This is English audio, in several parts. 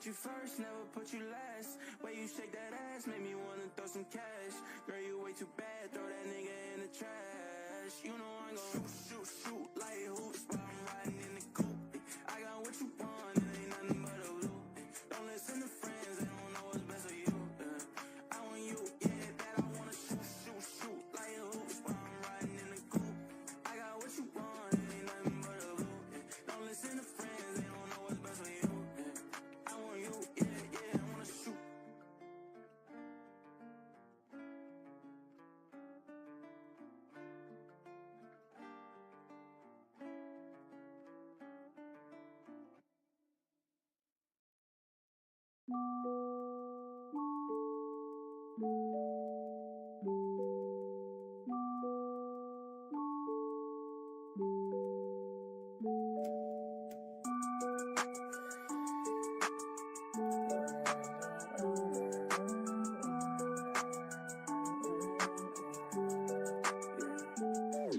First, never put you last. Way you shake that ass, make me wanna throw some cash. Girl, you way too bad, throw that nigga in the trash. You know I'm gon' shoot like hoops while I'm riding in the coupe. I got what you want, it ain't nothing but a loop. Don't listen to friends, they don't know what's best for you. I want you, yeah, that I wanna shoot like hoops while I'm riding in the coupe. I got what you want, it ain't nothing but a loop. Don't listen to friends, they don't know what's best for you.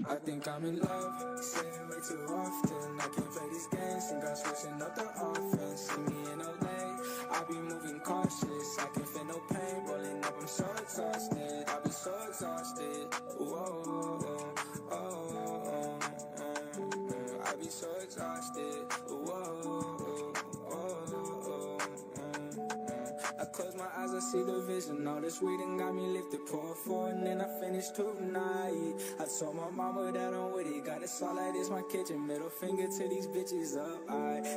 I think I'm in love, saying way too often. I can't play these games, think I'm switching up the offense. See me in LA, I be moving cautious. I can feel no pain, rolling up, I'm so exhausted. I be so exhausted, whoa, I be so exhausted, I close my eyes, I see the vision. All this weed and got me lifted. Pour four and then I finish tonight. I told my mama that I'm with it. Got it all like this, my kitchen. Middle finger to these bitches up,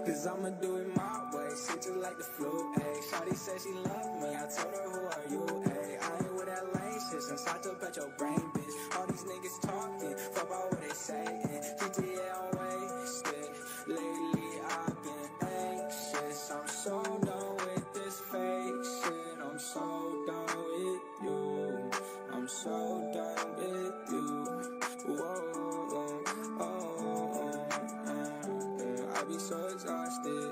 cause I'ma do it my way. Shit just like the flu, ayy. Shawty said she love me. I told her, who are you, ayy? I ain't with that lame shit since I took out your brain, bitch. All these niggas talking, fuck about what they saying. GTA on wasted. Lately I've been anxious. I'm so done with this fake shit. I'm so done with you. I'm so done with you. I be so exhausted.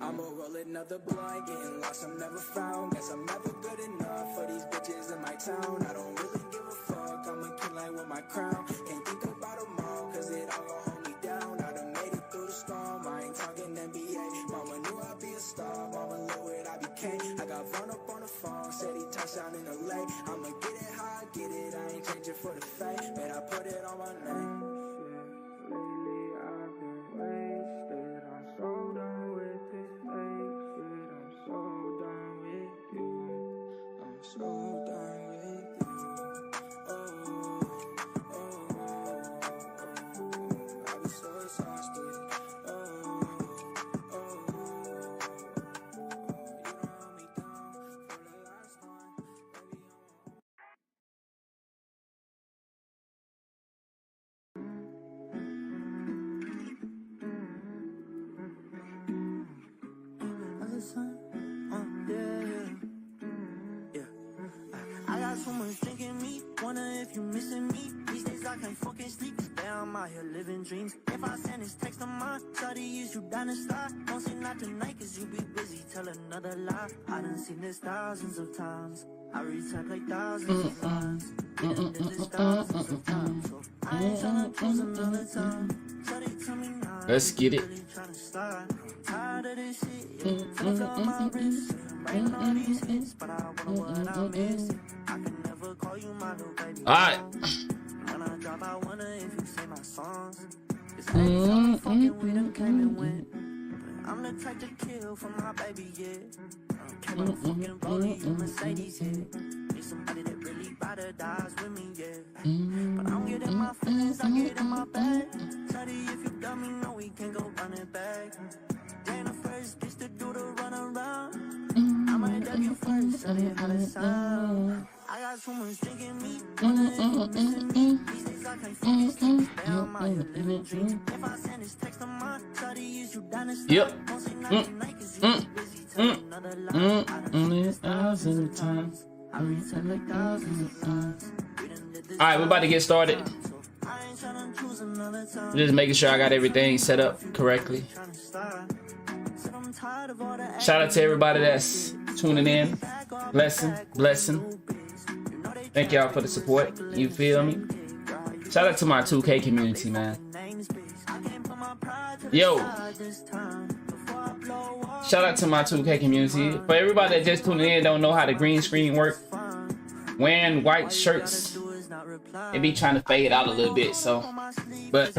I'ma roll another blunt, getting lost, I'm never found. Guess I'm never good enough for these bitches in my town. I don't really give a fuck, I'm a king like with my crown. Can't think about them all, cause it all gon' hold me down. I done made it through the storm, I ain't talking NBA. Mama knew I'd be a star, mama look what I became. I got Vaughn up on the phone, said he touched down in LA. I'ma get it how I get it, I ain't changing for the fame. Bet I put it on my name. Lately I've been wasted, I'm so done with this fake shit. I'm so done with you, I'm so done with you. I be so exhausted. You don't hold me down for the last time, baby. I got so much drink in me, wonder if you missing me. These days I can't fucking sleep, cause I'm out here living dreams. If I send this text of mine, shawty, is you down to start? Don't say not tonight, cause you be busy, tell another lie. I done seen this thousands of times, I retype like thousands of lines. We done did this thousands of times, so I ain't tryna choose another time. Shawty tell me now, let's get it. really tryna start. Tired of this shit, yeah, touch on my wrist. Writing all these hits, but I wonder what I miss. I can never call you my little baby. Alright. When I drop, I wonder if you say my songs. It's every time I'm fucking with them came and went. But I'm the type to kill for my baby, yeah. Came on fucking rollie in Mercedes, yeah. Need somebody that really ride or dies with me, yeah. But I don't get in my feelings, I get in my bag. Shawty, if you got me, no, we can't go running back. Ain't the first bitch to do the run around. I might dub you first, tell you how to sound. I got so much drink in me, wonder if you missing me. These days I can't fucking sleep, I'm out here living dreams. If I send this text of mine, shawty, is you down to start? Yep. Don't say nothing tonight, cause you be busy, tell another lie. I done seen this thousands of times, I retype like thousands of times. Alright, we're about to get started. Just making sure I got everything set up correctly. Shout out to everybody that's tuning in. Blessing. Thank y'all for the support. You feel me? Shout out to my 2K community, man. Yo. Shout out to my 2K community. For everybody that just tuning in, don't know how the green screen work. Wearing white shirts, it be trying to fade out a little bit, so. But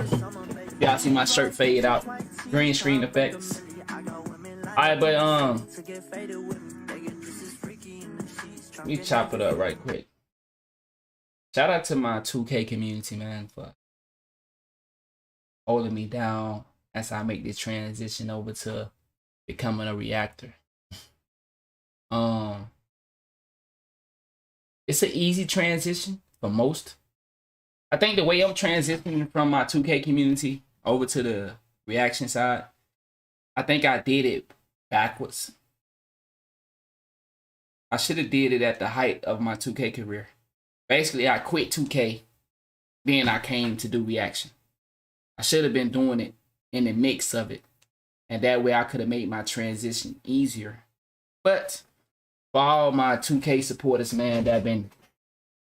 y'all see my shirt fade out. Green screen effects. Alright, but let me chop it up right quick. Shout out to my 2K community, man, for holding me down as I make this transition over to becoming a reactor. It's an easy transition for most. I think the way I'm transitioning from my 2K community over to the reaction side, I think I did it backwards. I should have did it at the height of my 2K career. Basically, I quit 2K, then I came to do reaction. I should have been doing it in the mix of it. And that way I could have made my transition easier. But for all my 2K supporters, man, that have been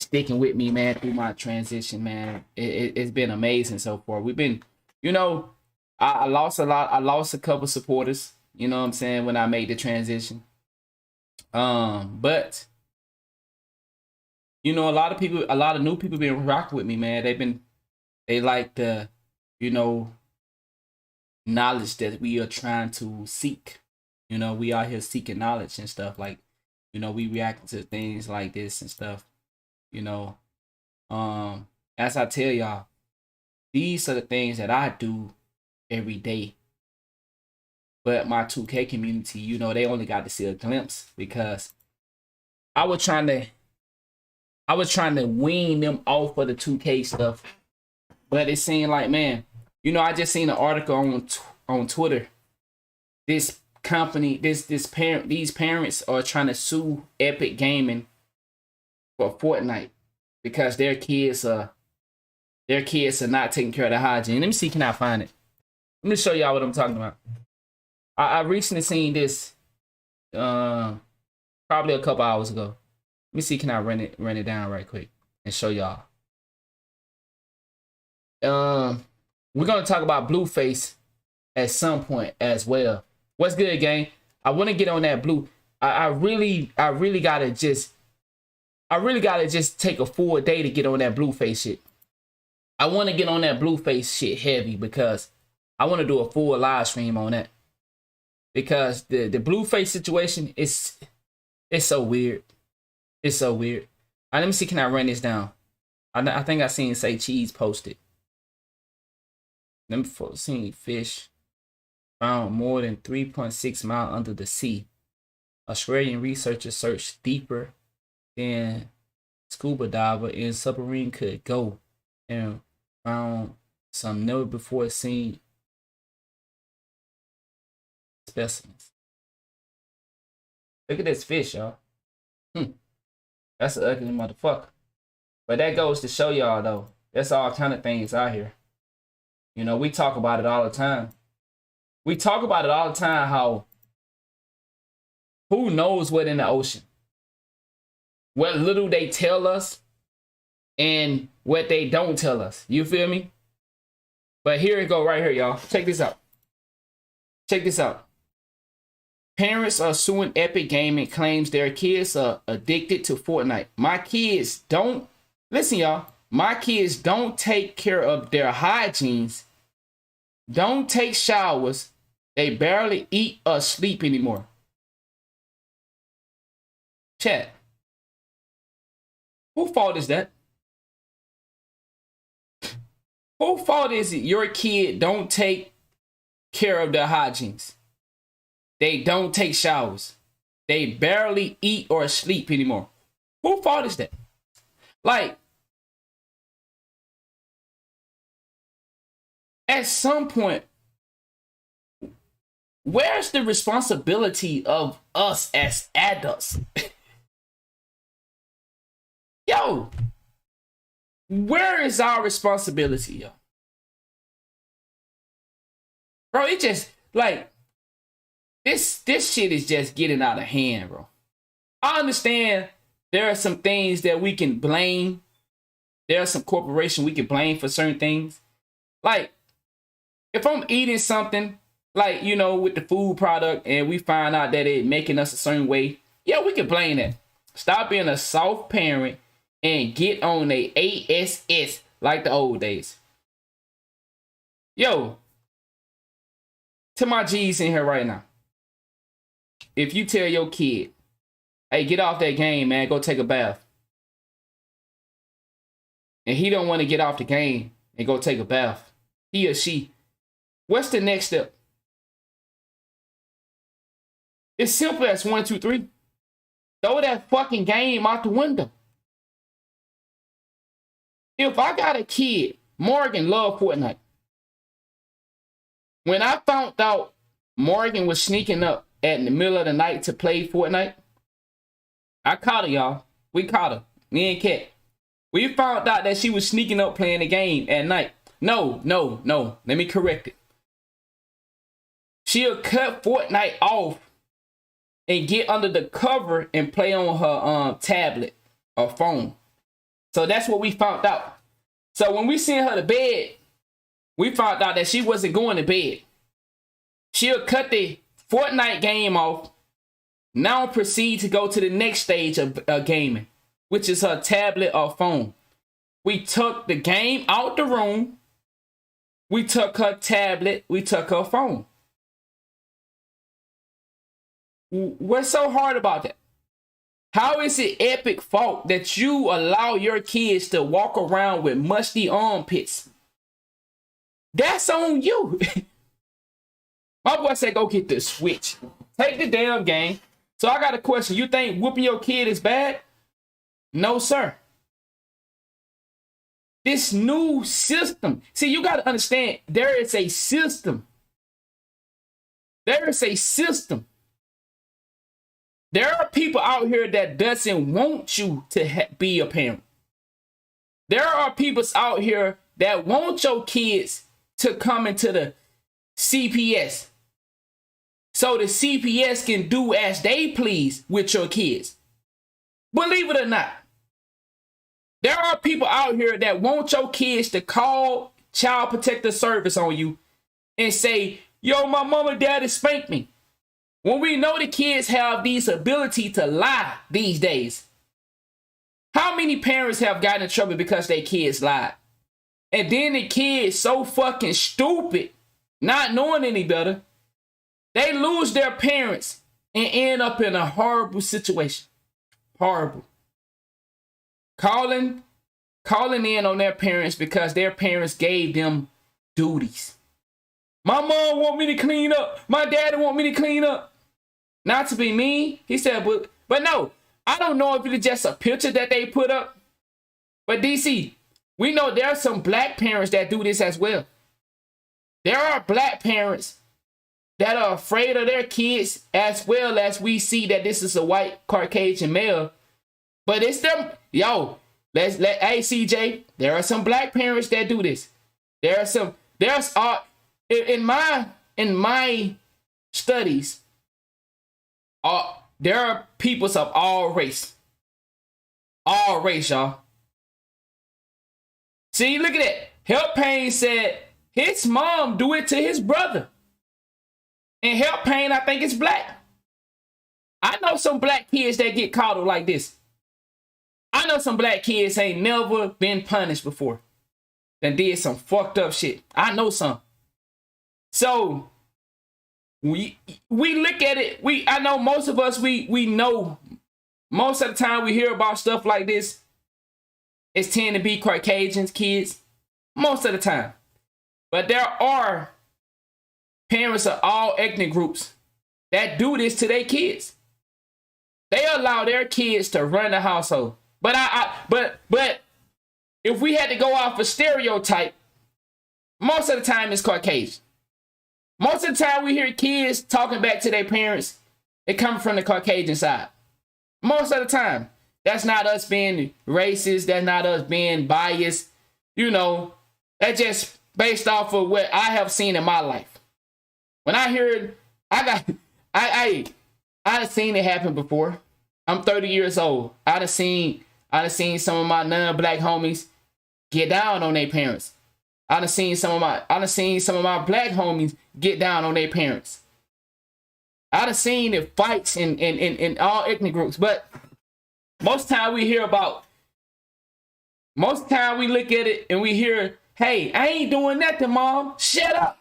sticking with me, man, through my transition, man, it's been amazing so far. We've been, you know, I lost a lot. I lost a couple supporters, you know what I'm saying, when I made the transition. But you know, a lot of new people been rocking with me, man. They like the, you know, knowledge that we are trying to seek. You know, we out here seeking knowledge and stuff. Like, you know, we react to things like this and stuff. You know, as I tell y'all, these are the things that I do every day. But my 2K community, you know, they only got to see a glimpse because I was trying to wean them off of the 2K stuff. But it seemed like, man, you know, I just seen an article on Twitter. This company, these parents are trying to sue Epic Gaming for Fortnite because their kids are not taking care of the hygiene. Let me see, can I find it? Let me show y'all what I'm talking about. I recently seen this probably a couple hours ago. Let me see, can I run it down right quick and show y'all. We're gonna talk about Blueface at some point as well. What's good, gang? I want to get on that blue. I really gotta just take a full day to get on that Blueface shit. I want to get on that Blueface shit heavy because I want to do a full live stream on that. Because the Blueface situation it's so weird. It's so weird. All right, let me see, can I run this down? I think I seen Say Cheese posted. Let me see, fish found more than 3.6 miles under the sea. Australian researchers searched deeper than scuba diver in submarine could go and found some never before seen specimens. Look at this fish, y'all. That's an ugly motherfucker. But that goes to show y'all, though, there's all kind of things out here. You know, we talk about it all the time. We talk about it all the time, how who knows what in the ocean. What little they tell us and what they don't tell us. You feel me? But here it go right here, y'all. Check this out. Check this out. Parents are suing Epic Gaming, claims their kids are addicted to Fortnite. My kids don't, listen y'all, my kids don't take care of their hygienes, don't take showers, they barely eat or sleep anymore. Chat. Whose fault is that? Whose fault is it your kid don't take care of their hygienes? They don't take showers. They barely eat or sleep anymore. Whose fault is that? Like, at some point, where's the responsibility of us as adults? Yo, where is our responsibility, yo? Bro, it just, like, this shit is just getting out of hand, bro. I understand there are some things that we can blame. There are some corporations we can blame for certain things. Like, if I'm eating something, like, you know, with the food product and we find out that it making us a certain way, yeah, we can blame that. Stop being a soft parent and get on a ASS like the old days. Yo, to my G's in here right now. If you tell your kid, hey, get off that game, man, go take a bath. And he don't want to get off the game and go take a bath, he or she, what's the next step? It's simple as 1, 2, 3. Throw that fucking game out the window. If I got a kid, Morgan loved Fortnite. When I found out Morgan was sneaking up in the middle of the night to play Fortnite, I caught her, y'all. We caught her. Me and Kat. We found out that she was sneaking up playing the game at night. No. Let me correct it. She'll cut Fortnite off and get under the cover and play on her tablet or phone. So that's what we found out. So when we sent her to bed, we found out that she wasn't going to bed. She'll cut the Fortnite game off, now proceed to go to the next stage of gaming, which is her tablet or phone. We took the game out the room. We took her tablet. We took her phone. What's so hard about that? How is it epic fault that you allow your kids to walk around with musty armpits? That's on you. My boy said, go get the Switch. Take the damn game. So I got a question. You think whooping your kid is bad? No, sir. This new system. See, you got to understand, there is a system. There is a system. There are people out here that doesn't want you to be a parent. There are people out here that want your kids to come into the CPS. So the CPS can do as they please with your kids. Believe it or not. There are people out here that want your kids to call Child Protective Service on you and say, yo, my mom and daddy spanked me. When we know the kids have these ability to lie these days. How many parents have gotten in trouble because their kids lied? And then the kids so fucking stupid, not knowing any better, they lose their parents and end up in a horrible situation. Horrible. Calling in on their parents because their parents gave them duties. My mom want me to clean up. My daddy want me to clean up. Not to be mean, he said, but no, I don't know if it's just a picture that they put up. But DC, we know there are some black parents that do this as well. There are black parents that are afraid of their kids as well as we see that this is a white Caucasian male. But it's them, yo, hey CJ, there are some black parents that do this. There's in my studies, there are peoples of all race. All race, y'all. See, look at that. Help Payne said his mom do it to his brother. And Help Payne, I think, is black. I know some black kids that get coddled like this. I know some black kids ain't never been punished before. That did some fucked up shit. I know some. So we look at it. I know most of us, we know most of the time we hear about stuff like this, it's tend to be Caucasians kids. Most of the time. But there are parents of all ethnic groups that do this to their kids. They allow their kids to run the household. But if we had to go off a stereotype, most of the time it's Caucasian. Most of the time we hear kids talking back to their parents, it comes from the Caucasian side. Most of the time. That's not us being racist. That's not us being biased. You know, that's just based off of what I have seen in my life. When I hear it, I've seen it happen before. I'm 30 years old. I done seen some of my non-black homies get down on their parents. I done seen some of my black homies get down on their parents. I done seen the fights in all ethnic groups, but most time we look at it and we hear, hey, I ain't doing nothing, mom. Shut up.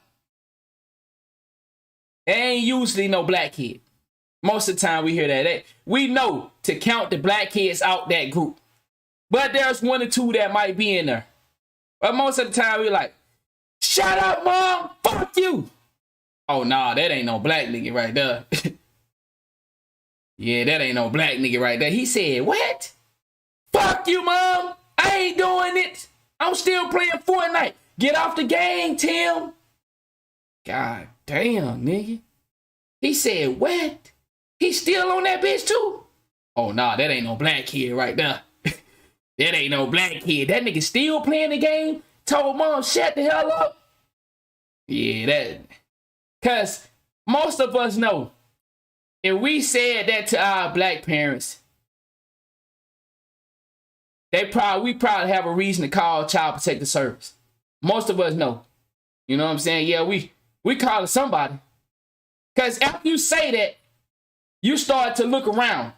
It ain't usually no black kid. Most of the time we hear that. We know to count the black kids out that group. But there's one or two that might be in there. But most of the time we like, shut up, mom. Fuck you. Oh, nah, that ain't no black nigga right there. Yeah, that ain't no black nigga right there. He said, what? Fuck you, mom. I ain't doing it. I'm still playing Fortnite. Get off the game, Tim. God damn, nigga. He said, what? He still on that bitch too? Oh, nah, that ain't no black kid right there. That ain't no black kid. That nigga still playing the game? Told mom, shut the hell up? Yeah, that. Because most of us know, if we said that to our black parents, we probably have a reason to call Child Protective Service. Most of us know. You know what I'm saying? Yeah, we calling somebody. Because after you say that, you start to look around.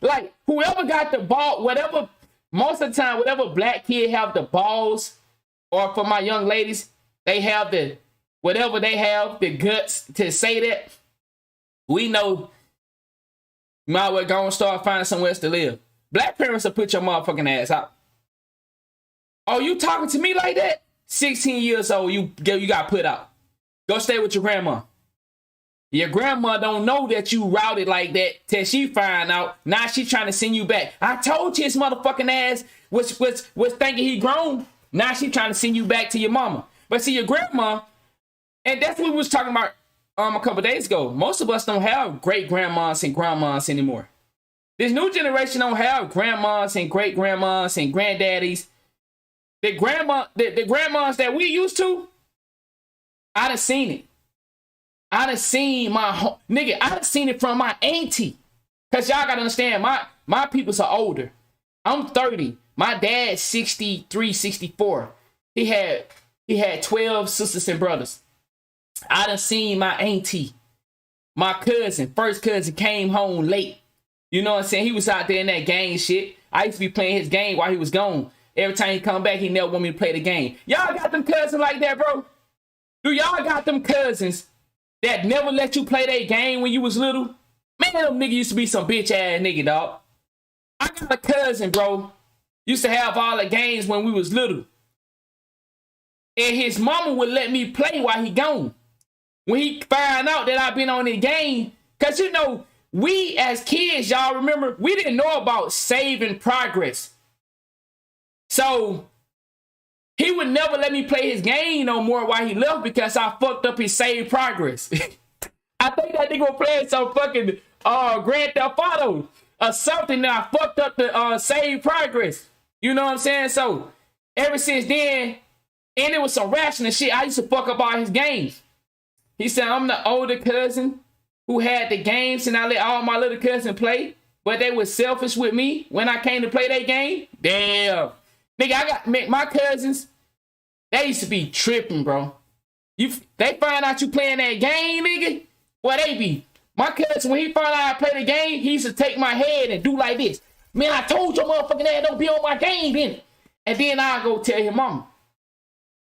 Like, whoever got the ball, whatever, most of the time, whatever black kid have the balls, or for my young ladies, they have the, whatever they have, the guts to say that, we know you might well go and start finding somewhere else to live. Black parents will put your motherfucking ass out. Oh, you talking to me like that? 16 years old, you got put out. Go stay with your grandma. Your grandma don't know that you routed like that till she find out. Now she trying to send you back. I told you his motherfucking ass was thinking he grown. Now she trying to send you back to your mama. But see, your grandma, and that's what we was talking about a couple days ago. Most of us don't have great grandmas and grandmas anymore. This new generation don't have grandmas and great grandmas and granddaddies. The grandmas that we used to, I done seen it. I done seen I done seen it from my auntie. Cause y'all gotta understand, my peoples are older. I'm 30. My dad's 63, 64. He had 12 sisters and brothers. I done seen my auntie, my first cousin came home late. You know what I'm saying? He was out there in that gang shit. I used to be playing his game while he was gone. Every time he come back, he never want me to play the game. Y'all got them cousins like that, bro? Do y'all got them cousins that never let you play that game when you was little? Man, them nigga used to be some bitch ass nigga, dog. I got a cousin, bro. Used to have all the games when we was little. And his mama would let me play while he gone. When he find out that I've been on the game, because you know, we as kids, y'all remember, we didn't know about saving progress. So he would never let me play his game no more while he left because I fucked up his save progress. I think that nigga was playing some fucking Grand Theft Auto or something that I fucked up the save progress. You know what I'm saying? So ever since then, and it was some rational shit, I used to fuck up all his games. He said, I'm the older cousin who had the games and I let all my little cousins play, but they were selfish with me when I came to play that game. Damn. Nigga, I got my cousins, they used to be tripping, bro. They find out you playing that game, nigga. Boy, they be. My cousin, when he found out I play the game, he used to take my head and do like this. Man, I told your motherfucking ass don't be on my game, then. And then I'll go tell his mama.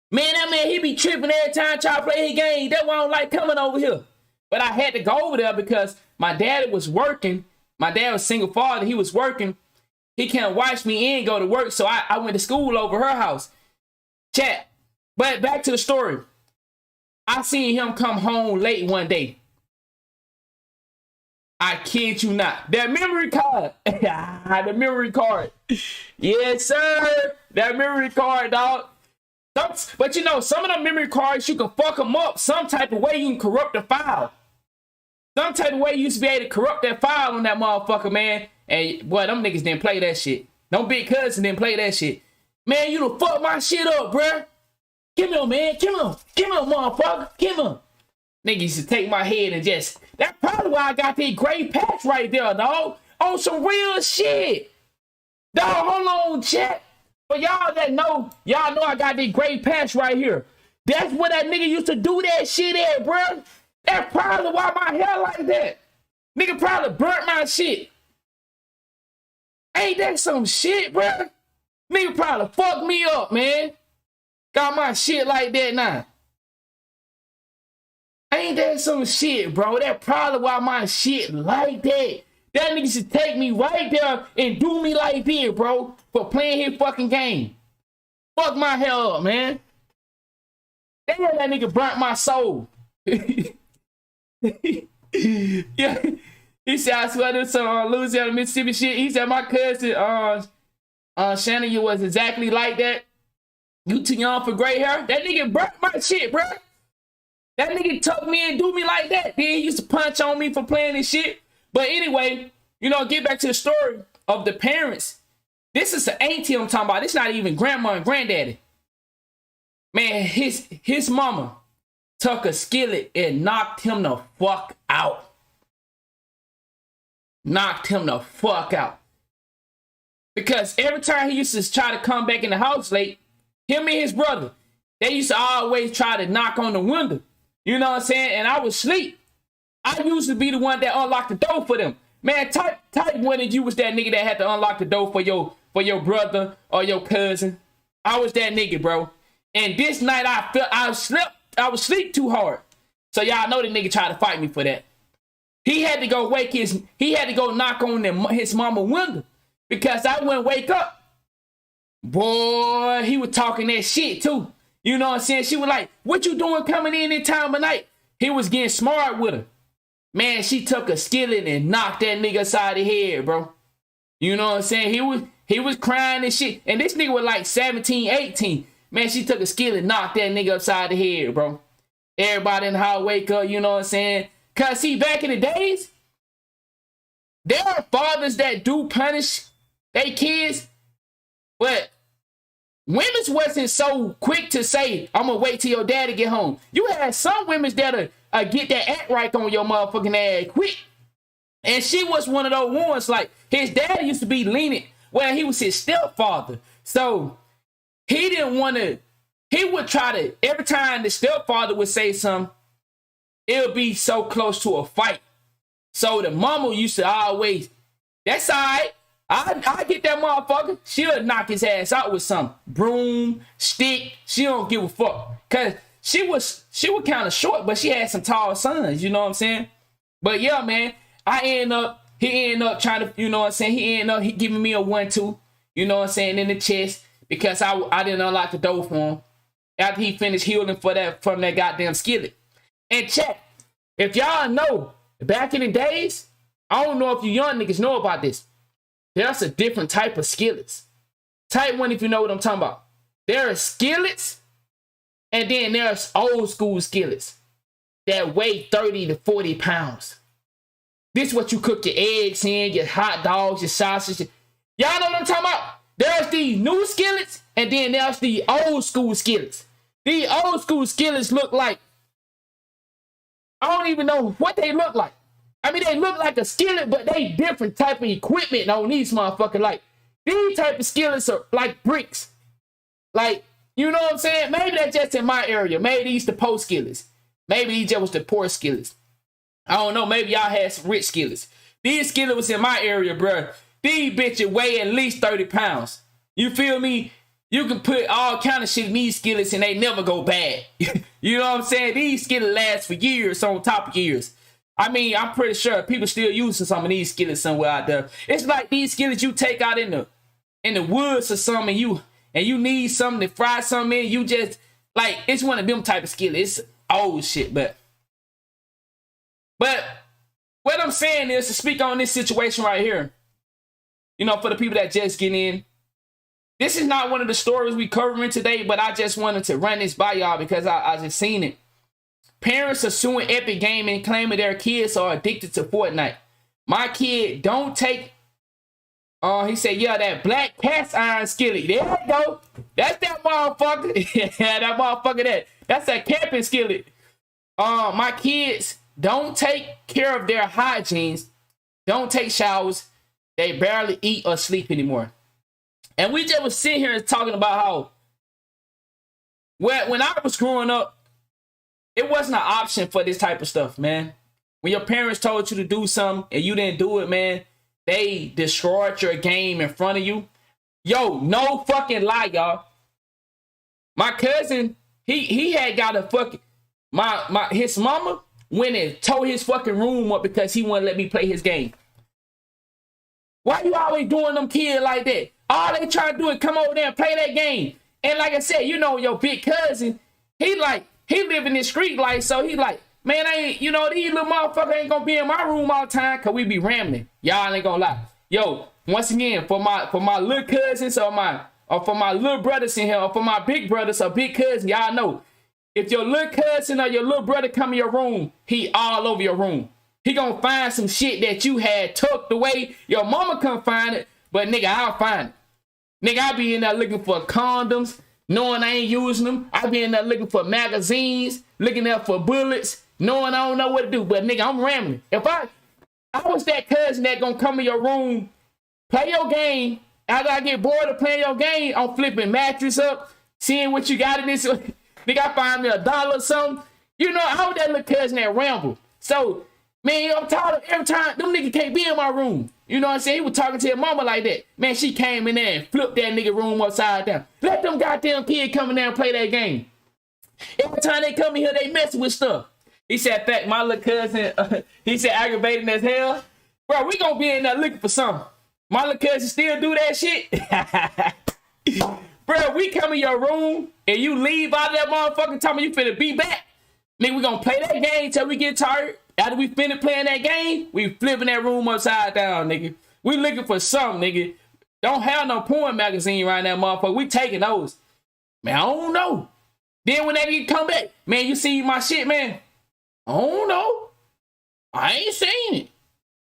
Man, that man, he be tripping every time I try to play his game. That's why I don't like coming over here. But I had to go over there because my daddy was working. My dad was a single father. He was working. He can't watch me in go to work. So I went to school over her house. Chat. But back to the story. I seen him come home late one day. I kid you not. That memory card. The memory card. Yes, sir. That memory card, dog. But you know, some of the memory cards, you can fuck them up. Some type of way you can corrupt the file. Some type of way you used to be able to corrupt that file on that motherfucker, man. And boy, them niggas didn't play that shit. Them big cousins didn't play that shit. Man, you done fuck my shit up, bruh. Give me on, man. Give me on. Give me on, motherfucker. Give me on. Niggas used to take my head and just... That's probably why I got that gray patch right there, dog. on some real shit. Dog, hold on, chat. For y'all that know, y'all know I got this gray patch right here. That's where that nigga used to do that shit at, bro. That's probably why my hair like that. Nigga probably burnt my shit. Ain't that some shit, bro? Nigga probably fucked me up, man. Got my shit like that now. Ain't that some shit, bro? That probably why my shit like that. That nigga should take me right there and do me like this, bro, for playing his fucking game. Fuck my hair up, man. Damn, that nigga burnt my soul. Yeah. He said, I swear this Louisiana, Mississippi shit. He said, my cousin, Shannon, you was exactly like that. You too young for gray hair. That nigga burnt my shit, bro. That nigga tucked me and do me like that. Then he used to punch on me for playing this shit. But anyway, you know, get back to the story of the parents. This is the auntie I'm talking about. This not even grandma and granddaddy. Man, his mama took a skillet and knocked him the fuck out. Knocked him the fuck out. Because every time he used to try to come back in the house late, him and his brother, they used to always try to knock on the window. You know what I'm saying? And I was asleep. I used to be the one that unlocked the door for them. Man, type when you was that nigga that had to unlock the door for your brother or your cousin. I was that nigga, bro. And this night I was sleep too hard. So y'all know the nigga tried to fight me for that. He had to go knock on his mama window because I wouldn't wake up. Boy, he was talking that shit too. You know what I'm saying? She was like, what you doing coming in time of night? He was getting smart with her. Man, she took a skillet and knocked that nigga upside the head, bro. You know what I'm saying? He was crying and shit. And this nigga was like 17, 18. Man, she took a skillet and knocked that nigga upside the head, bro. Everybody in the house wake up, you know what I'm saying? Cause see, back in the days, there are fathers that do punish their kids, but women wasn't so quick to say, I'm gonna wait till your daddy get home. You had some women that'll get that act right on your motherfucking ass quick. And she was one of those ones, like, his dad used to be lenient. Well, he was his stepfather. So he didn't want to, he would try to, every time the stepfather would say something, it would be so close to a fight. So the mama used to always, that's all right. I get that motherfucker. She'll knock his ass out with some broom, stick. She don't give a fuck. Cause she was kind of short, but she had some tall sons. You know what I'm saying? But yeah, man, he ended up trying to, you know what I'm saying? He giving me a 1-2, you know what I'm saying, in the chest because I didn't unlock the door for him after he finished healing from that goddamn skillet. And check, if y'all know, back in the days, I don't know if you young niggas know about this. There's a different type of skillets. Type 1 if you know what I'm talking about. There are skillets, and then there's old school skillets that weigh 30 to 40 pounds. This is what you cook your eggs in, your hot dogs, your sausage. Y'all know what I'm talking about? There's the new skillets, and then there's the old school skillets. The old school skillets look like, I don't even know what they look like. I mean, they look like a skillet, but they different type of equipment on these motherfuckers. Like, these type of skillets are like bricks. Like, you know what I'm saying? Maybe that's just in my area. Maybe these the poor skillets. Maybe these just was the poor skillets. I don't know. Maybe y'all had some rich skillets. These skillets was in my area, bro. These bitches weigh at least 30 pounds. You feel me? You can put all kind of shit in these skillets and they never go bad. You know what I'm saying? These skillets last for years on top of years. I mean, I'm pretty sure people still using some of these skillets somewhere out there. It's like these skillets you take out in the woods or something, and you need something to fry something in. You just like, it's one of them type of skillets. It's old shit, but what I'm saying is to speak on this situation right here. You know, for the people that just get in, this is not one of the stories we covering today, but I just wanted to run this by y'all because I just seen it. Parents are suing Epic Gaming, claiming their kids are addicted to Fortnite. My kid don't take, he said, yeah, that black cast iron skillet. There you go. That's that motherfucker. Yeah, that motherfucker that's that camping skillet. My kids don't take care of their hygiene, don't take showers, They barely eat or sleep anymore. And we just was sitting here and talking about how when I was growing up, it wasn't an option for this type of stuff, man. When your parents told you to do something and you didn't do it, man, they destroyed your game in front of you. Yo, no fucking lie, y'all. My cousin, he had got a fucking his mama went and tore his fucking room up because he wouldn't let me play his game. Why you always doing them kids like that? All they try to do is come over there and play that game. And like I said, you know, your big cousin, he live in the street life, so he like, man, these little motherfuckers ain't gonna be in my room all the time, cause we be rambling. Y'all ain't gonna lie. Yo, once again, for my little cousins or for my little brothers in here, or for my big brothers or big cousins, y'all know, if your little cousin or your little brother come in your room, he all over your room. He gonna find some shit that you had tucked away. Your mama couldn't find it, but nigga, I'll find it. Nigga, I be in there looking for condoms, knowing I ain't using them. I be in there looking for magazines, looking there for bullets, knowing I don't know what to do. But nigga, I'm rambling. If I was that cousin that gonna come in your room, play your game. After I get bored of playing your game, I'm flipping mattress up, seeing what you got in this. Nigga, I find me $1 or something. You know, I was that little cousin that ramble. So, man, I'm tired of every time them niggas can't be in my room. You know what I'm saying? He was talking to your mama like that. Man, she came in there and flipped that nigga room upside down. Let them goddamn kids come in there and play that game. Every time they come in here, they messing with stuff. He said, in fact, my little cousin, he said, aggravating as hell. Bro, we gonna be in there looking for something. My little cousin still do that shit. Bro, we come in your room and you leave out of that motherfucking time and you finna be back. Nigga, we gonna play that game till we get tired. After we finish playing that game, we flipping that room upside down, nigga. We looking for something, nigga. Don't have no porn magazine right now, motherfucker. We taking those. Man, I don't know. Then when that nigga come back, man, you see my shit, man? I don't know. I ain't seen it.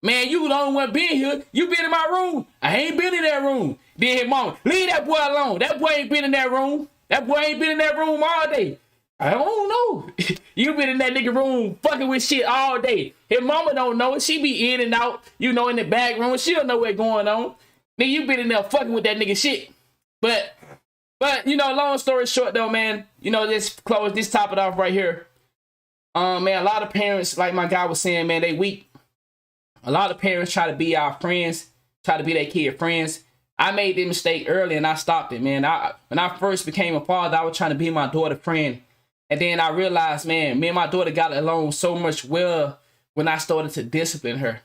Man, you the only one been here. You been in my room. I ain't been in that room. Then his mama, leave that boy alone. That boy ain't been in that room. That boy ain't been in that room all day. I don't know. You been in that nigga room fucking with shit all day. His mama don't know it. She be in and out, you know, in the back room. She don't know what's going on. Nigga, you been in there fucking with that nigga shit. But, you know, long story short though, man, you know, let's close this topic off right here. Man, a lot of parents, like my guy was saying, man, they weak. A lot of parents try to be our friends, try to be their kid friends. I made that mistake early and I stopped it, man. When I first became a father, I was trying to be my daughter's friend. And then I realized, man, me and my daughter got along so much well when I started to discipline her.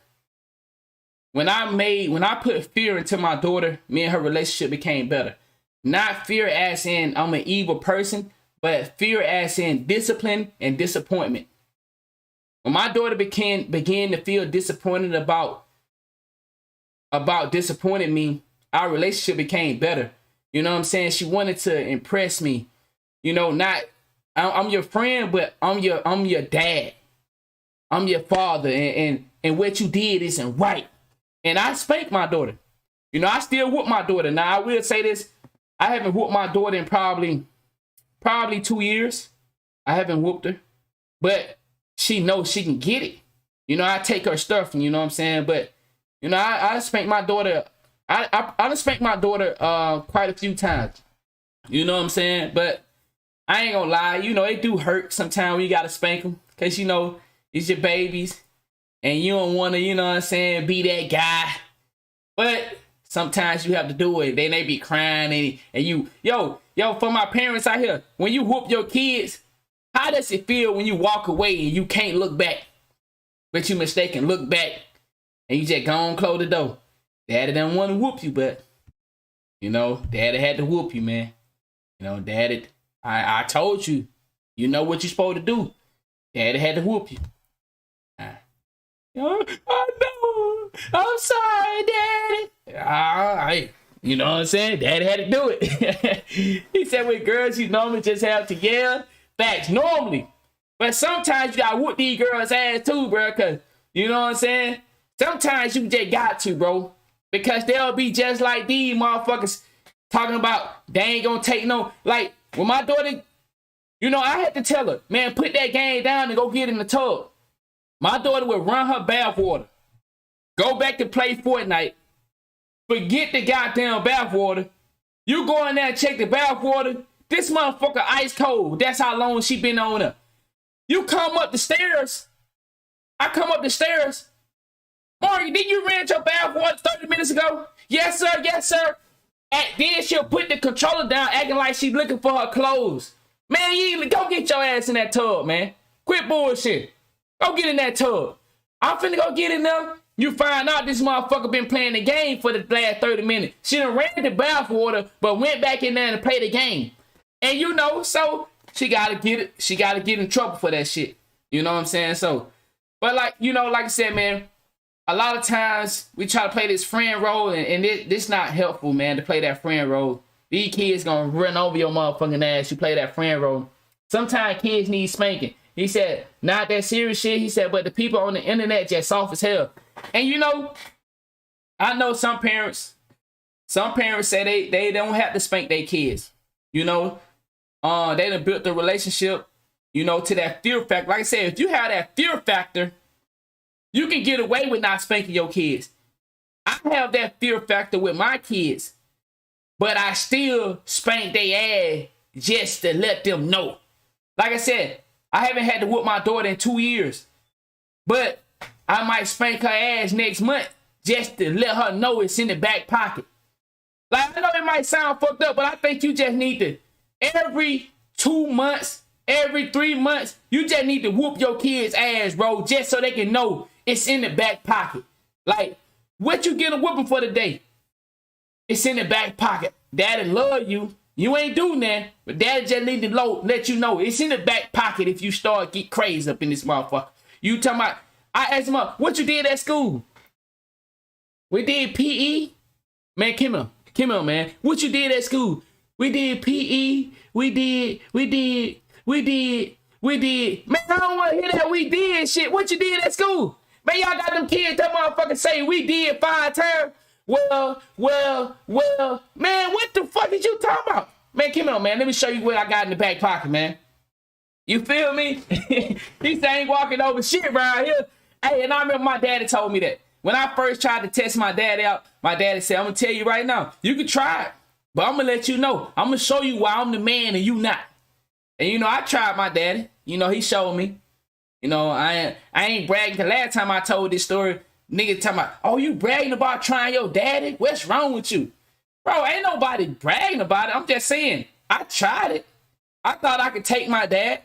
When I put fear into my daughter, me and her relationship became better. Not fear as in I'm an evil person, but fear as in discipline and disappointment. When my daughter began to feel disappointed about disappointing me, our relationship became better. You know what I'm saying? She wanted to impress me. You know, I'm your friend, but I'm your dad. I'm your father, and what you did isn't right. And I spank my daughter. You know, I still whoop my daughter. Now I will say this: I haven't whooped my daughter in probably 2 years. I haven't whooped her, but she knows she can get it. You know, I take her stuff, and you know what I'm saying. But you know, I spank my daughter. I spanked my daughter quite a few times. You know what I'm saying? But I ain't gonna lie, you know, it do hurt sometimes when you gotta spank them. Cause you know, it's your babies. And you don't wanna, you know what I'm saying, be that guy. But sometimes you have to do it. Then they be crying and you, yo, for my parents out here, when you whoop your kids, how does it feel when you walk away and you can't look back? But you mistaken, look back and you just go on, close the door. Daddy didn't want to whoop you, but you know, daddy had to whoop you, man. You know, daddy, I told you, you know what you're supposed to do. Daddy had to whoop you. I know. I'm sorry, Daddy. All right. You know what I'm saying? Daddy had to do it. He said with girls, you normally just have to yell. Facts, normally. But sometimes you gotta whoop these girls' ass too, bro. Cause, you know what I'm saying? Sometimes you just got to, bro. Because they'll be just like these motherfuckers talking about they ain't gonna take no. Like, when my daughter, you know, I had to tell her, man, put that game down and go get in the tub. My daughter would run her bath water, go back to play Fortnite, Forget the goddamn bathwater. You go in there and check the bathwater. This motherfucker ice cold. That's how long she been on her. You come up the stairs. I come up the stairs. Morgan, did you rinse your bathwater 30 minutes ago? Yes, sir. Yes, sir. And then she'll put the controller down, acting like she's looking for her clothes. Man, you go get your ass in that tub, man. Quit bullshit. Go get in that tub. I'm finna go get in there. You find out this motherfucker been playing the game for the last 30 minutes. She done ran the bathwater, but went back in there and played the game. And you know, so she gotta get it. She gotta get in trouble for that shit. You know what I'm saying? So, but like, you know, like I said, man, a lot of times we try to play this friend role, and this not helpful, man, to play that friend role. These kids gonna run over your motherfucking ass. You play that friend role. Sometimes kids need spanking. He said, not that serious shit. He said, but the people on the internet just soft as hell. And you know, I know some parents say they don't have to spank their kids. You know, they done built the relationship, you know, to that fear factor. Like I said, if you have that fear factor, you can get away with not spanking your kids. I have that fear factor with my kids, but I still spank their ass just to let them know. Like I said, I haven't had to whoop my daughter in 2 years, but I might spank her ass next month just to let her know it's in the back pocket. Like, I know it might sound fucked up, but I think you just need to, every 2 months, every 3 months, you just need to whoop your kid's ass, bro, just so they can know it's in the back pocket. Like, what you get a whooping for today? It's in the back pocket. Daddy love you. You ain't doing that, but daddy just need to let you know it's in the back pocket if you start get crazy up in this motherfucker. You talking about, I asked him, what you did at school? We did PE. Man, come here, man. What you did at school? We did PE. We did. Man, I don't want to hear that we did shit. What you did at school? Man, y'all got them kids that motherfucker say we did 5 times. Well, man, what the fuck is you talking about? Man, come on, man. Let me show you what I got in the back pocket, man. You feel me? He say ain't walking over shit around here. Hey, and I remember my daddy told me that. When I first tried to test my daddy out, my daddy said, I'm going to tell you right now, you can try it, but I'm going to let you know. I'm going to show you why I'm the man and you not. And, you know, I tried my daddy. You know, he showed me. You know, I ain't bragging. The last time I told this story, niggas talking about, oh, you bragging about trying your daddy? What's wrong with you? Bro, ain't nobody bragging about it. I'm just saying, I tried it. I thought I could take my dad.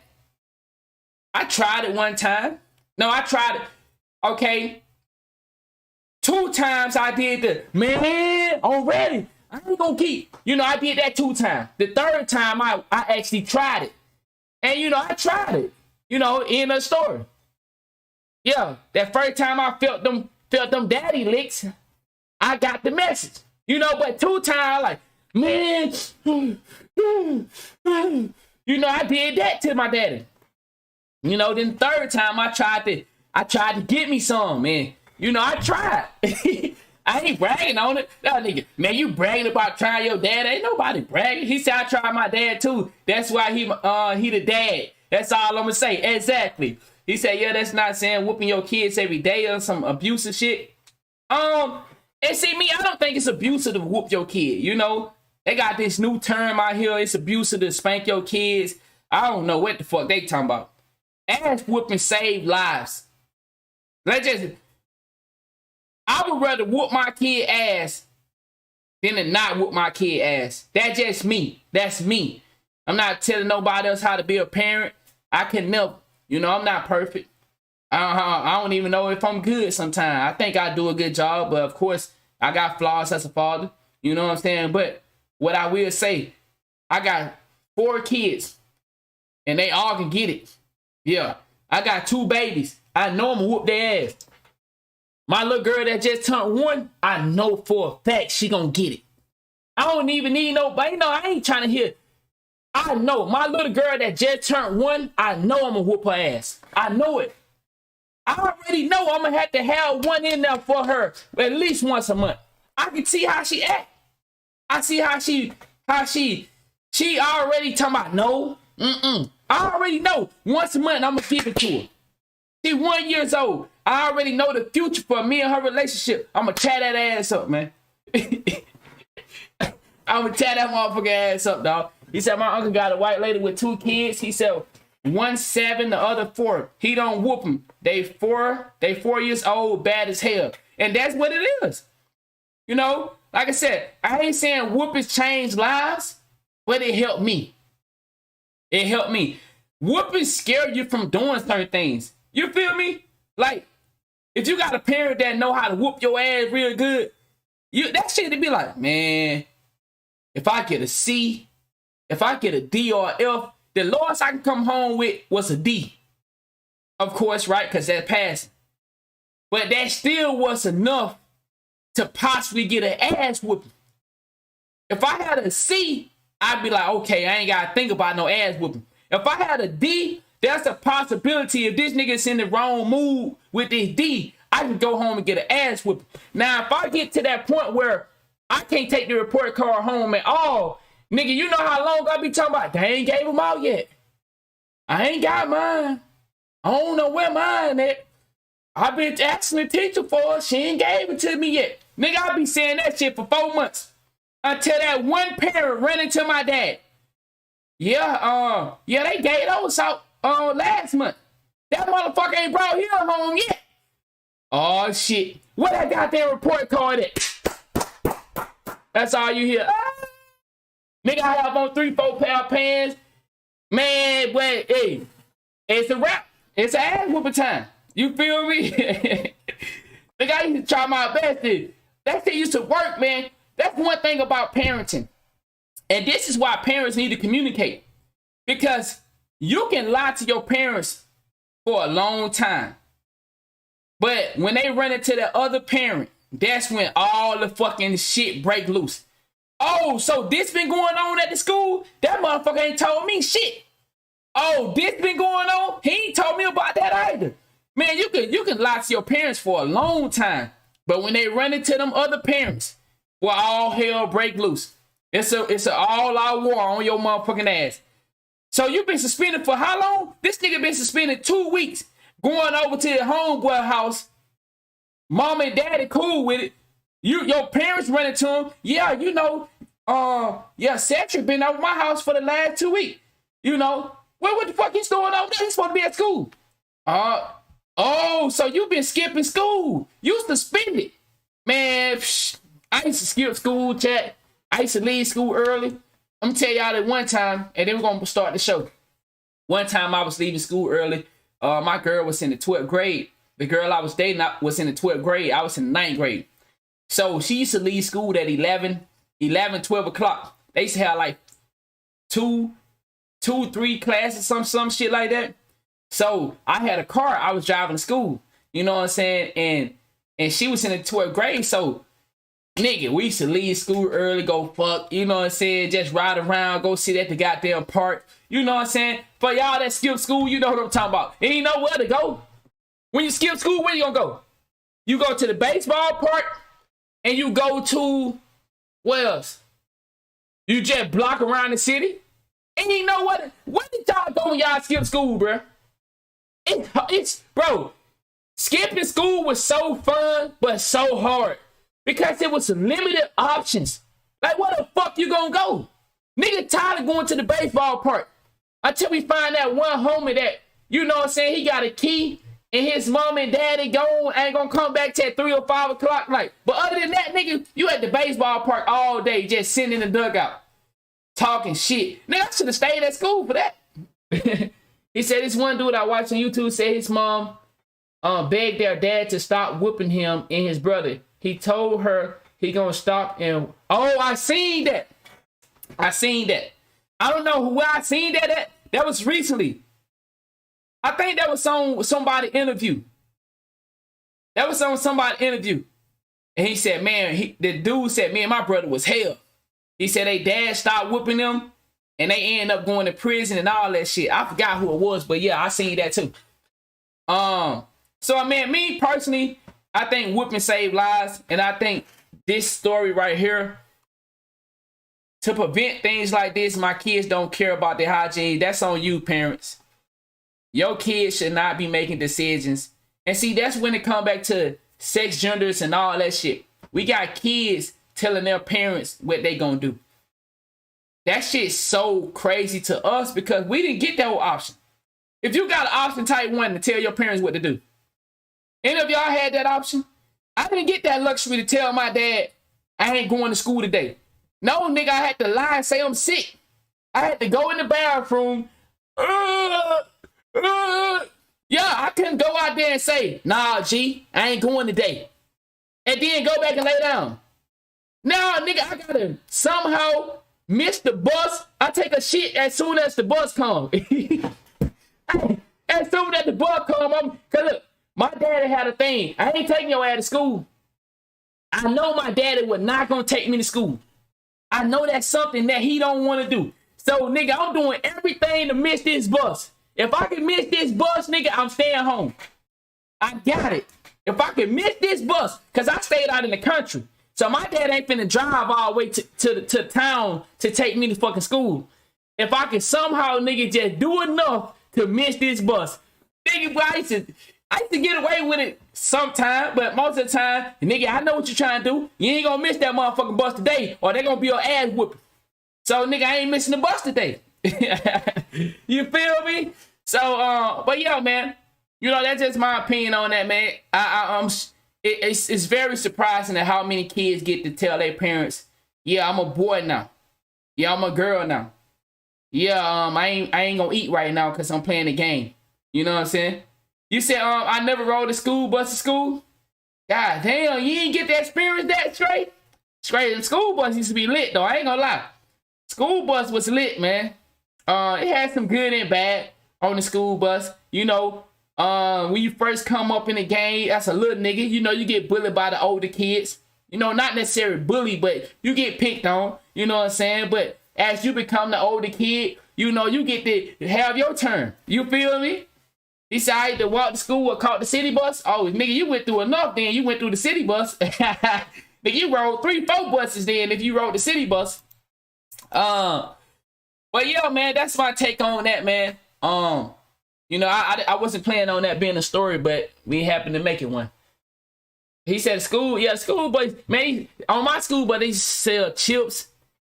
I tried it one time. No, I tried it. Okay. 2 times I did the, man, I'm ready. I ain't gonna keep. You know, I did that 2 times. The 3rd time, I actually tried it. And, you know, I tried it. You know, end of the story. Yeah, that first time I felt them daddy licks, I got the message. You know, but 2 times, like, man, you know, I did that to my daddy. You know, then 3rd time I tried to get me some, man. You know, I tried. I ain't bragging on it. That nigga, man, you bragging about trying your dad. Ain't nobody bragging. He said I tried my dad too. That's why he the dad. That's all I'm gonna say. Exactly. He said, yeah, that's not saying whooping your kids every day or some abusive shit. And see me, I don't think it's abusive to whoop your kid. You know, they got this new term out here. It's abusive to spank your kids. I don't know what the fuck they talking about. Ass whooping save lives. I would rather whoop my kid ass than to not whoop my kid ass. That's just me. That's me. I'm not telling nobody else how to be a parent. I can never. You know, I'm not perfect. I don't even know if I'm good sometimes. I think I do a good job, but of course, I got flaws as a father. You know what I'm saying? But what I will say, I got 4 kids, and they all can get it. Yeah, I got 2 babies. I know I'm gonna whoop their ass. My little girl that just turned 1, I know for a fact she gonna get it. I don't even need nobody. You know, I ain't trying to hear. I know my little girl that just turned 1, I know I'm gonna whoop her ass. I know it. I already know I'm gonna have to have one in there for her at least once a month. I can see how she act. I see how she already talking about no. I already know once a month I'm gonna give it to her. She 1 year old. I already know the future for me and her relationship. I'm gonna tear that ass up, man. I'm gonna tear that motherfucker ass up, dog. He said my uncle got a white lady with 2 kids. He said one 7, the other 4. He don't whoop them. They 4 years old, bad as hell. And that's what it is. You know, like I said, I ain't saying whoopings change lives, but it helped me. It helped me. Whoopings scare you from doing certain things. You feel me? Like, if you got a parent that know how to whoop your ass real good, that shit to be like, man, if I get a C, if I get a D or a F, the lowest I can come home with was a D. Of course, right? Because that's passing. But that still was enough to possibly get an ass whooping. If I had a C, I'd be like, okay, I ain't got to think about no ass whooping. If I had a D, there's a possibility if this nigga's in the wrong mood with this D, I can go home and get an ass whooping. Now, if I get to that point where I can't take the report card home at all, nigga, you know how long I be talking about? They ain't gave them out yet. I ain't got mine. I don't know where mine at. I've been asking the teacher for it. She ain't gave it to me yet. Nigga, I be saying that shit for 4 months. Until that one parent ran into my dad. Yeah, they gave those out last month. That motherfucker ain't brought him home yet. Oh shit. Where that goddamn report card at? That's all you hear. Nigga, I have on 3-4 pair of pants. Man, but hey, it's a wrap. It's ass whooping time. You feel me? Nigga, I used to try my best. That shit used to work, man. That's one thing about parenting. And this is why parents need to communicate. Because you can lie to your parents for a long time. But when they run into the other parent, that's when all the fucking shit break loose. Oh, so this been going on at the school? That motherfucker ain't told me shit. Oh, this been going on? He ain't told me about that either. Man, you can lie to your parents for a long time. But when they run into them other parents, well, all hell break loose. It's a all-out war on your motherfucking ass. So you been suspended for how long? This nigga been suspended 2 weeks. Going over to the homeboy house. Mom and daddy cool with it. Your parents running to him. Yeah, you know, Cedric been over my house for the last 2 weeks. You know, what the fuck he's doing over there? He's supposed to be at school. Oh, so you been skipping school. You suspended. Man, I used to skip school, chat. I used to leave school early. I'm gonna tell y'all that one time, and then we're gonna start the show. One time I was leaving school early. My girl was in the 12th grade. The girl I was dating was in the 12th grade. I was in the 9th grade. So she used to leave school at 11, 12 o'clock. They used to have like two, 3 classes, some shit like that. So I had a car. I was driving to school. You know what I'm saying? And she was in the 12th grade. So, nigga, we used to leave school early, go fuck. You know what I'm saying? Just ride around, go sit at the goddamn park. You know what I'm saying? For y'all that skip school, you know what I'm talking about. And you know where to go. When you skip school, where you gonna go? You go to the baseball park and you go to, where else? You just block around the city. And you know what? Where did y'all go when y'all skip school, bro? Bro, skipping school was so fun, but so hard. Because it was limited options. Like, where the fuck you gonna go? Nigga tired of going to the baseball park. Until we find that one homie that, you know what I'm saying, he got a key and his mom and daddy gone, ain't gonna come back till 3 or 5 o'clock. Like, but other than that, nigga, you at the baseball park all day, just sitting in the dugout, talking shit. Nigga, I should have stayed at school for that. He said this one dude I watched on YouTube said his mom begged their dad to stop whooping him and his brother. He told her he gonna stop and I seen that. I don't know where I seen that at. That was recently. I think that was on somebody interview. That was on somebody interview. And he said, man, the dude said, man, my brother was hell. He said they dad stopped whooping them and they end up going to prison and all that shit. I forgot who it was, but yeah, I seen that too. So I mean, me personally, I think whooping saved lives, and I think this story right here, to prevent things like this, my kids don't care about their hygiene. That's on you, parents. Your kids should not be making decisions. And see, that's when it comes back to sex genders and all that shit. We got kids telling their parents what they gonna do. That shit's so crazy to us because we didn't get that whole option. If you got an option type 1 to tell your parents what to do, any of y'all had that option? I didn't get that luxury to tell my dad I ain't going to school today. No, nigga, I had to lie and say I'm sick. I had to go in the bathroom. Yeah, I couldn't go out there and say, nah, G, I ain't going today. And then go back and lay down. Now, nigga, I gotta somehow miss the bus. I take a shit as soon as the bus comes. As soon as the bus comes, cause look, my daddy had a thing. I ain't taking your ass to school. I know my daddy was not gonna take me to school. I know that's something that he don't want to do. So, nigga, I'm doing everything to miss this bus. If I can miss this bus, nigga, I'm staying home. I got it. If I can miss this bus, because I stayed out in the country. So my dad ain't finna drive all the way to town to take me to fucking school. If I can somehow, nigga, just do enough to miss this bus. Nigga, I used to get away with it sometime, but most of the time, nigga, I know what you're trying to do. You ain't gonna miss that motherfucking bus today, or they gonna be your ass whooping. So, nigga, I ain't missing the bus today. You feel me? So, but yeah, man, you know, that's just my opinion on that, man. It's very surprising at how many kids get to tell their parents, yeah, I'm a boy now. Yeah, I'm a girl now. Yeah, I ain't gonna eat right now because I'm playing the game. You know what I'm saying? You said, I never rode a school bus to school. God damn, you ain't get to experience that straight? Straight, the school bus used to be lit, though. I ain't gonna lie. School bus was lit, man. It had some good and bad on the school bus. You know, when you first come up in the game, that's a little nigga. You know, you get bullied by the older kids. You know, not necessarily bullied, but you get picked on. You know what I'm saying? But as you become the older kid, you know, you get to have your turn. You feel me? Decided to walk to school or caught the city bus. Oh, nigga, you went through enough then. You went through the city bus. Nigga, you rode 3-4 buses then if you rode the city bus. But yeah, man, that's my take on that, man. You know, I wasn't planning on that being a story, but we happened to make it one. He said school, yeah, school bus, man, on my school bus, they sell chips,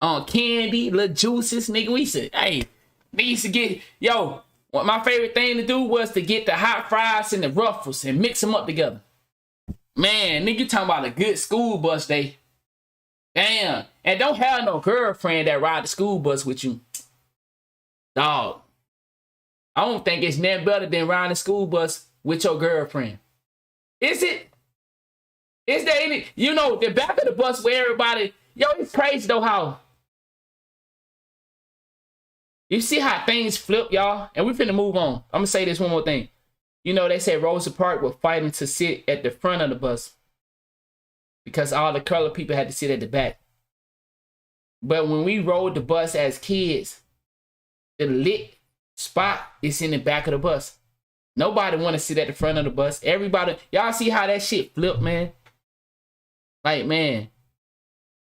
candy, little juices, nigga. We said, hey, they used to get, yo, what my favorite thing to do was to get the hot fries and the Ruffles and mix them up together. Man, nigga, you talking about a good school bus day. Damn. And don't have no girlfriend that ride the school bus with you. Dog. I don't think it's nothing better than riding the school bus with your girlfriend. Is it? Is there any, you know, the back of the bus where everybody, yo, it's crazy though how. You see how things flip, y'all? And we finna move on. I'm gonna say this one more thing. You know, they said Rosa Parks was fighting to sit at the front of the bus because all the colored people had to sit at the back. But when we rode the bus as kids, the lit spot is in the back of the bus. Nobody want to sit at the front of the bus. Everybody, y'all see how that shit flipped, man? Like, man,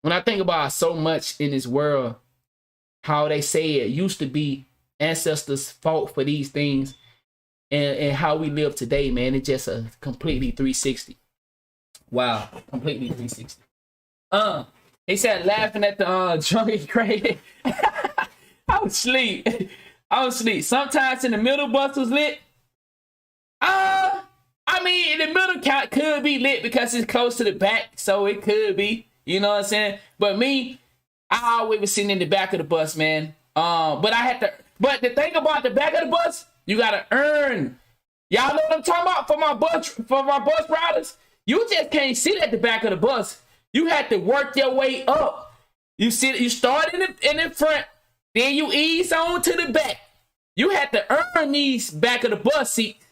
when I think about so much in this world, how they say it used to be ancestors fought for these things, and how we live today, man, it's just a completely 360. Wow, completely 360. He said laughing at the drunken crazy. I was asleep. Sometimes in the middle bus was lit. I mean, in the middle count could be lit because it's close to the back, so it could be. You know what I'm saying? But me, I always was sitting in the back of the bus, man. But I had to. But the thing about the back of the bus, you gotta earn. Y'all know what I'm talking about for my bus riders. You just can't sit at the back of the bus. You had to work your way up. You start in the front, then you ease on to the back. You had to earn these back of the bus seats.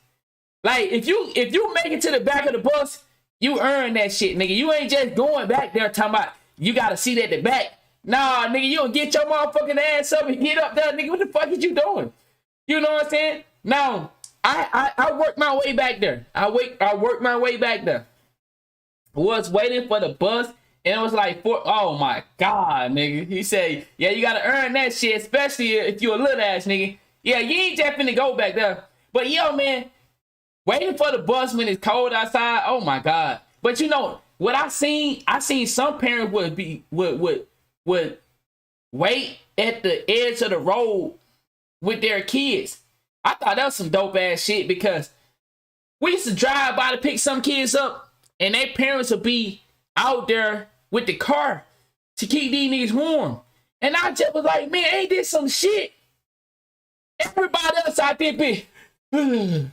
Like if you make it to the back of the bus, you earn that shit, nigga. You ain't just going back there talking about you got a seat at the back. Nah, nigga, you don't get your motherfucking ass up and get up there, nigga. What the fuck is you doing? You know what I'm saying? Now, I worked my way back there. I worked my way back there. Was waiting for the bus, and it was like, oh my God, nigga. He said, yeah, you gotta earn that shit, especially if you're a little ass nigga. Yeah, you ain't just finna go back there. But yo, man, waiting for the bus when it's cold outside, oh my God. But you know, what I seen some parents would wait at the edge of the road with their kids. I thought that was some dope ass shit because we used to drive by to pick some kids up and their parents would be out there with the car to keep these niggas warm. And I just was like, man, ain't this some shit? Everybody else out there be, and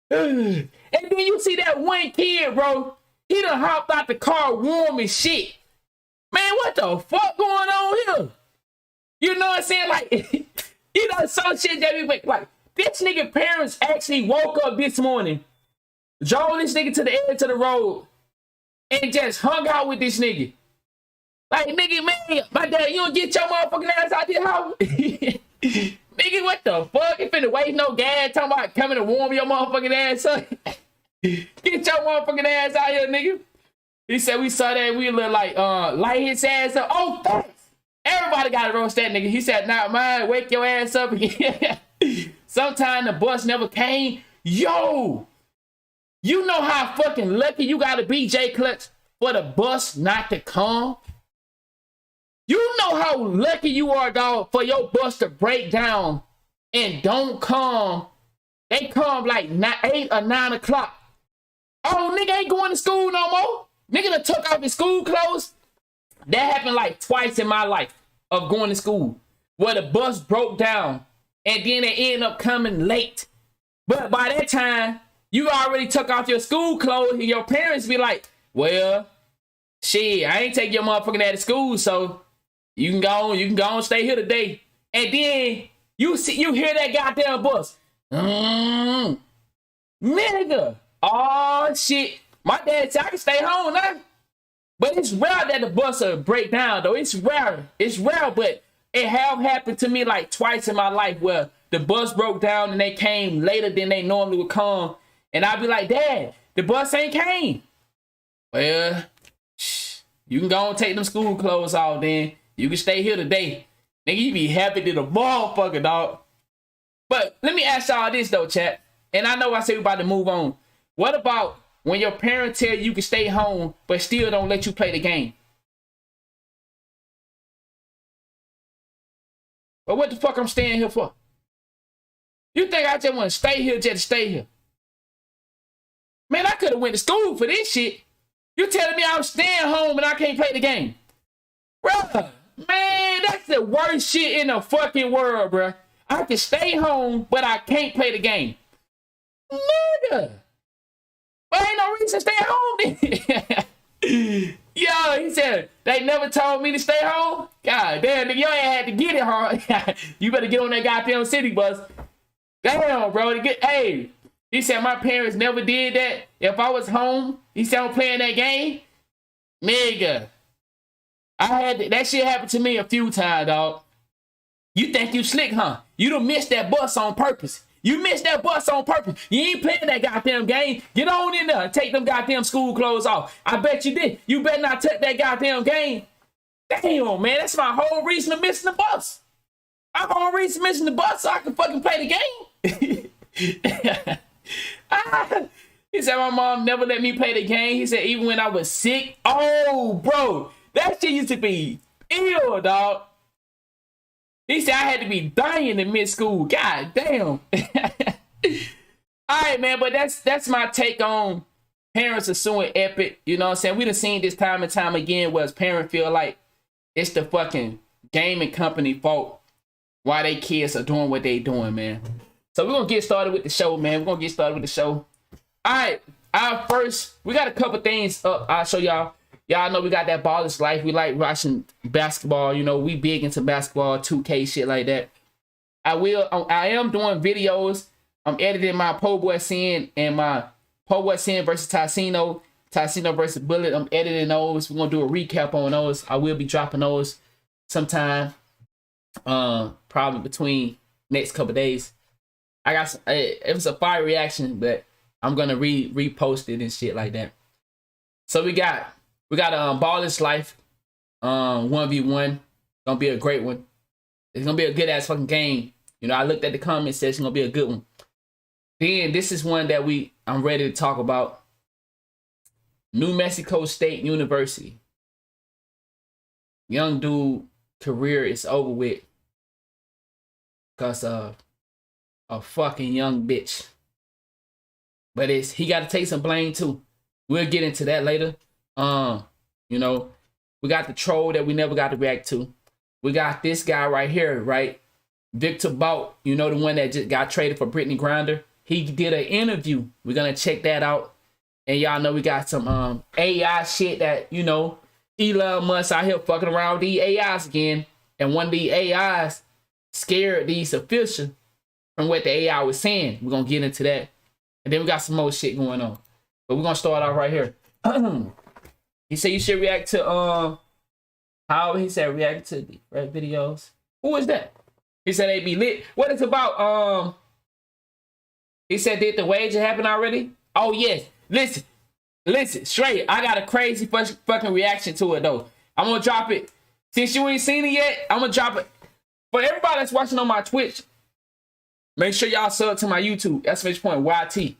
then you see that one kid, bro, he done hopped out the car warm as shit. Man, what the fuck going on here? You know what I'm saying? Like, you know, some shit that we make, like, this nigga parents actually woke up this morning, drove this nigga to the edge of the road, and just hung out with this nigga. Like, nigga, man, my dad, you don't get your motherfucking ass out this house. Nigga, what the fuck? You finna waste no gas talking about coming to warm your motherfucking ass up. Get your motherfucking ass out here, nigga. He said we saw that, we look like, light his ass up. Oh, thanks. Everybody got to roast that nigga. He said, not mine, wake your ass up again. Sometime the bus never came. Yo, you know how fucking lucky you gotta be, J Clutch, for the bus not to come? You know how lucky you are, dog, for your bus to break down and don't come. They come like 8 or 9 o'clock. Oh, nigga ain't going to school no more. Nigga done took off his school clothes. That happened like twice in my life of going to school, where the bus broke down and then they end up coming late. But by that time, you already took off your school clothes and your parents be like, well, shit, I ain't take your motherfucking ass to school, so you can go and stay here today. And then you hear that goddamn bus. Nigga. Oh shit. My dad said I can stay home now. But it's rare that the bus will break down though. It's rare. It's rare, but it have happened to me like twice in my life where the bus broke down and they came later than they normally would come. And I'd be like, Dad, the bus ain't came. Well, you can go and take them school clothes off then. You can stay here today. Nigga, you be happy to the motherfucker, dog. But let me ask y'all this though, chat. And I know I said we about to move on. What about when your parents tell you can stay home, but still don't let you play the game? But what the fuck I'm staying here for? You think I just want to stay here just to stay here? Man, I could have went to school for this shit. You telling me I'm staying home and I can't play the game? Bruh, man, that's the worst shit in the fucking world, bruh. I can stay home, but I can't play the game. Nigga. But ain't no reason to stay at home then. Yo, he said, they never told me to stay home? God damn, nigga, you ain't had to get it, huh? You better get on that goddamn city bus. Damn, bro. Hey, he said my parents never did that. If I was home, he said I'm playing that game. Nigga. That shit happened to me a few times, dog. You think you slick, huh? You done missed that bus on purpose. You missed that bus on purpose. You ain't playing that goddamn game. Get on in there and take them goddamn school clothes off. I bet you did. You better not take that goddamn game. Damn, man. That's my whole reason of missing the bus. My whole reason of missing the bus so I can fucking play the game. He said my mom never let me play the game. He said even when I was sick. Oh, bro. That shit used to be ill, dog. He said I had to be dying in mid-school. God damn. All right, man, but that's my take on parents are suing Epic. You know what I'm saying? We done seen this time and time again where parents feel like it's the fucking gaming company fault why they kids are doing what they doing, man. So we're going to get started with the show, man. We're going to get started with the show. All right, we got a couple things up. I'll show y'all. Y'all know we got that Ballers Life. We like watching basketball. You know, we big into basketball, 2K, shit like that. I am doing videos. I'm editing my Po Boy Sin and my Po Boy Sin versus Tassino versus Bullet. I'm editing those. We're going to do a recap on those. I will be dropping those sometime. Probably between next couple days. It was a fire reaction, but I'm going to repost it and shit like that. So we got Ballers Life 1v1. Gonna be a great one. It's gonna be a good ass fucking game. You know, I looked at the comment section, gonna be a good one. Then this is one that I'm ready to talk about. New Mexico State University. Young dude career is over with because of a fucking young bitch. But he got to take some blame too. We'll get into that later. You know, we got the troll that we never got to react to. We got this guy right here, right? Victor Bout, you know, the one that just got traded for Brittany Griner. He did an interview. We're gonna check that out. And y'all know we got some AI shit that, you know, Elon Musk out here fucking around with these AIs again. And one of these AIs scared these officials from what the AI was saying. We're gonna get into that. And then we got some more shit going on. But we're gonna start off right here. He said you should react to how he said react to the red videos. Who is that? He said they be lit. What it's about? He said, did the wager happen already? Oh yes. Listen, straight. I got a crazy fucking reaction to it though. I'm gonna drop it. Since you ain't seen it yet, I'm gonna drop it. For everybody that's watching on my Twitch, make sure y'all sub to my YouTube, YT.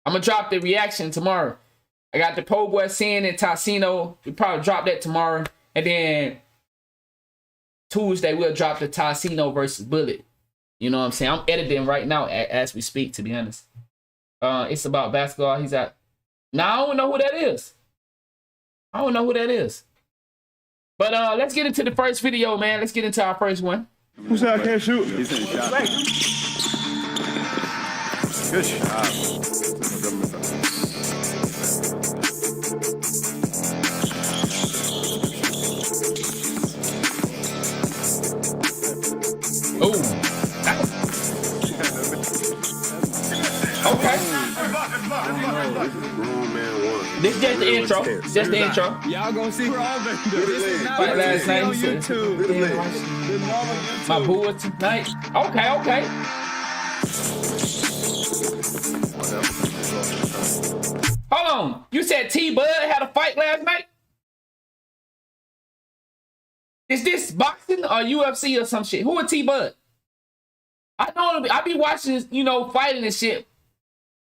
I'm gonna drop the reaction tomorrow. I got the Po Boy Sin and Tassino. We probably drop that tomorrow. And then Tuesday, we'll drop the Tassino versus Bullet. You know what I'm saying? I'm editing right now as we speak, to be honest. It's about basketball. He's at. Now, I don't know who that is. But let's get into the first video, man. Let's get into our first one. Who said I can't shoot? He's in shot. Good shot. Oh. Okay. This is just the intro. Just the intro. Y'all gonna see Fight last night. My boy tonight. Okay. Hold on. You said T-Bud had a fight last night? Is this boxing or UFC or some shit? Who is T-Bud? I be watching, you know, fighting and shit.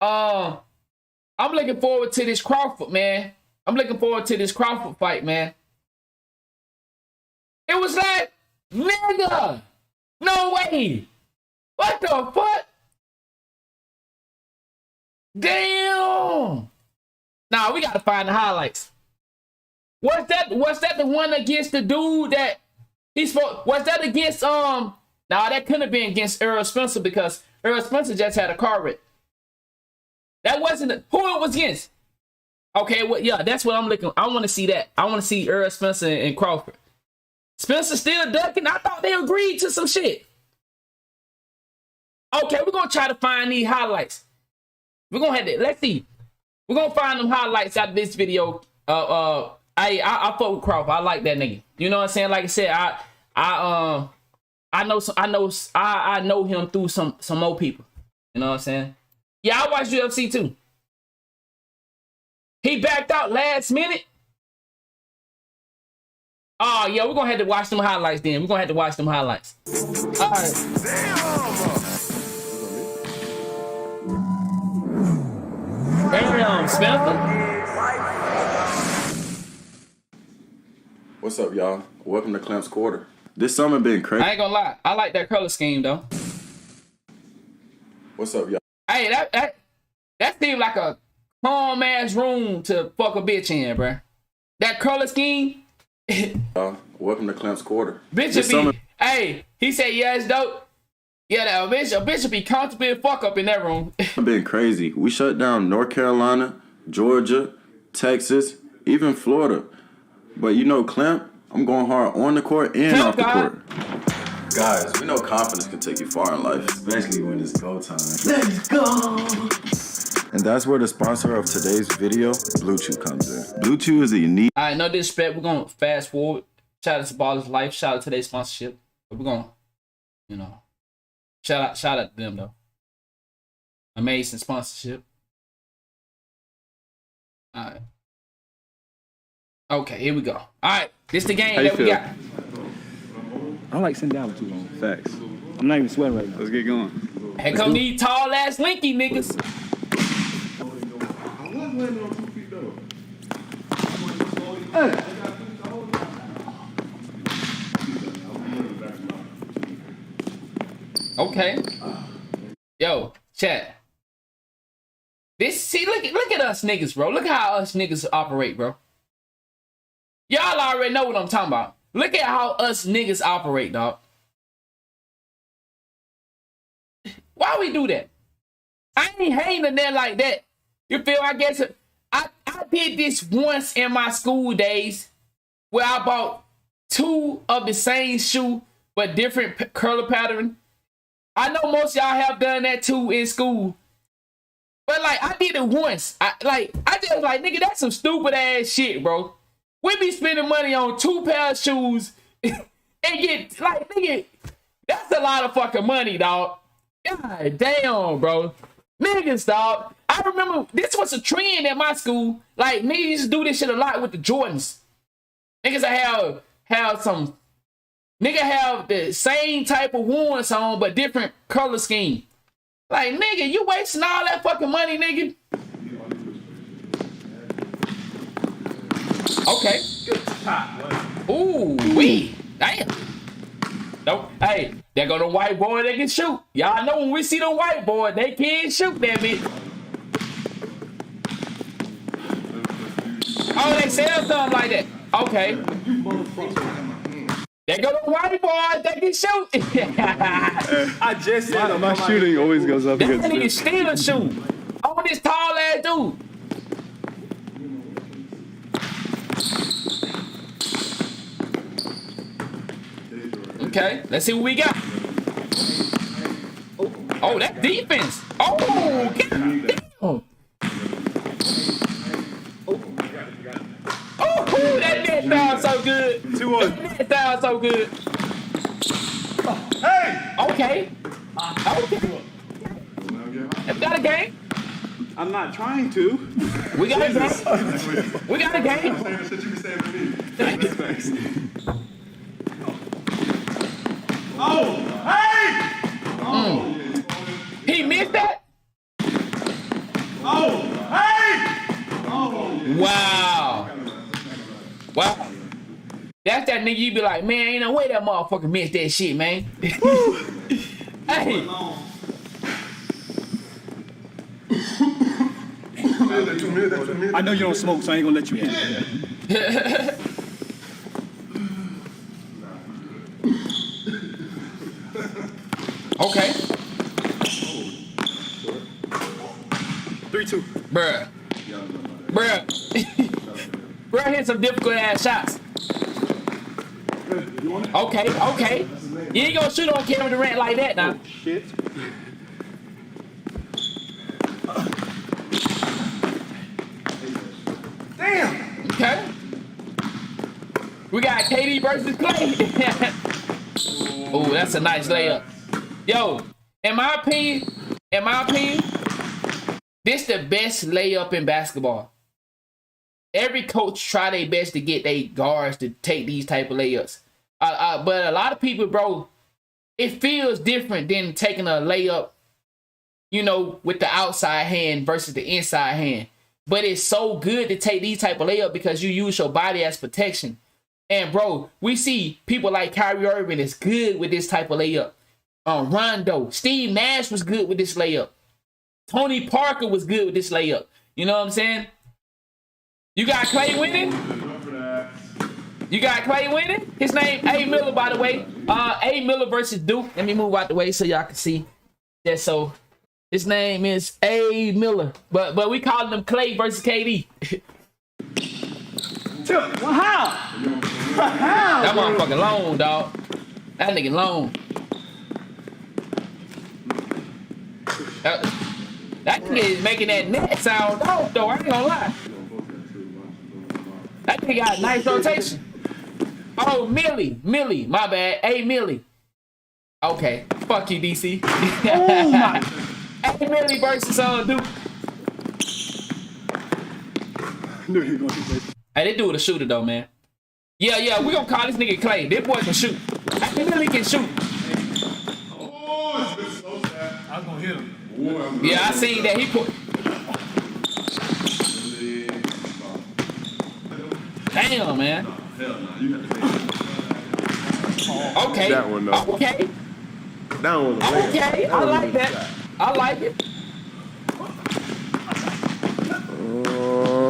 I'm looking forward to this Crawford, man. I'm looking forward to this Crawford fight, man. It was like, nigga, no way. What the fuck? Damn. Nah, we gotta find the highlights. Was that the one against the dude that he's supposed? Was that against Nah, that couldn't have been against Earl Spencer because Earl Spencer just had a car wreck. That wasn't who it was against. Okay, well, yeah, that's what I'm looking. I want to see that. I want to see Earl Spencer and Crawford. Spencer still ducking. I thought they agreed to some shit. Okay, we're gonna try to find these highlights. We're gonna have to. Let's see. We're gonna find them highlights out of this video. I fuck with Crawford. I like that nigga. You know what I'm saying? Like I said, I know him through some more people. You know what I'm saying? Yeah, I watched UFC too. He backed out last minute. Oh yeah, we're gonna have to watch them highlights then. We're gonna have to watch them highlights. All right. Damn, Spencer. What's up, y'all? Welcome to Clamp's Quarter. This summer been crazy. I ain't gonna lie. I like that color scheme though. What's up, y'all? Hey, that seemed like a calm ass room to fuck a bitch in, bruh. That color scheme. Welcome to Clamp's Quarter. Bitch hey, he said yeah, it's dope. Yeah, that a bitch will be comfortable and fuck up in that room. Been crazy. We shut down North Carolina, Georgia, Texas, even Florida. But you know, Clamp, I'm going hard on the court and off the court. Guys, we know confidence can take you far in life, especially when it's go time. Let's go! And that's where the sponsor of today's video, Blue Chew, comes in. Blue Chew is a unique... All right, no disrespect. We're going to fast forward. Shout out to Baller's Life. Shout out to today's sponsorship. But we're going to, you know, shout out to them, though. Amazing sponsorship. All right. Okay, here we go. All right, this the game that we got. I don't like sitting down for too long. Facts. I'm not even sweating right now. Let's get going. Here come these tall ass linky niggas. Okay. Yo, chat. Look at us niggas, bro. Look how us niggas operate, bro. Y'all already know what I'm talking about. Look at how us niggas operate, dog. Why we do that? I ain't hating there like that. You feel? I guess I did this once in my school days where I bought 2 of the same shoe but different color pattern. I know most of y'all have done that too in school. But like I did it once. I just like, nigga, that's some stupid ass shit, bro. We be spending money on 2 pair of shoes and get like, nigga, that's a lot of fucking money, dog. God damn, bro. Niggas, dog. I remember this was a trend at my school. Like, niggas used to do this shit a lot with the Jordans. Niggas have some, nigga have the same type of ones on, but different color scheme. Like, nigga, you wasting all that fucking money, nigga. Okay. Ooh, wee. Damn. Nope. Hey, there go the white boy that can shoot. Y'all know when we see the white boy, they can't shoot that bitch. Oh, they sell something like that. Okay. There go the white boy that can shoot. I just said my shooting always goes up that against nigga steal a shoe on this tall ass dude. Okay, let's see what we got. Oh, that defense. Oh, God damn. Oh, that net sounds so good. 2-1. That net sounds so good. Hey! Okay. Okay. Have got a game? I'm not trying to. We got a game. We got a game. Oh! Hey! Oh! He missed that? Oh! Hey! Oh! Wow. Wow. That's that nigga you be like, man, ain't no way that motherfucker missed that shit, man. Hey. I know you don't smoke, so I ain't gonna let you in. Okay. 3-2. Bruh. Bruh hit some difficult ass shots. Okay. You ain't gonna shoot on Kevin Durant like that now. Shit. Damn. Okay. We got KD versus Clay. Oh, that's a nice layup. Yo, in my opinion, this the best layup in basketball. Every coach try their best to get their guards to take these type of layups. But a lot of people, bro, it feels different than taking a layup, you know, with the outside hand versus the inside hand. But it's so good to take these type of layup because you use your body as protection. And, bro, we see people like Kyrie Irving is good with this type of layup. Rondo, Steve Nash was good with this layup. Tony Parker was good with this layup. You know what I'm saying? You got Clay winning? You got Clay winning? His name A. Miller, by the way. A. Miller versus Duke. Let me move out the way so y'all can see that. So his name is A. Miller, but we calling him Clay versus KD. Well, how? How? That motherfucker long, dog. That nigga long. That nigga is making that net sound off, though. I ain't gonna lie. That nigga got a nice rotation. Oh, Millie, my bad. Hey, Millie. Okay, fuck you, DC. Oh my. Hey, Millie versus Duke. Knew he was gonna do this. Hey, they do it a shooter though, man. Yeah, we gonna call this nigga Clay. This boy can shoot. Hey, Millie can shoot. Oh, it's so sad. I was gonna hit him. Yeah, I seen that. He put. Damn, man. Hell no, you have to take Okay. That one, though. Okay. That one was a layup. Okay. I like that. I like it.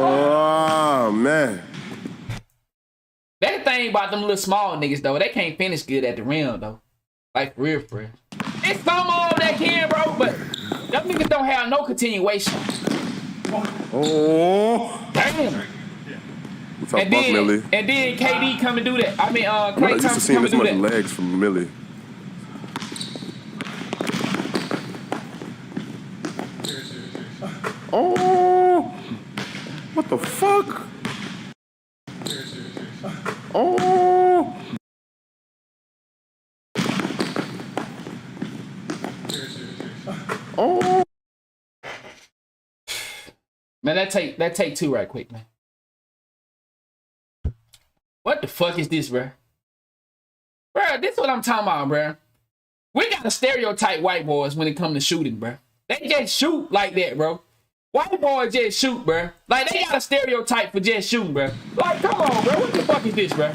Oh, man. That thing about them little small niggas, though, they can't finish good at the rim, though. Like, for real, for real. It's some of them that can, bro, but them niggas don't have no continuation. Oh. Damn. We talk about Millie. And then KD come and do that. I mean, I'm Klay not used to Thompson seeing come this and do much that. legs from Millie. Oh. What the fuck? Oh. Oh. Man, that take two right quick, man. What the fuck is this, bro? Bro, this is what I'm talking about, bro. We gotta stereotype white boys when it comes to shooting, bro. They just shoot like that, bro. White boys just shoot, bro. Like, they got a stereotype for just shooting, bro. Like, come on, bro. What the fuck is this, bro?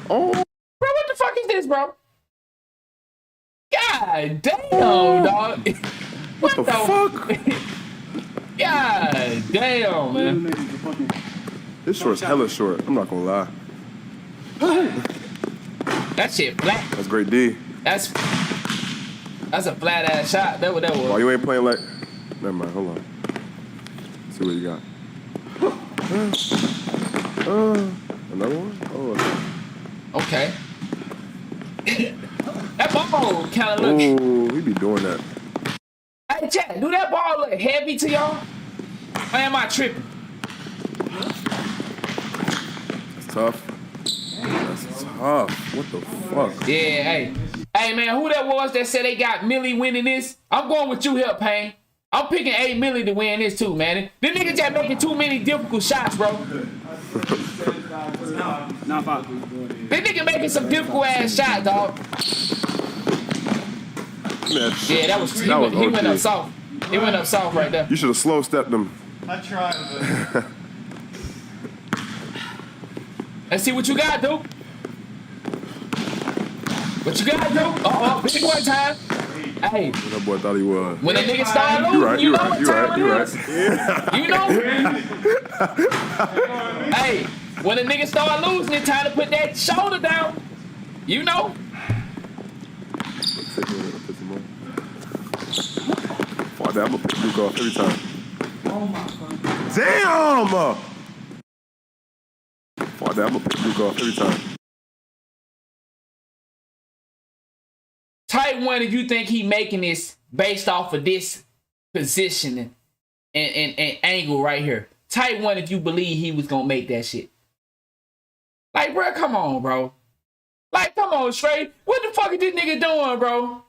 Oh. Bro, what the fuck is this, bro? God damn, dog. What the fuck? God damn, man. This short's hella short. I'm not gonna lie. That shit flat. That's great D. That's a flat ass shot. That what that was. Why you ain't playing like... Never mind, hold on. Let's see what you got. Another one? Oh, okay. That ball kind of look... ooh, he be doing that. Hey, chat, do that ball look heavy to y'all? Or am I tripping? That's tough. That's tough. What the fuck? Yeah, hey. Hey, man, who that was that said they got Millie winning this? I'm going with you here, Payne. I'm picking 8 Millie to win this too, man. This nigga just making too many difficult shots, bro. Not five. This nigga making some difficult ass shots, dog. Yeah, that was he went up soft. He went up soft right there. You should have slow stepped him. I tried, but Let's see what you got, dude. What you got, dude? Big boy time. Hey. That boy thought he was. When a nigga start losing, you know what time it is. You know? Hey, when a nigga start losing, it's time to put that shoulder down. You know? Fuck that, I'm gonna pick Luke off every time. Oh my God. Damn! Fuck that, I'm gonna pick Luke off every time. Type 1 if you think he making this based off of this position and angle right here. Type 1 if you believe he was gonna make that shit. Like, bro, come on, bro. Like, come on, straight. What the fuck is this nigga doing, bro?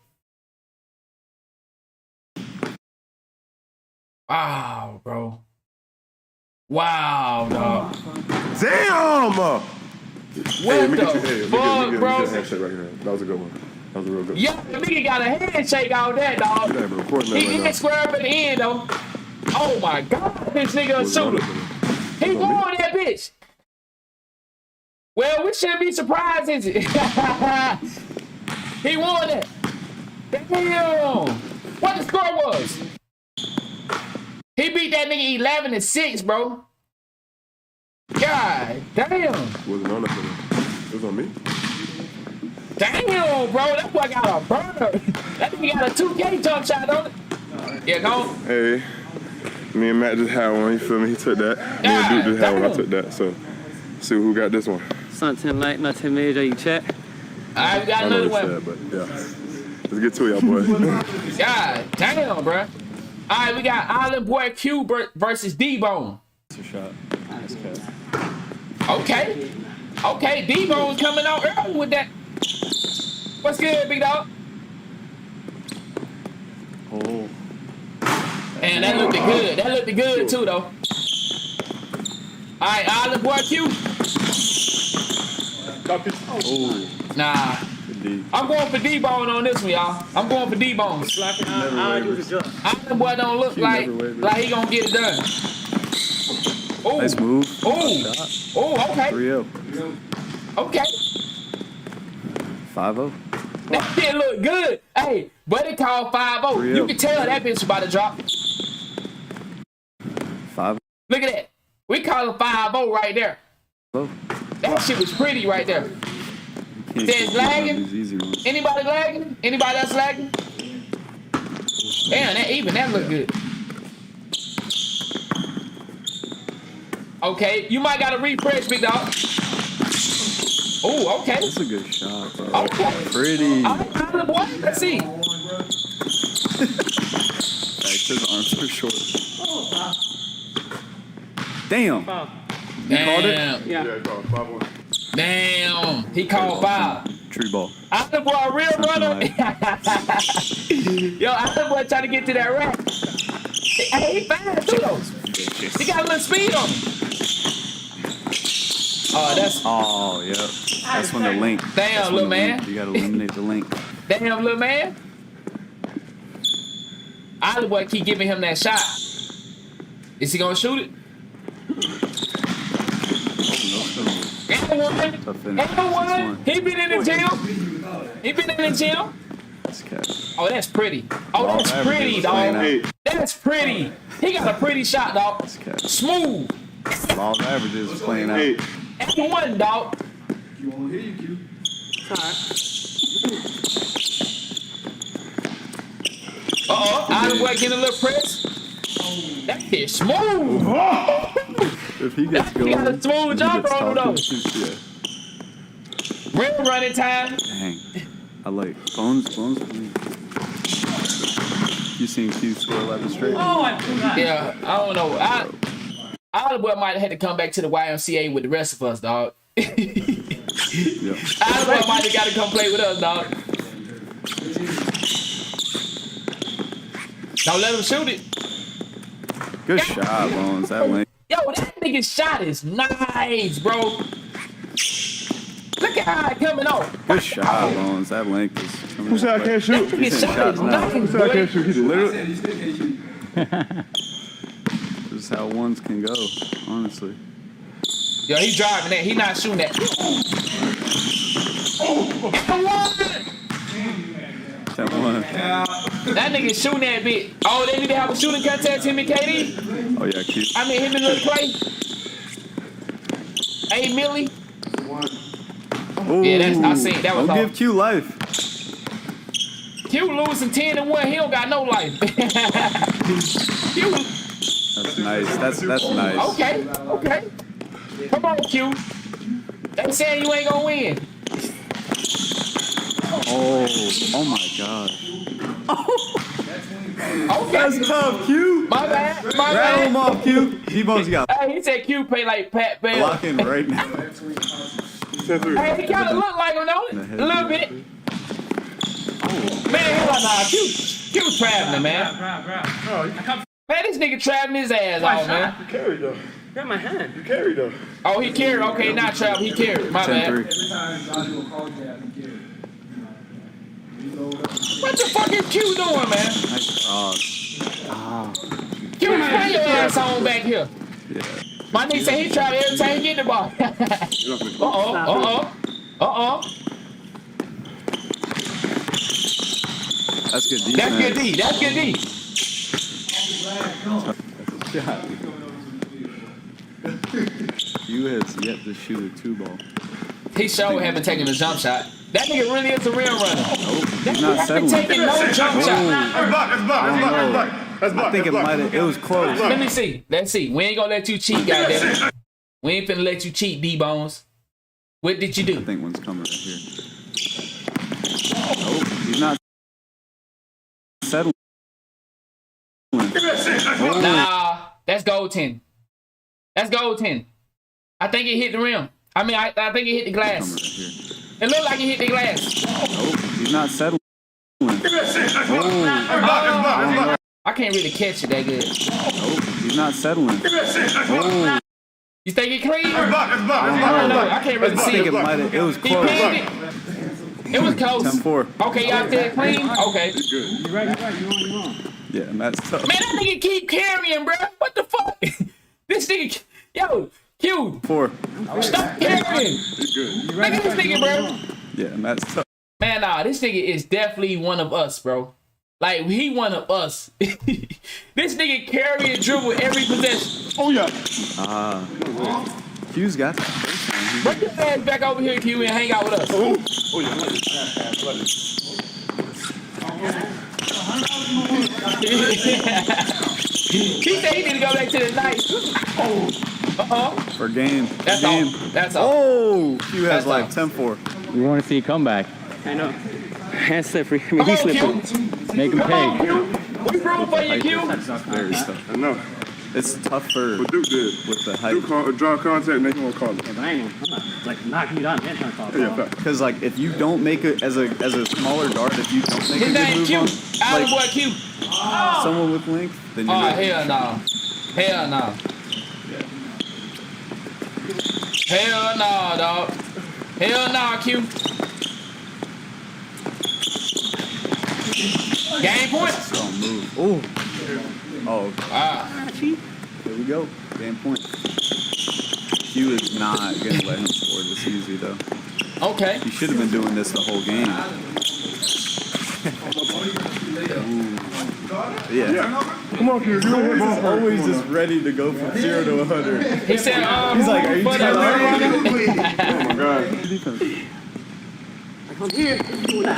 Wow, bro. Wow, dog. Damn! What Hey, the fuck, bro? Handshake right here. That was a good one. That was a real good one. Yeah, the nigga got a handshake out there, dog. Yeah, but recording that He right did now. square up at the end, though. Oh my God, this nigga a shooter. He won that bitch. Well, we shouldn't be surprised, is it? He won it. Damn. What the score was? He beat that nigga 11-6, bro. God damn. Wasn't on that for me. It was on me. Damn, bro. That boy got a burner. That nigga got a 2K jump shot on it. Yeah, go on. Hey, me and Matt just had one. You feel me? He took that. Me and Duke just had one. I took that. So, see who got this one. Something like nothing major, you check. I got I know another what one. he said, but yeah. Let's get to it, y'all boys. God damn, bro. All right, we got Island Boy Q versus D-Bone. That's a shot. That's cut. Okay. Okay, D-Bone's coming out early with that. What's good, big dog? Oh. And that looked good. That looked good, too, though. All right, Island Boy Q. Oh. Nah. I'm going for D-Bone on this one, y'all. I'm going for D-Bone. Island Boy don't look like he gonna get it done. Ooh. Nice move. Oh, okay. 3-0. Okay. 5-0. That shit look good. Hey, buddy called 5-0. You can tell that bitch about to drop. 5. Look at that. We call it 5-0 right there. That shit was pretty right there. Says lagging. Anybody lagging? Anybody else lagging? Damn, that look good. Okay, you might gotta refresh, big dog. Oh, okay. That's a good shot, bro. Okay. Pretty. All right, boy. Let's see. His arms are short. Damn. You called it? Yeah, I called 5-1. Damn. He called 5. True ball. I'm the boy, a real runner. Yo, I'm the boy trying to get to that rack. Hey, he fast too though. He got a little speed on him. Oh, that's. Oh, yeah. That's when the link. Damn, little man. You gotta eliminate the link. Damn, little man. I the boy keep giving him that shot. Is he gonna shoot it? And one. He been in the gym. He been in the gym. Oh, that's pretty. Oh, that's pretty, dog. That's pretty. He got a pretty shot, dog. Smooth. Law of averages is playing out. And one, dog. You won't hear you, Q. I the boy getting a little press. That shit smooth. If he gets going, he got a smooth jump on him, though. Yeah. Real running time. Dang. I like Bones. You seen Q score 11 straight? Oh, I forgot. Yeah, I don't know. I the boy might have had to come back to the YMCA with the rest of us, dog. Yeah. I the boy might have got to come play with us, dog. Don't let him shoot it. Good shot, Bones. That link. Yo, that nigga's shot is nice, bro. Look at how it coming off. Good shot, Bones. That link is. Who said I can't shoot? That nigga's shot is nice, Who said I can't shoot? He did. Literally. This is how ones can go, honestly. Yo, he driving that. He not shooting that. That one. That nigga shooting that bitch. Oh, they need to have a shooting contest, him and KD? Oh, yeah, Q. I mean, him and Lil Clay? Hey, Millie? Ooh, Yeah, that's, I seen that was don't all. give Q life. Q losing 10-1. He don't got no life. Q. That's nice. That's nice. Okay. Come on, Q. They saying you ain't gonna win. Oh my God. Okay. That's tough, Q. My bad. Rattle him off, Q. D-Bone's got Hey, he said Q play like Pat Bell. blocking right now. Hey, he kind of look like him, don't it? A little bit. Man, hell nah. Q was traveling, man. Man, this nigga traveling his ass off, man. You carried though. Grab my hand. You carried though. Oh, he carried. Okay, not travel. He carried. My bad. 10-3. What the fuck is Q doing, man? Nice cross. Q, bring your ass on back here. Yeah. My nigga say he tried every time he get the ball. Uh-oh. That's good D. That's good D. That's good D. Q has yet to shoot a 2-ball. He sure haven't taken a jump shot. That nigga really is a real runner. Nope, That he's not nigga haven't settling. taken no jump shot. That's I think it might have. It was close. Let me see. Let's see. We ain't gonna let you cheat, goddamn. We ain't finna let you cheat, D-Bones. What did you do? I think one's coming right here. Nope, he's not settling. Nah, that's goaltending. That's goaltending. I think it hit the rim. I mean, I think it hit the Coming right glass. here. It looked like it hit the glass. Nope, he's not settling. I can't really catch it that good. Nope, he's not settling. You think it clean? I don't know. I can't really I see think it. it might have. It was He close. pinned it. It was close. 10-4. Okay, y'all said clean? Okay. You're right. You're on. Yeah, and that's tough. Man, that nigga keep carrying, bro. What the fuck? This nigga, yo, Q, 4. stop carrying. He's good. Look at this nigga, bro. Yeah, Matt's tough. Man, nah, this nigga is definitely one of us, bro. Like, he one of us. This nigga carry and dribble every possession. Oh, yeah. Q's got that. Bring your ass back over here, Q, and hang out with us. Oh, yeah. He said he need to go back to the night. For game. That's game. all. That's all. Oh, Q has That's like all. 10-4. We want to see a comeback. I know. Hand slippery. I mean, Come he's on, slippery. Q. Make him Come on, pay. Q. We rooting for you, Q. Very tough. I know. It's tougher But Duke did. with the height. Duke draw contact and they won't call it. Yeah, but I'm not like knocking you down and trying to call Yeah, foul. fact. Because like if you don't make it as a smaller guard, if you don't make His a name good Q. move Out on of boy Q. someone with length, then you're Oh, not. hell no. Hell no. Hell no, dog. Hell no, Q. Game points. Don't move. Oh. Oh. Ah. Here we go. Game point. Q is not gonna let him score this easy though. Okay. He should have been doing this the whole game. Yeah. Come on, kid. You don't hit He's ball. always just ready to go from 0 to 100. He said, He's like, are you for that telling me? Oh, my God.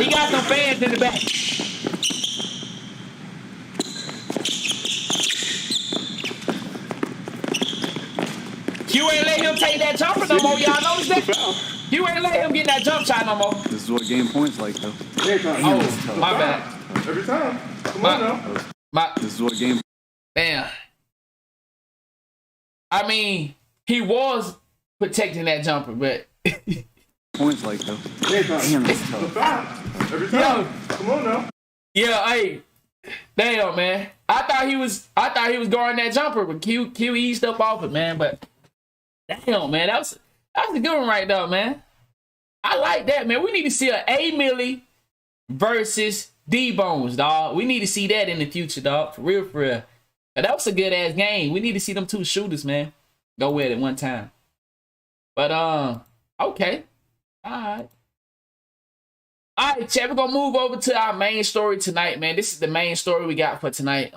He got some fans in the back. You ain't let him take that jumper no more. Y'all notice that? You ain't let him get that jump shot no more. This is what game points like though. Oh, my bad. Every time. Come on now. This is what game Damn. I mean, he was protecting that jumper, but points like though. Damn, that's tough. Every time. Come on now. yeah, hey, damn, man. I thought he was guarding that jumper, but Q eased up off it, man. But damn, man, that was a good one right there, man. I like that, man. We need to see A Millie versus D Bones, dog. We need to see that in the future, dog. For real, for real. But that was a good ass game. We need to see them two shooters, man, go at it one time. But okay, all right, chat. We're gonna move over to our main story tonight, man. This is the main story we got for tonight.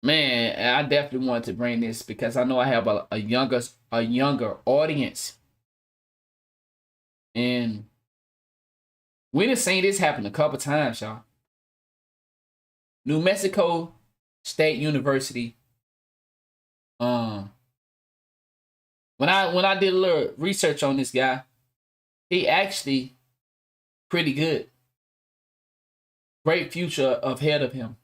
Man, I definitely wanted to bring this because I know I have a younger audience, and we done seen this happen a couple times, y'all. New Mexico State University. When I did a little research on this guy, he actually pretty good. Great future ahead of him.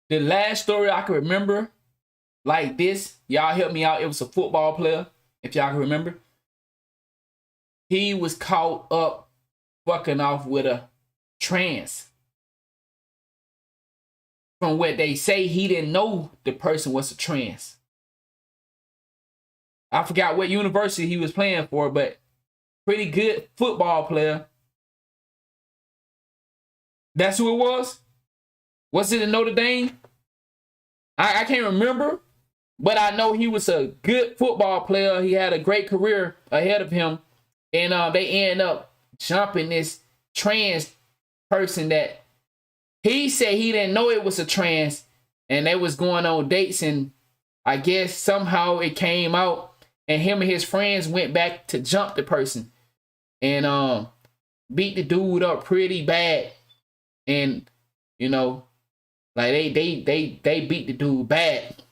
The last story I can remember like this, y'all help me out. It was a football player, if y'all can remember. He was caught up fucking off with a trans. From what they say, he didn't know the person was a trans. I forgot what university he was playing for, but pretty good football player. That's who it was? Was it in Notre Dame? I can't remember, but I know he was a good football player. He had a great career ahead of him. And they end up jumping this trans person that he said he didn't know it was a trans, and they was going on dates, and I guess somehow it came out, and him and his friends went back to jump the person and beat the dude up pretty bad. And you know, like they beat the dude bad.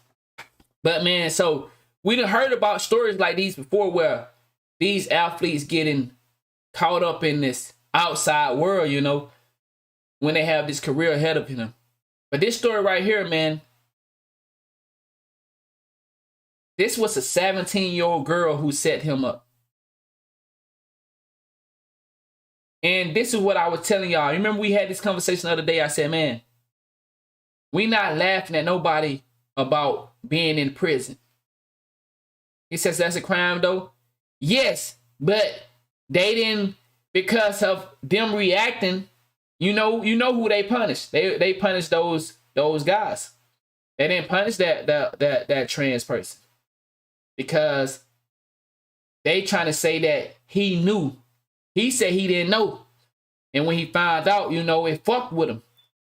But man, so we done heard about stories like these before where these athletes getting caught up in this outside world, you know, when they have this career ahead of them. But this story right here, man, this was a 17-year-old girl who set him up. And this is what I was telling y'all. Remember we had this conversation the other day. I said, man, we not laughing at nobody about being in prison. He says that's a crime though. Yes, but they didn't, because of them reacting, you know who they punished. They punished those guys. They didn't punish that trans person because they trying to say that he knew. He said he didn't know. And when he found out, you know, it fucked with him.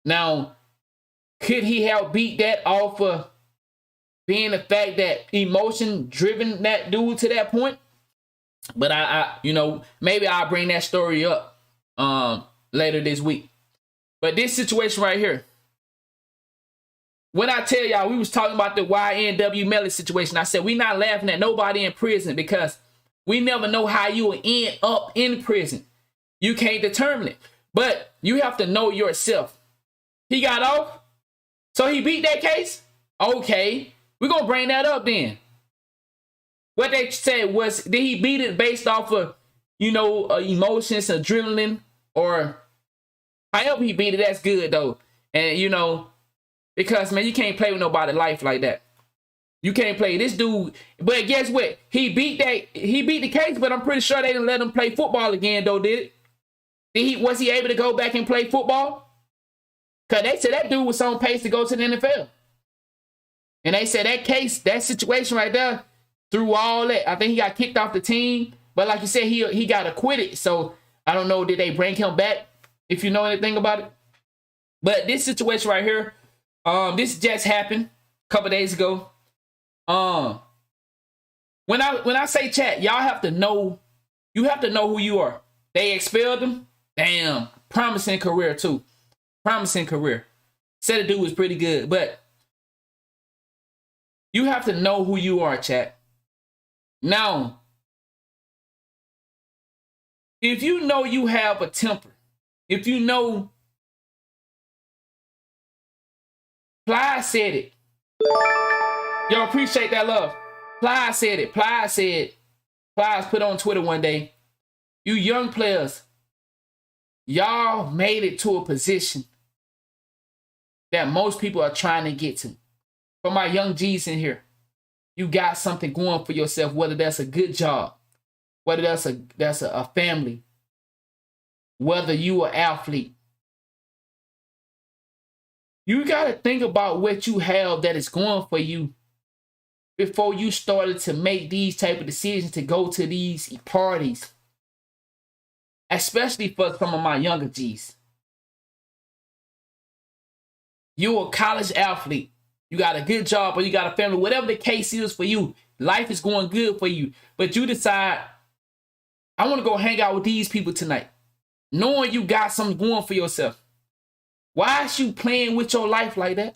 Now, could he have beat that off of being the fact that emotion driven that dude to that point? But I you know, maybe I'll bring that story up later this week. But this situation right here, when I tell y'all, we was talking about the YNW Melly situation, I said we not laughing at nobody in prison because we never know how you will end up in prison. You can't determine it. But you have to know yourself. He got off, so he beat that case? Okay, we're going to bring that up then. What they said was, did he beat it based off of, you know, emotions, adrenaline, or however he beat it, that's good though. And, you know, because, man, you can't play with nobody's life like that. You can't play this dude. But guess what? He beat the case, but I'm pretty sure they didn't let him play football again, though, did it? Was he able to go back and play football? Because they said that dude was on pace to go to the NFL. And they said that case, that situation right there, through all that, I think he got kicked off the team. But like you said, he got acquitted. So I don't know, did they bring him back? If you know anything about it. But this situation right here, this just happened a couple days ago. When I say chat, y'all have to know, you have to know who you are. They expelled him. Damn, promising career too. Promising career. Said the dude was pretty good, but you have to know who you are, chat. Now, if you know you have a temper, if you know, Ply said it. Y'all appreciate that love. Ply said it. Ply's put on Twitter one day, you young players, y'all made it to a position that most people are trying to get to. For my young G's in here, you got something going for yourself, whether that's a good job, whether that's a family, whether you an athlete. You got to think about what you have that is going for you before you started to make these type of decisions to go to these parties. Especially for some of my younger G's. You're a college athlete. You got a good job or you got a family. Whatever the case is for you, life is going good for you. But you decide, I want to go hang out with these people tonight. Knowing you got something going for yourself. Why is you playing with your life like that?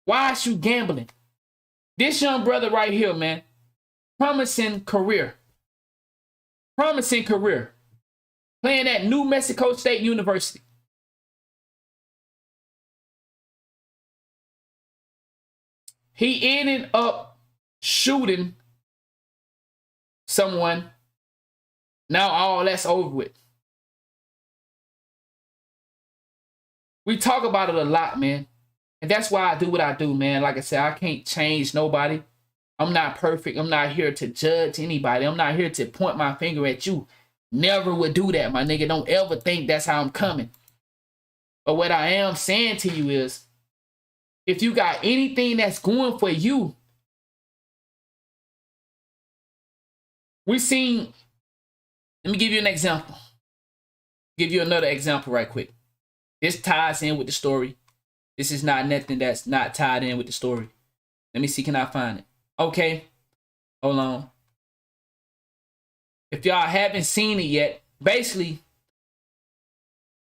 Why is you gambling? This young brother right here, man, promising career. Promising career. Playing at New Mexico State University. He ended up shooting someone. Now all that's over with. We talk about it a lot, man. And that's why I do what I do, man. Like I said, I can't change nobody. I'm not perfect. I'm not here to judge anybody. I'm not here to point my finger at you. Never would do that, my nigga. Don't ever think that's how I'm coming. But what I am saying to you is, if you got anything that's going for you, we seen, let me give you an example. Give you another example right quick. This ties in with the story. This is not nothing that's not tied in with the story. Let me see, can I find it? Okay, hold on. If y'all haven't seen it yet, basically,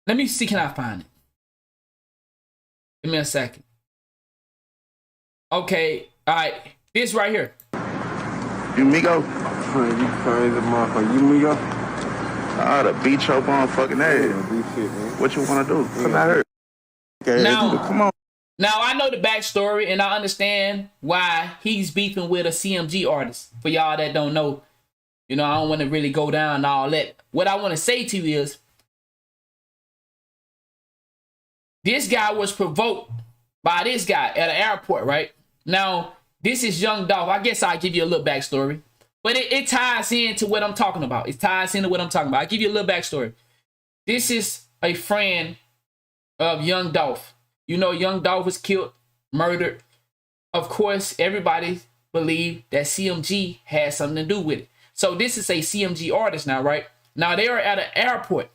let me see, can I find it? Give me a second. Okay, all right, this right here. You Migo? You crazy motherfucker. You Migo? Ah, the beat choke on fucking ass. What you want to do? Come out here. Okay, now, come on. Now, I know the backstory, and I understand why he's beefing with a CMG artist. For y'all that don't know, you know, I don't want to really go down and all that. What I want to say to you is, this guy was provoked by this guy at an airport, right? Now, this is Young Dolph. I guess I'll give you a little backstory. But it ties into what I'm talking about. It ties into what I'm talking about. I'll give you a little backstory. This is a friend of Young Dolph. You know, Young Dolph was killed, murdered of course, everybody believed that CMG had something to do with it. So this is a CMG artist now, right? Now they are at an airport.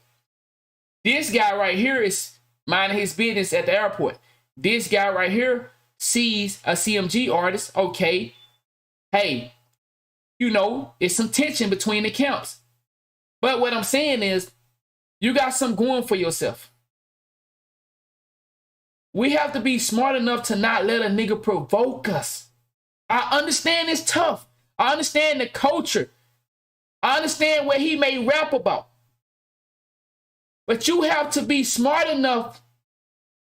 This guy right here is minding his business at the airport. This guy right here sees a CMG artist. Okay, hey, you know, it's some tension between the camps. But what I'm saying is, you got something going for yourself. We have to be smart enough to not let a nigga provoke us. I understand it's tough. I understand the culture. I understand what he may rap about. But you have to be smart enough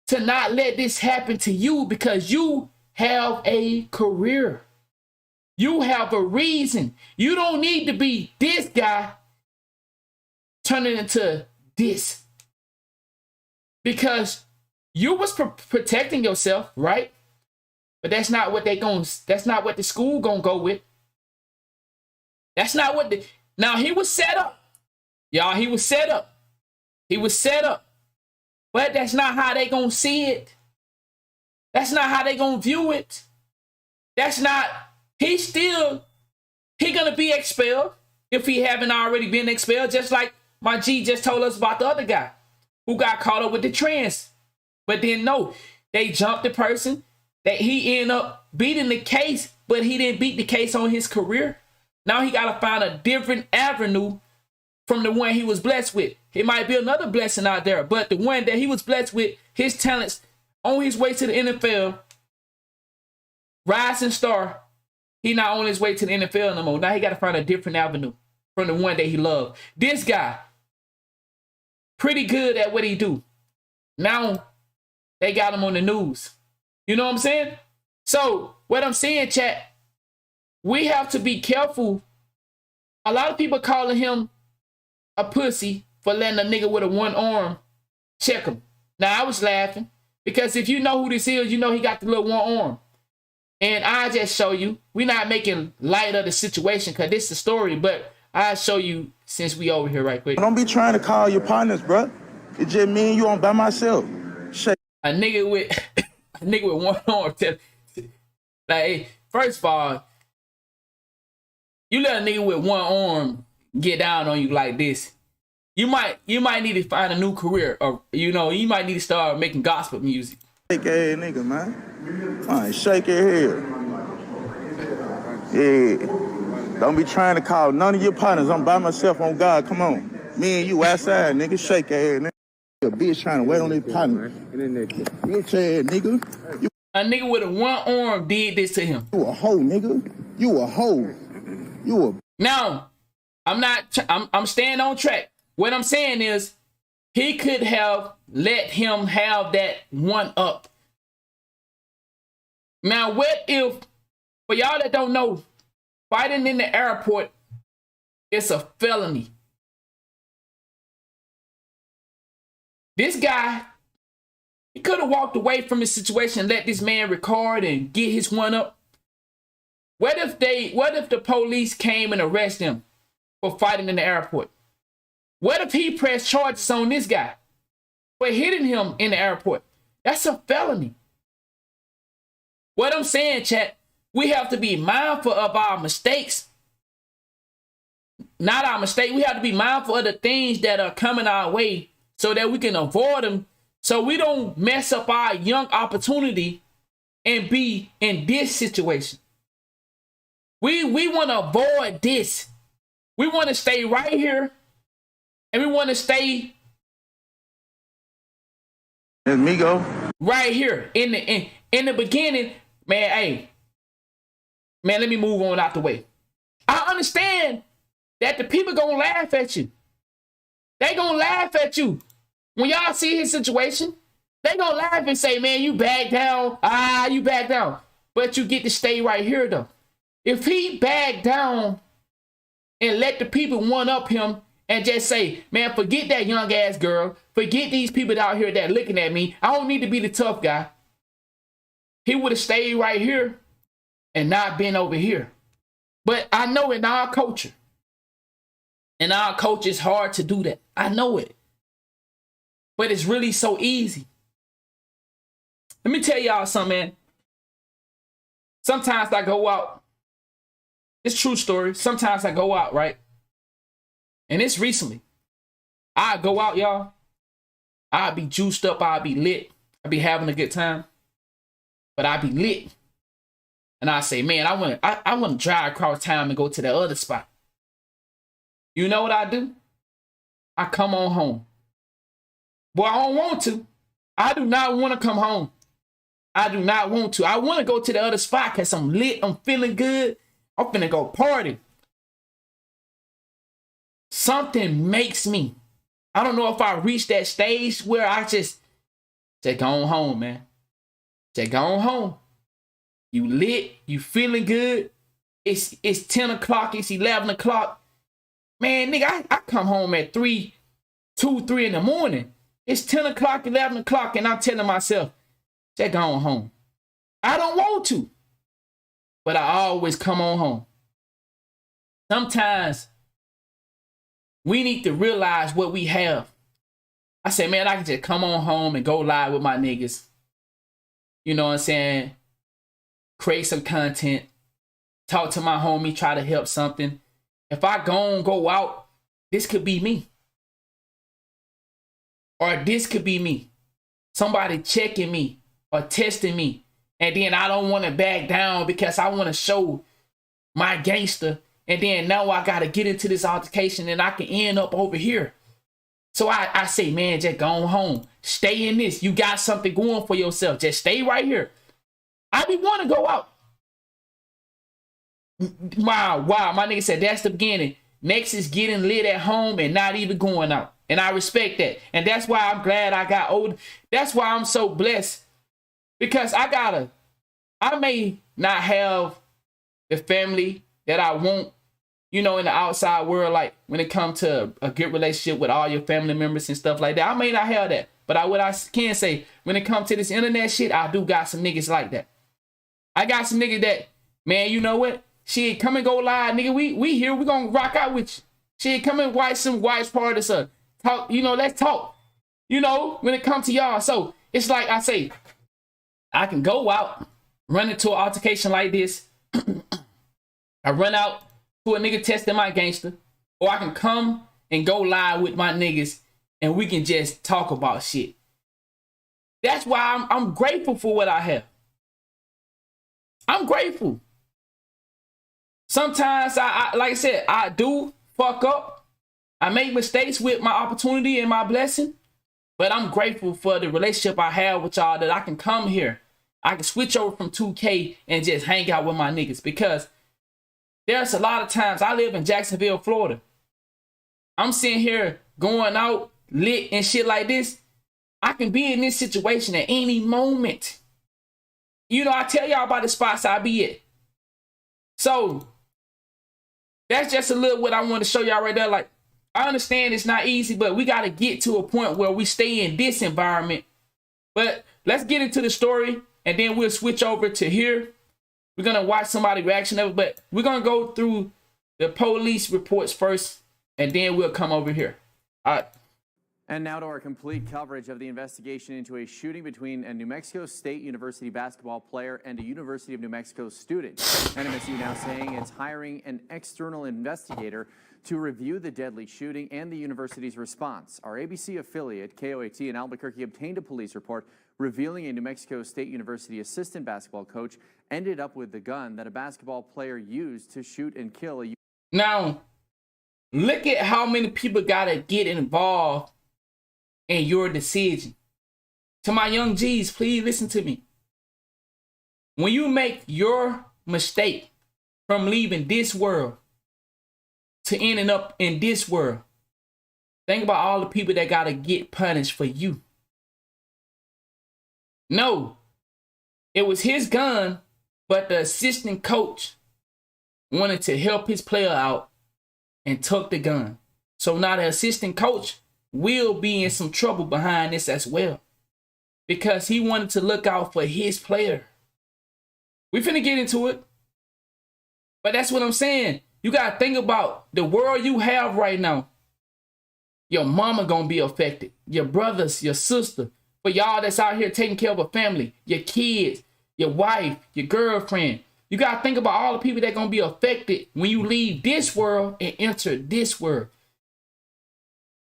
to not let this happen to you, because you have a career. You have a reason. You don't need to be this guy turning into this. Because you was protecting yourself, right? But that's not what that's not what the school gonna go with. That's not what now he was set up. Y'all, he was set up. He was set up. But that's not how they gonna see it. That's not how they gonna view it. That's not, he gonna be expelled if he haven't already been expelled, just like my G just told us about the other guy who got caught up with the trans. But then no, they jumped the person, that he ended up beating the case, but he didn't beat the case on his career. Now he got to find a different avenue from the one he was blessed with. It might be another blessing out there, but the one that he was blessed with, his talents on his way to the NFL, rising star, he not on his way to the NFL no more. Now he got to find a different avenue from the one that he loved. This guy, pretty good at what he do. Now they got him on the news. You know what I'm saying? So what I'm saying, chat, we have to be careful. A lot of people calling him a pussy for letting a nigga with a one arm check him. Now I was laughing because if you know who this is, you know he got the little one arm. And I just show you, we're not making light of the situation because this is the story, but I'll show you since we over here right quick. Don't be trying to call your partners, bro. It's just me and you on by myself. Shake. A nigga with one arm. Like, hey, first of all, you let a nigga with one arm get down on you like this, you might need to find a new career, or you might need to start making gospel music. Shake ass nigga, man. All right, shake your head. Yeah. Don't be trying to call none of your partners. I'm by myself on God. Come on. Me and you outside, nigga. Shake ass nigga. A bitch trying to wait on his partner. Bitch ass nigga. A nigga with a one arm did this to him. You a hoe, nigga. You a hoe. You a... Now, I'm staying on track. What I'm saying is, he could have let him have that one up. Now, what if, for y'all that don't know, fighting in the airport, it's a felony. This guy, he could have walked away from his situation and let this man record and get his one up. What if the police came and arrested him for fighting in the airport? What if he pressed charges on this guy for hitting him in the airport? That's a felony. What I'm saying, chat, we have to be mindful of our mistakes. Not our mistake. We have to be mindful of the things that are coming our way so that we can avoid them, so we don't mess up our young opportunity and be in this situation. We want to avoid this. We want to stay right here, and we want to stay right here in the beginning. Man, hey, man, let me move on out the way. I understand that the people gonna laugh at you. They gonna laugh at you. When y'all see his situation, they gonna laugh and say, man, you back down. You back down. But you get to stay right here, though. If he back down and let the people one up him and just say, man, forget that young ass girl. Forget these people out here that looking at me. I don't need to be the tough guy. He would have stayed right here and not been over here. But I know in our culture, it's hard to do that. I know it. But it's really so easy. Let me tell y'all something, man. Sometimes I go out. It's true story. Sometimes I go out, right? And it's recently. I go out, y'all. I'll be juiced up. I'll be lit. I'll be having a good time. But I'll be lit. And I say, man, I want to drive across town and go to the other spot. You know what I do? I come on home. Boy, I don't want to. I do not want to come home. I do not want to. I want to go to the other spot because I'm lit. I'm feeling good. I'm finna go party. Something makes me. I don't know if I reach that stage where I just go on home, man. Just go on home. You lit. You feeling good. It's 10 o'clock. It's 11 o'clock. Man, nigga, I come home at 2, 3 in the morning. It's 10 o'clock, 11 o'clock, and I'm telling myself, just go on home. I don't want to, but I always come on home. Sometimes we need to realize what we have. I say, man, I can just come on home and go live with my niggas. You know what I'm saying? Create some content. Talk to my homie, try to help something. If I go out, this could be me. Or this could be me. Somebody checking me or testing me. And then I don't want to back down because I want to show my gangster. And then now I got to get into this altercation and I can end up over here. So I say, man, just go home. Stay in this. You got something going for yourself. Just stay right here. I be want to go out. Wow. My nigga said that's the beginning. Next is getting lit at home and not even going out. And I respect that. And that's why I'm glad I got old. That's why I'm so blessed. Because I may not have the family that I want, you know, in the outside world, like when it comes to a good relationship with all your family members and stuff like that. I may not have that. But what I can say, when it comes to this internet shit, I do got some niggas like that. I got some niggas that, man, you know what? Shit, come and go live, nigga. We here. We gonna rock out with you. Shit, come and watch some watch parties. Talk, you know, let's talk. You know, when it comes to y'all. So it's like I say, I can go out, run into an altercation like this. I run out to a nigga testing my gangster. Or I can come and go live with my niggas and we can just talk about shit. That's why I'm grateful for what I have. I'm grateful. Sometimes, I like I said, I do fuck up. I make mistakes with my opportunity and my blessing. But I'm grateful for the relationship I have with y'all that I can come here. I can switch over from 2K and just hang out with my niggas. Because there's a lot of times I live in Jacksonville, Florida. I'm sitting here going out lit and shit like this. I can be in this situation at any moment. You know, I tell y'all about the spots I be at. So that's just a little what I want to show y'all right there. Like, I understand it's not easy, but we got to get to a point where we stay in this environment. But let's get into the story and then we'll switch over to here. We're going to watch somebody's reaction of it, but we're going to go through the police reports first and then we'll come over here. All right. And now to our complete coverage of the investigation into a shooting between a New Mexico State University basketball player and a University of New Mexico student. NMSU now saying it's hiring an external investigator to review the deadly shooting and the university's response. Our ABC affiliate, KOAT in Albuquerque, obtained a police report revealing a New Mexico State University assistant basketball coach ended up with the gun that a basketball player used to shoot and kill a... Now, look at how many people got to get involved in your decision. To my young G's, please listen to me. When you make your mistake from leaving this world to ending up in this world, think about all the people that got to get punished for you. No, it was his gun, but the assistant coach wanted to help his player out and took the gun. So now the assistant coach will be in some trouble behind this as well, because he wanted to look out for his player. We finna get into it, but that's what I'm saying. You gotta think about the world you have right now. Your mama gonna be affected, your brothers, your sister, for y'all that's out here taking care of a family, your kids, your wife, your girlfriend, You got to think about all the people that going to be affected when you leave this world and enter this world.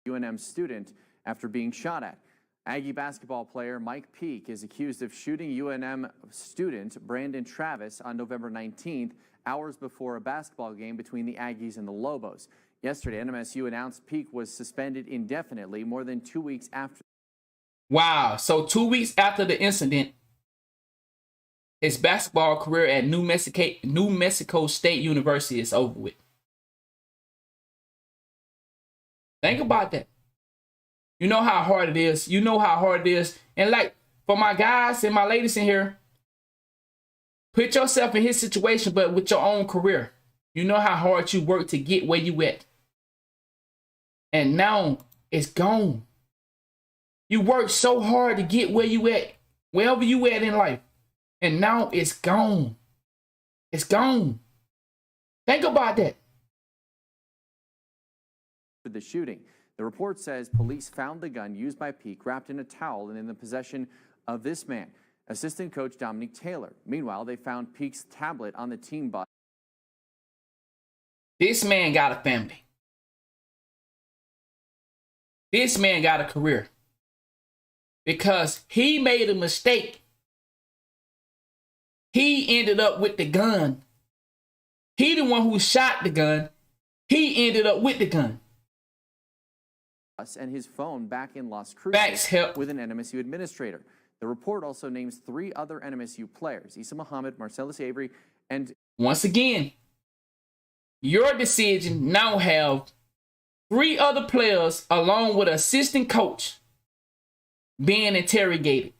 UNM student after being shot at. Aggie basketball player Mike Peake is accused of shooting UNM student Brandon Travis on November 19th, hours before a basketball game between the Aggies and the Lobos. Yesterday, NMSU announced Peake was suspended indefinitely more than 2 weeks after. Wow. So 2 weeks after the incident, his basketball career at New Mexico State University is over with. Think about that. You know how hard it is. You know how hard it is. And like, for my guys and my ladies in here, put yourself in his situation, but with your own career. You know how hard you work to get where you at. And now it's gone. You worked so hard to get where you at, wherever you at in life. And now it's gone. It's gone. Think about that. The shooting. The report says police found the gun used by Peake wrapped in a towel and in the possession of this man, assistant coach Dominic Taylor. Meanwhile, they found Peake's tablet on the team bus. This man got a family. This man got a career. Because he made a mistake. He ended up with the gun. He the one who shot the gun. He ended up with the gun. And his phone back in Las Cruces with an NMSU administrator. The report also names 3 other NMSU players, Issa Muhammad, Marcellus Avery, and... Once again, your decision now have 3 other players along with assistant coach being interrogated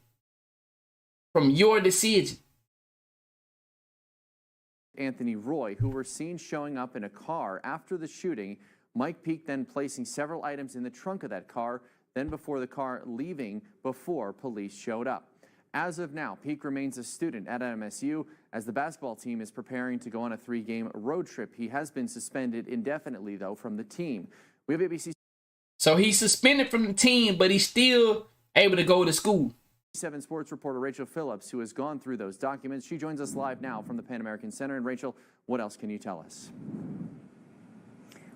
from your decision. Anthony Roy, who were seen showing up in a car after the shooting. Mike Peake then placing several items in the trunk of that car, then before the car leaving before police showed up. As of now, Peake remains a student at NMSU as the basketball team is preparing to go on a 3-game road trip. He has been suspended indefinitely, though, from the team. We have ABC. So he's suspended from the team, but he's still able to go to school. 7 Sports reporter Rachel Phillips, who has gone through those documents. She joins us live now from the Pan American Center. And Rachel, what else can you tell us?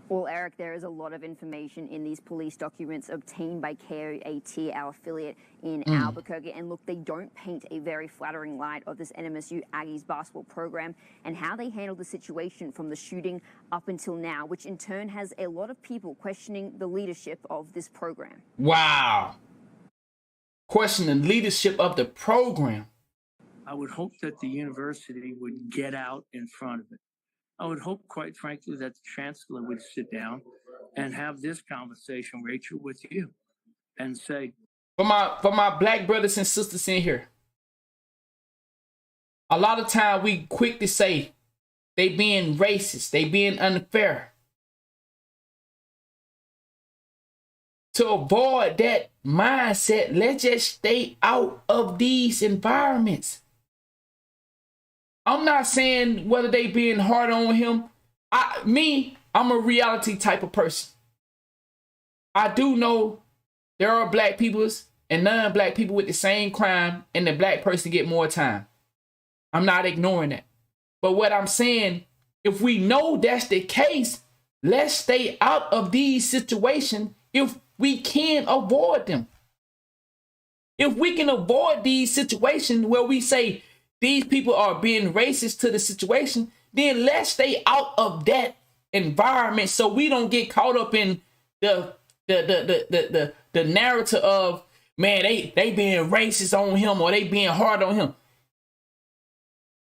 Well, Eric, there is a lot of information in these police documents obtained by KOAT, our affiliate in Albuquerque. And look, they don't paint a very flattering light of this NMSU Aggies basketball program and how they handled the situation from the shooting up until now, which in turn has a lot of people questioning the leadership of this program. Wow. Questioning the leadership of the program. I would hope that the university would get out in front of it. I would hope, quite frankly, that the chancellor would sit down and have this conversation, Rachel, with you and say, for my black brothers and sisters in here, a lot of time we quick to say they being racist, they being unfair. To avoid that mindset, let's just stay out of these environments. I'm not saying whether they being hard on him. I'm a reality type of person. I do know there are black peoples and non-black people with the same crime, and the black person get more time. I'm not ignoring that. But what I'm saying, if we know that's the case, let's stay out of these situations if we can avoid them. If we can avoid these situations where we say these people are being racist to the situation, then let's stay out of that environment so we don't get caught up in the narrative of, man, they being racist on him or they being hard on him.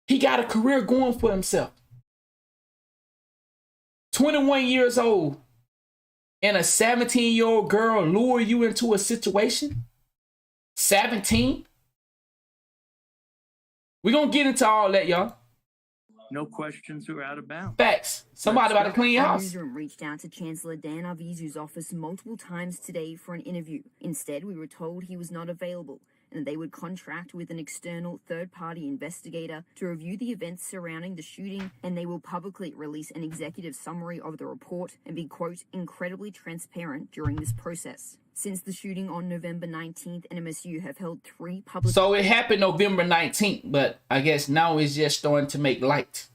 He got a career going for himself. 21 years old and a 17-year-old girl lure you into a situation? 17? We're going to get into all that, y'all. No questions are out of bounds. Facts. Somebody about to clean your Our house. newsroom reached out to Chancellor Dan Arvizu's office multiple times today for an interview. Instead, we were told he was not available and they would contract with an external third-party investigator to review the events surrounding the shooting, and they will publicly release an executive summary of the report and be, quote, incredibly transparent during this process. Since the shooting on November 19th, NMSU have held 3 public... So it happened November 19th, but I guess now it's just starting to make light.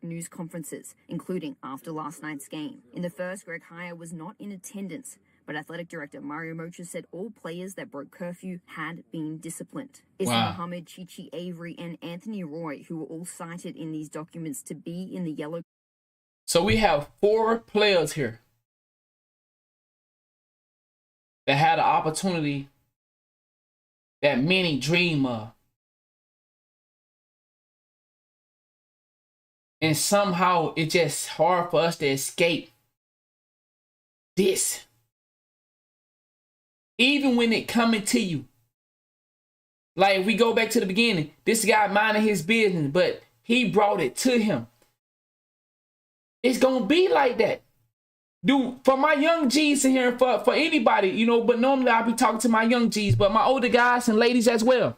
...news conferences, including after last night's game. In the first, Greg Heyer was not in attendance, but athletic director Mario Mocha said all players that broke curfew had been disciplined. Issa Muhammad, Chichi Avery, and Anthony Roy, who were all cited in these documents to be in the yellow... So we have 4 players here that had an opportunity that many dream of. And somehow it's just hard for us to escape this. Even when it coming to you. Like if we go back to the beginning, this guy minding his business, but he brought it to him. It's gonna be like that. Dude, for my young G's in here, for anybody, you know, but normally I'll be talking to my young G's, but my older guys and ladies as well.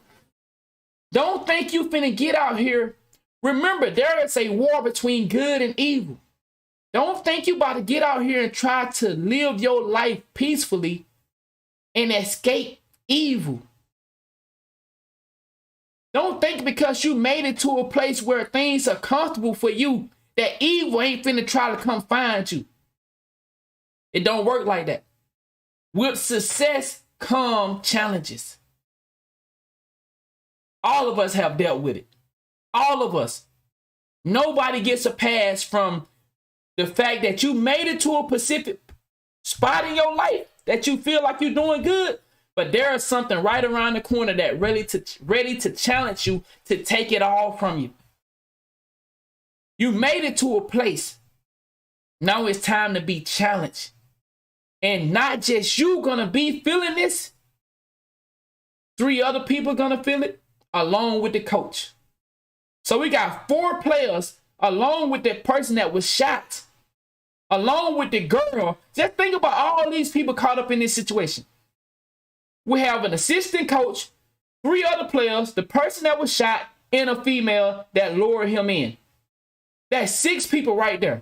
Don't think you finna get out here. Remember, there is a war between good and evil. Don't think you about to get out here and try to live your life peacefully and escape evil. Don't think because you made it to a place where things are comfortable for you that evil ain't finna try to come find you. It don't work like that. With success come challenges. All of us have dealt with it. All of us. Nobody gets a pass from the fact that you made it to a specific spot in your life that you feel like you're doing good, but there is something right around the corner that ready to challenge you to take it all from you. You made it to a place. Now it's time to be challenged. And not just you gonna be feeling this. 3 other people gonna feel it along with the coach. So we got 4 players along with the person that was shot, along with the girl. Just think about all these people caught up in this situation. We have an assistant coach, 3 other players, the person that was shot, and a female that lured him in. That's 6 people right there.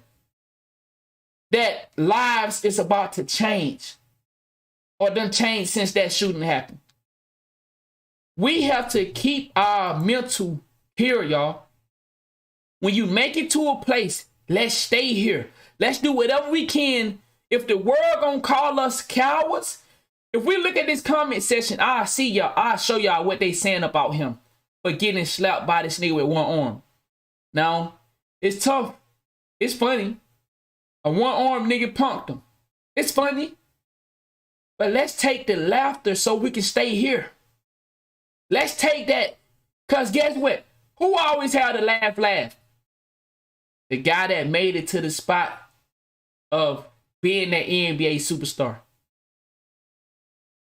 That lives is about to change or done changed since that shooting happened. We have to keep our mental here, y'all. When you make it to a place, let's stay here. Let's do whatever we can. If the world gonna call us cowards, if we look at this comment section, I'll show y'all what they saying about him for getting slapped by this nigga with 1 arm. Now, it's tough. It's funny. A 1-armed nigga punked him. It's funny. But let's take the laughter so we can stay here. Let's take that. Because guess what? Who always had a laugh? The guy that made it to the spot of being that NBA superstar.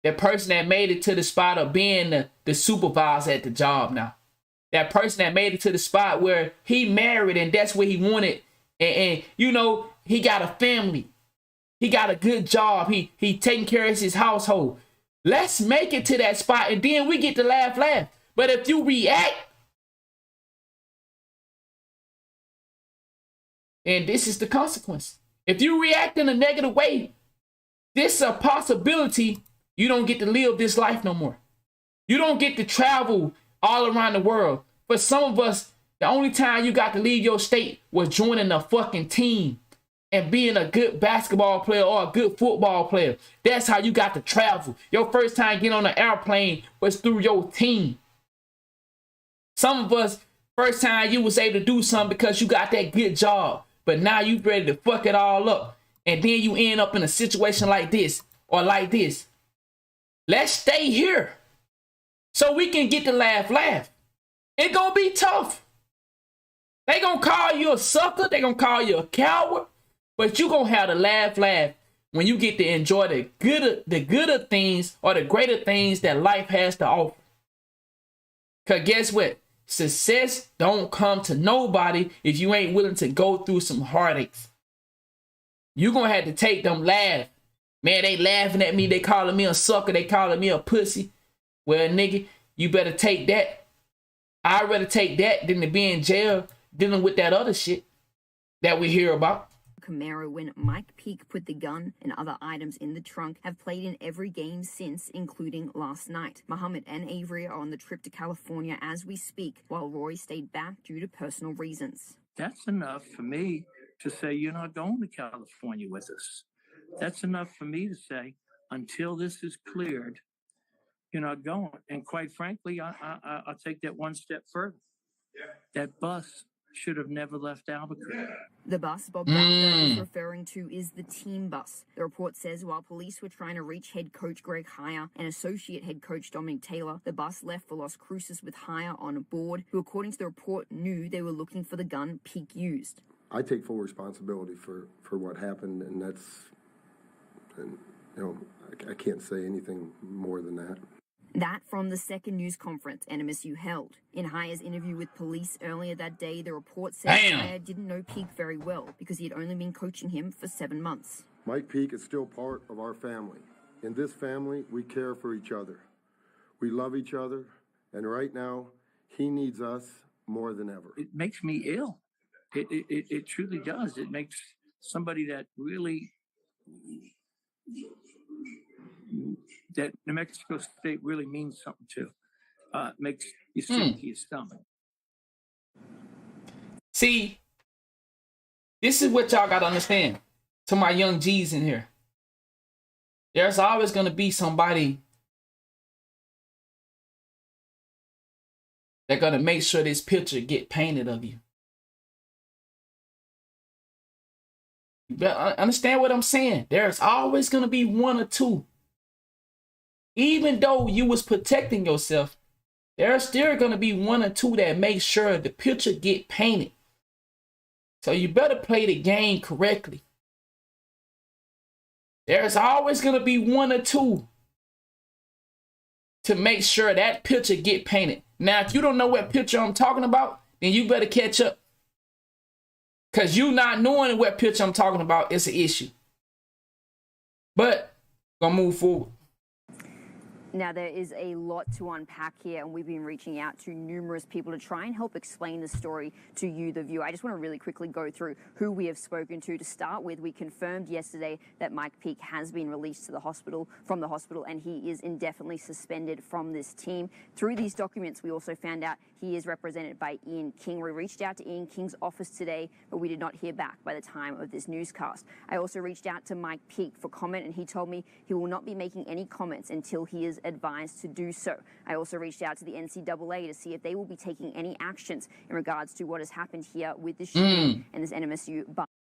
That person that made it to the spot of being the supervisor at the job now. That person that made it to the spot where he married and that's what he wanted. And you know, he got a family. He got a good job. He taking care of his household. Let's make it to that spot and then we get to laugh. But if you react, and this is the consequence. If you react in a negative way, this is a possibility you don't get to live this life no more. You don't get to travel all around the world. For some of us, the only time you got to leave your state was joining a fucking team and being a good basketball player or a good football player. That's how you got to travel. Your first time getting on an airplane was through your team. Some of us, first time you was able to do something because you got that good job. But now you ready to fuck it all up. And then you end up in a situation like this or like this. Let's stay here so we can get to laugh. It's gonna be tough. They gonna call you a sucker. They gonna call you a coward. But you gonna have to laugh when you get to enjoy the gooder things or the greater things that life has to offer. Cause guess what? Success don't come to nobody if you ain't willing to go through some heartaches. You gonna have to take them laugh. Man, they laughing at me. They calling me a sucker. They calling me a pussy. Well, nigga, you better take that. I'd rather take that than to be in jail dealing with that other shit that we hear about. Camaro when Mike Peake put the gun and other items in the trunk, have played in every game since, including last night. Muhammad and Avery are on the trip to California as we speak, while Roy stayed back due to personal reasons. That's enough for me to say you're not going to California with us. That's enough for me to say until this is cleared, you're not going. And quite frankly, I'll take that one step further. That bus should have never left Albuquerque. The bus Bob Barker is referring to is the team bus. The report says while police were trying to reach head coach Greg Heyer and associate head coach Dominic Taylor, the bus left for Las Cruces with Heyer on board, who according to the report knew they were looking for the gun Peake used. I take full responsibility for what happened, and I can't say anything more than that. That from the second news conference NMSU held. In Heyer's interview with police earlier that day, the report said Heyer didn't know Peake very well because he had only been coaching him for 7 months. Mike Peake is still part of our family. In this family, we care for each other. We love each other, and right now, he needs us more than ever. It makes me ill. It truly does. It makes somebody that really... that New Mexico State really means something to. Makes you sick to your stomach. See, this is what y'all got to understand. To my young G's in here. There's always going to be somebody that's going to make sure this picture get painted of you. You understand what I'm saying? There's always going to be one or two. Even though you was protecting yourself, there's still going to be one or two that make sure the picture get painted. So you better play the game correctly. There's always going to be one or two to make sure that picture get painted. Now, if you don't know what picture I'm talking about, then you better catch up. Because you not knowing what picture I'm talking about is an issue. But, gonna move forward. Now, there is a lot to unpack here, and we've been reaching out to numerous people to try and help explain the story to you, the viewer. I just want to really quickly go through who we have spoken to. To start with, we confirmed yesterday that Mike Peake has been released to the hospital, from the hospital, and he is indefinitely suspended from this team. Through these documents, we also found out he is represented by Ian King. We reached out to Ian King's office today, but we did not hear back by the time of this newscast. I also reached out to Mike Peake for comment, and he told me he will not be making any comments until he is advised to do so. I also reached out to the NCAA to see if they will be taking any actions in regards to what has happened here with the shooting and this NMSU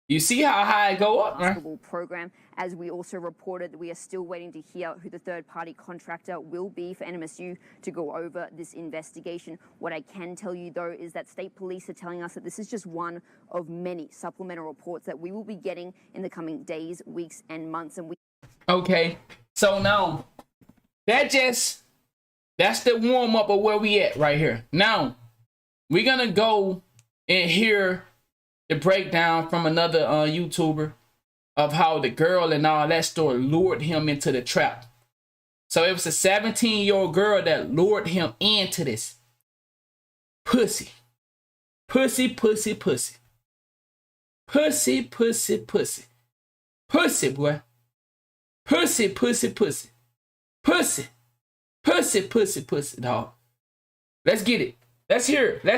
You see how high it go up, basketball program. As we also reported, that we are still waiting to hear who the third-party contractor will be for NMSU to go over this investigation. What I can tell you, though, is that state police are telling us that this is just one of many supplemental reports that we will be getting in the coming days, weeks, and months. And okay, so now that's the warm-up of where we at right here. Now, we're gonna go and hear the breakdown from another YouTuber of how the girl and all that story lured him into the trap. So it was a 17-year-old girl that lured him into this. Pussy. Pussy, pussy, pussy. Pussy, pussy, pussy. Pussy, boy. Pussy, pussy, pussy. Pussy. Pussy, pussy, pussy, dog. Let's get it. Let's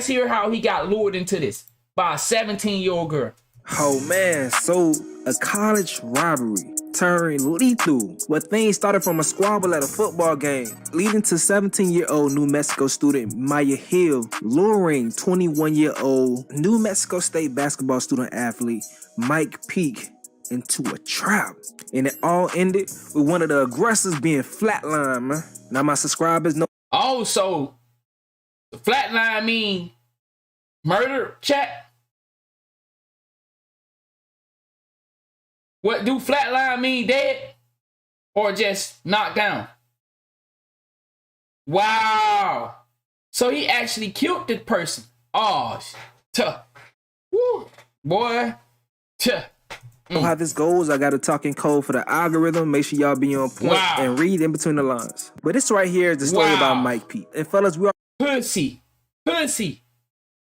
hear how he got lured into this by a 17-year-old girl. Oh man, so a college robbery turned lethal. Where things started from a squabble at a football game, leading to 17-year-old New Mexico student Maya Hill luring 21-year-old New Mexico State basketball student athlete Mike Peake into a trap. And it all ended with one of the aggressors being flatlined, man. Now my subscribers know. Oh, so the flatline mean murder, chat? What do flatline mean, dead? Or just knocked down? Wow. So he actually killed this person. Oh, tough. Woo. Boy. Tough. Know how this goes. I got to talk in code for the algorithm. Make sure y'all be on point and read in between the lines. But this right here is the story about Mike Peake. And fellas, we are pussy. Pussy.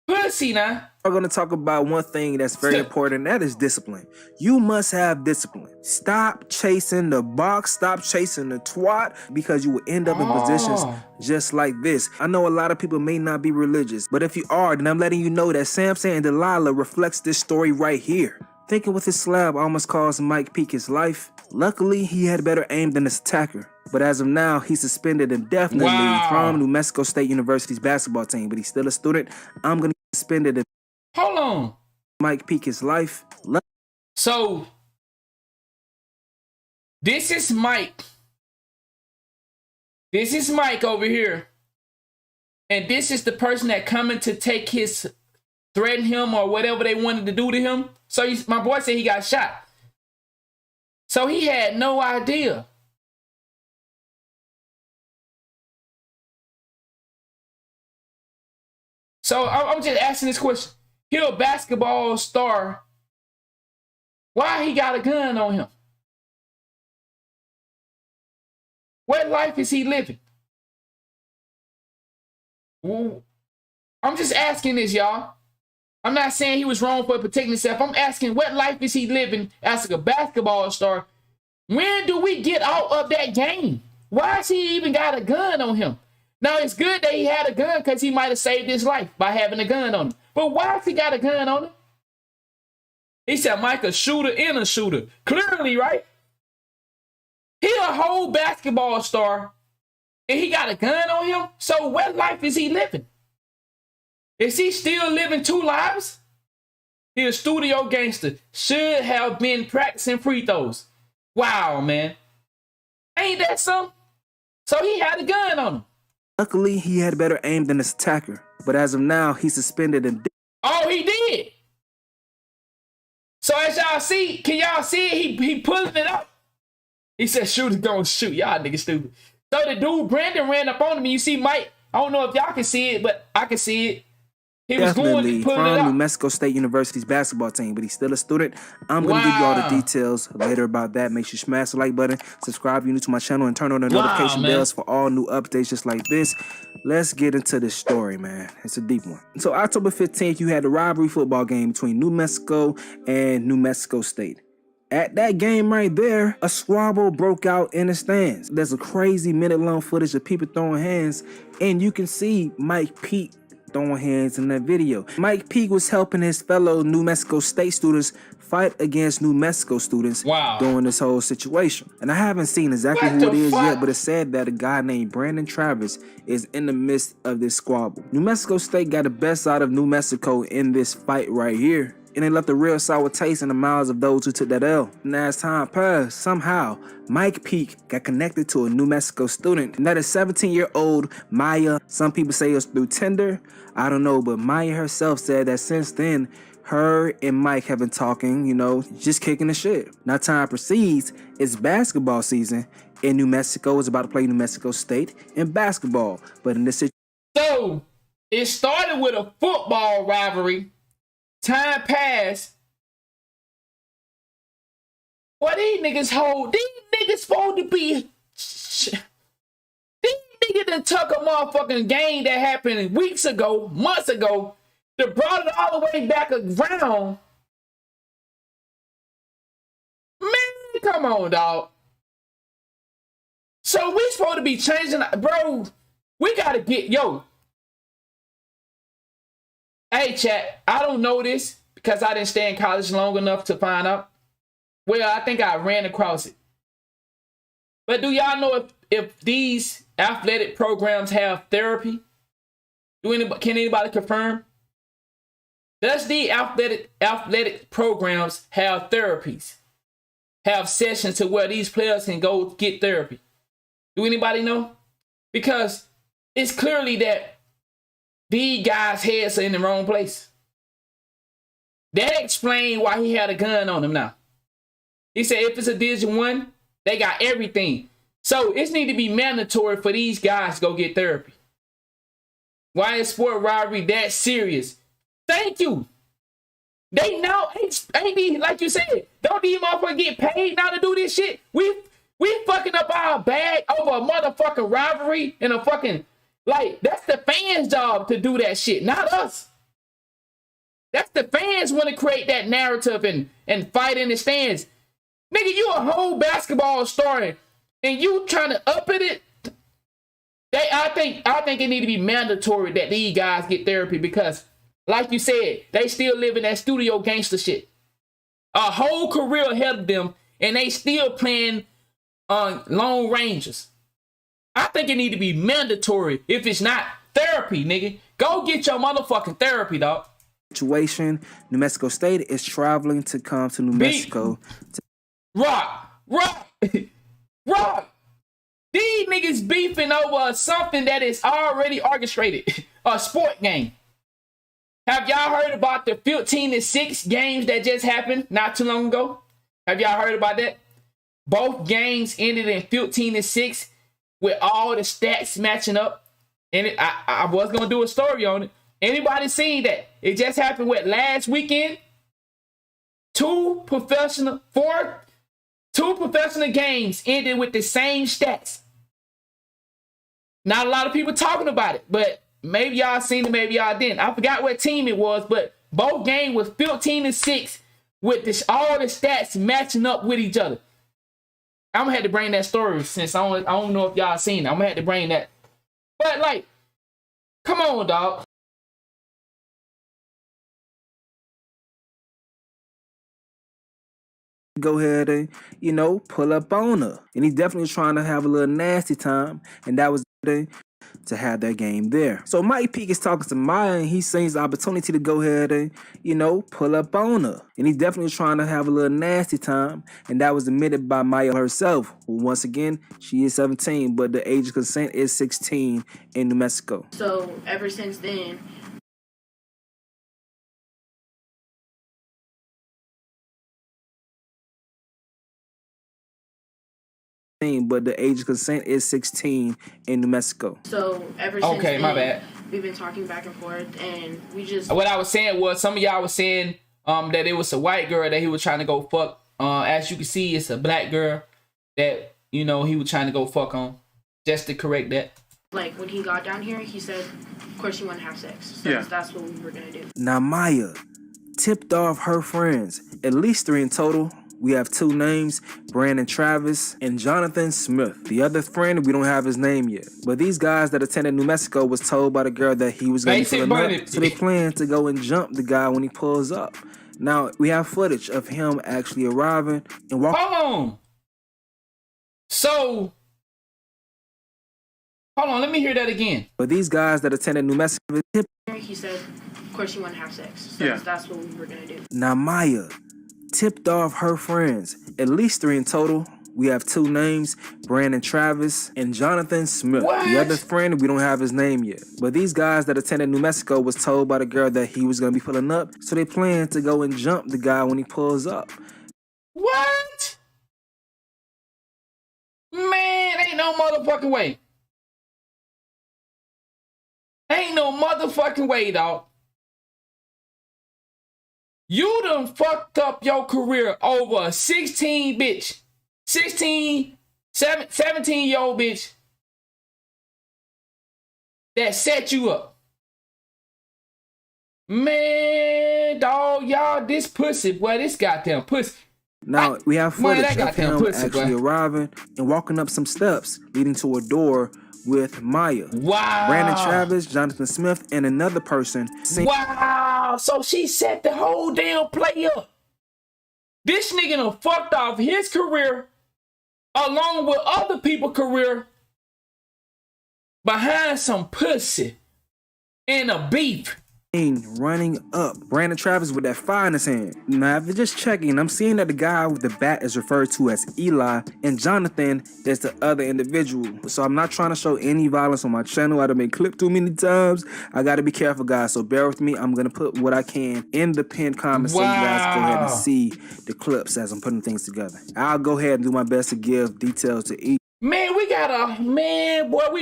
Pussy now. We're going to talk about one thing that's very important, and that is discipline. You must have discipline. Stop chasing the box, stop chasing the twat, because you will end up in positions just like this. I know a lot of people may not be religious, but if you are, then I'm letting you know that Samson and Delilah reflects this story right here. Thinking with his slab almost caused Mike Peake his life. Luckily, he had better aim than his attacker. But as of now, he's suspended indefinitely from New Mexico State University's basketball team, but he's still a student. I'm going to get suspended. Hold on. Mike Peake his life. So, this is Mike. This is Mike over here. And this is the person that coming to take his, threaten him or whatever they wanted to do to him. So, my boy said he got shot. So, he had no idea. So, I'm just asking this question. He a basketball star. Why he got a gun on him? What life is he living? I'm just asking this, y'all. I'm not saying he was wrong for protecting himself. I'm asking what life is he living as a basketball star? When do we get out of that game? Why has he even got a gun on him? Now, it's good that he had a gun because he might have saved his life by having a gun on him. But why has he got a gun on him? He said Mike a shooter and a shooter. Clearly, right? He a whole basketball star and he got a gun on him? So what life is he living? Is he still living two lives? He a studio gangster. Should have been practicing free throws. Wow, man. Ain't that something? So he had a gun on him. Luckily, he had better aim than his attacker. But as of now, he's suspended and... Oh, he did. So as y'all see, can y'all see it? He pulling it up. He said, shooters gonna shoot. Y'all niggas stupid. So the dude, Brandon, ran up on him. And you see Mike, I don't know if y'all can see it, but I can see it. He was going to pull it up. From New Mexico State University's basketball team, but he's still a student. I'm going to give you all the details later about that. Make sure you smash the like button, subscribe if you're new to my channel, and turn on the notification bells for all new updates just like this. Let's get into this story, man. It's a deep one. So October 15th, you had a rivalry football game between New Mexico and New Mexico State. At that game right there, a squabble broke out in the stands. There's a crazy minute-long footage of people throwing hands, and you can see Mike Peake throwing hands in that video. Mike Peake was helping his fellow New Mexico State students fight against New Mexico students during this whole situation. And I haven't seen exactly who it is yet, but it said that a guy named Brandon Travis is in the midst of this squabble. New Mexico State got the best out of New Mexico in this fight right here, and they left a real sour taste in the mouths of those who took that L. And as time passed, somehow, Mike Peake got connected to a New Mexico student, and that is 17-year-old Maya. Some people say it was through Tinder. I don't know, but Maya herself said that since then, her and Mike have been talking, you know, just kicking the shit. Now time proceeds, it's basketball season, and New Mexico is about to play New Mexico State in basketball. But in this situation... So, it started with a football rivalry. Time passed. What these niggas hold? These niggas supposed to be... These niggas done took a motherfucking game that happened weeks ago, months ago, that brought it all the way back around. Man, come on, dog. So we supposed to be changing... Bro, we gotta get... Yo. Hey, chat, I don't know this because I didn't stay in college long enough to find out. Well, I think I ran across it. But do y'all know if these athletic programs have therapy? Can anybody confirm? Does the athletic programs have therapies? Have sessions to where these players can go get therapy? Do anybody know? Because it's clearly that these guys' heads are in the wrong place. That explains why he had a gun on him now. He said if it's a Division I, they got everything. So it need to be mandatory for these guys to go get therapy. Why is sport rivalry that serious? Thank you. They now ain't these, like you said, don't these motherfuckers get paid now to do this shit? We fucking up our bag over a motherfucking rivalry and a fucking, like, that's the fans' job to do that shit, not us. That's the fans want to create that narrative and fight in the stands. Nigga, you a whole basketball star and you trying to up it. I think it need to be mandatory that these guys get therapy because, like you said, they still live in that studio gangster shit. A whole career ahead of them, and they still playing Lone Rangers. I think it need to be mandatory. If it's not therapy, nigga, go get your motherfucking therapy, dog. Situation. New Mexico State is traveling to come to New Mexico. Rock. These niggas beefing over something that is already orchestrated. A sport game. Have y'all heard about the 15-6 games that just happened not too long ago? Have y'all heard about that? Both games ended in 15-6 with all the stats matching up. And I was going to do a story on it. Anybody seen that? It just happened last weekend? Two professional games ended with the same stats. Not a lot of people talking about it, but maybe y'all seen it, maybe y'all didn't. I forgot what team it was, but both games was 15-6 with all the stats matching up with each other. I'm gonna have to bring that story since I don't know if y'all seen it. I'm gonna have to bring that. But like, come on, dog. Go ahead and, pull up on her. And he's definitely trying to have a little nasty time. And that was to have that game there. So Mike Peake is talking to Maya and he sees the opportunity to go ahead and, pull up on her. And he's definitely trying to have a little nasty time. And that was admitted by Maya herself. Once again, she is 17, but the age of consent is 16 in New Mexico. So ever since then, but the age of consent is 16 in New Mexico. So ever since then, my bad. We've been talking back and forth, and we just. What I was saying was some of y'all was saying that it was a white girl that he was trying to go fuck. As you can see, it's a black girl that he was trying to go fuck on. Just to correct that. Like when he got down here, he said, "Of course you want to have sex." So yeah, that's what we were gonna do. Now Maya tipped off her friends, at least 3 in total. We have 2 names, Brandon Travis and Jonathan Smith. The other friend, we don't have his name yet. But these guys that attended New Mexico was told by the girl that he was going to be pulling up. So they plan to go and jump the guy when he pulls up. Now, we have footage of him actually arriving and walking. Hold on. So, hold on, let me hear that again. But these guys that attended New Mexico. He said, "Of course you want to have sex." So yeah, that's what we were going to do. Now, Maya tipped off her friends, at least 3 in total. We have 2 names, Brandon Travis and Jonathan Smith. What? The other friend, we don't have his name yet. But these guys that attended New Mexico was told by the girl that he was going to be pulling up, so they plan to go and jump the guy when he pulls up. What? Man, ain't no motherfucking way. Ain't no motherfucking way, dog. You done fucked up your career over a 17-year-old bitch that set you up. Man, dog, y'all, this pussy, boy, this goddamn pussy. Now, we have footage of him actually arriving and walking up some steps leading to a door with Maya. Wow. Brandon Travis, Jonathan Smith, and another person. Wow. So she set the whole damn play up. This nigga done fucked off his career along with other people's career behind some pussy and a beef. Running up. Brandon Travis with that fire in his hand. Now, after just checking, I'm seeing that the guy with the bat is referred to as Eli, and Jonathan is the other individual. So I'm not trying to show any violence on my channel. I've been clipped too many times. I gotta be careful, guys, so bear with me. I'm gonna put what I can in the pinned comments so you guys go ahead and see the clips as I'm putting things together. I'll go ahead and do my best to give details to each. Man, we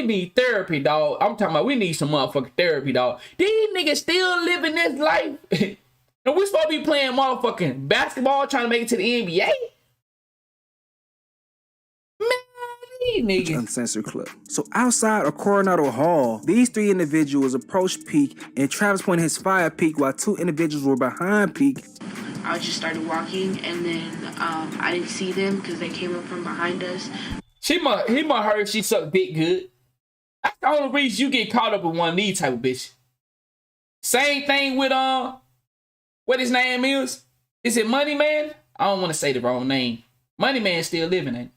need therapy, dog. I'm talking about we need some motherfucking therapy, dog. These niggas still living this life. And we supposed to be playing motherfucking basketball, trying to make it to the NBA? Man, Uncensored clip. So outside of Coronado Hall, these three individuals approached Peake, and Travis pointed his fire at Peake while two individuals were behind Peake. I just started walking, and then I didn't see them because they came up from behind us. He must heard she sucked dick good. That's the only reason you get caught up in one of these type of bitches. Same thing with what his name is? Is it Money Man? I don't want to say the wrong name. Money Man still living, ain't it?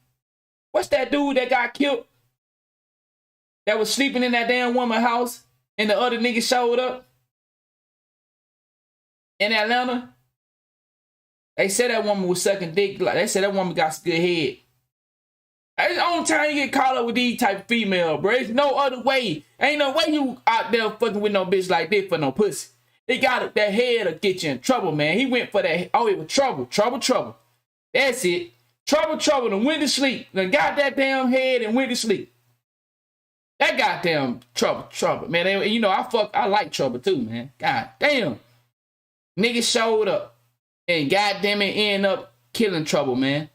What's that dude that got killed? That was sleeping in that damn woman's house and the other nigga showed up in Atlanta? They said that woman was sucking dick. They said that woman got some good head. That's the only time you get caught up with these type of female, bro. There's no other way. Ain't no way you out there fucking with no bitch like this for no pussy. They got it. That head will get you in trouble, man. He went for that. Oh, it was trouble. That's it. Trouble, and went to sleep. Then got that damn head and went to sleep. That goddamn trouble, man. I like trouble too, man. God damn. Niggas showed up and goddamn it end up killing Trouble, man.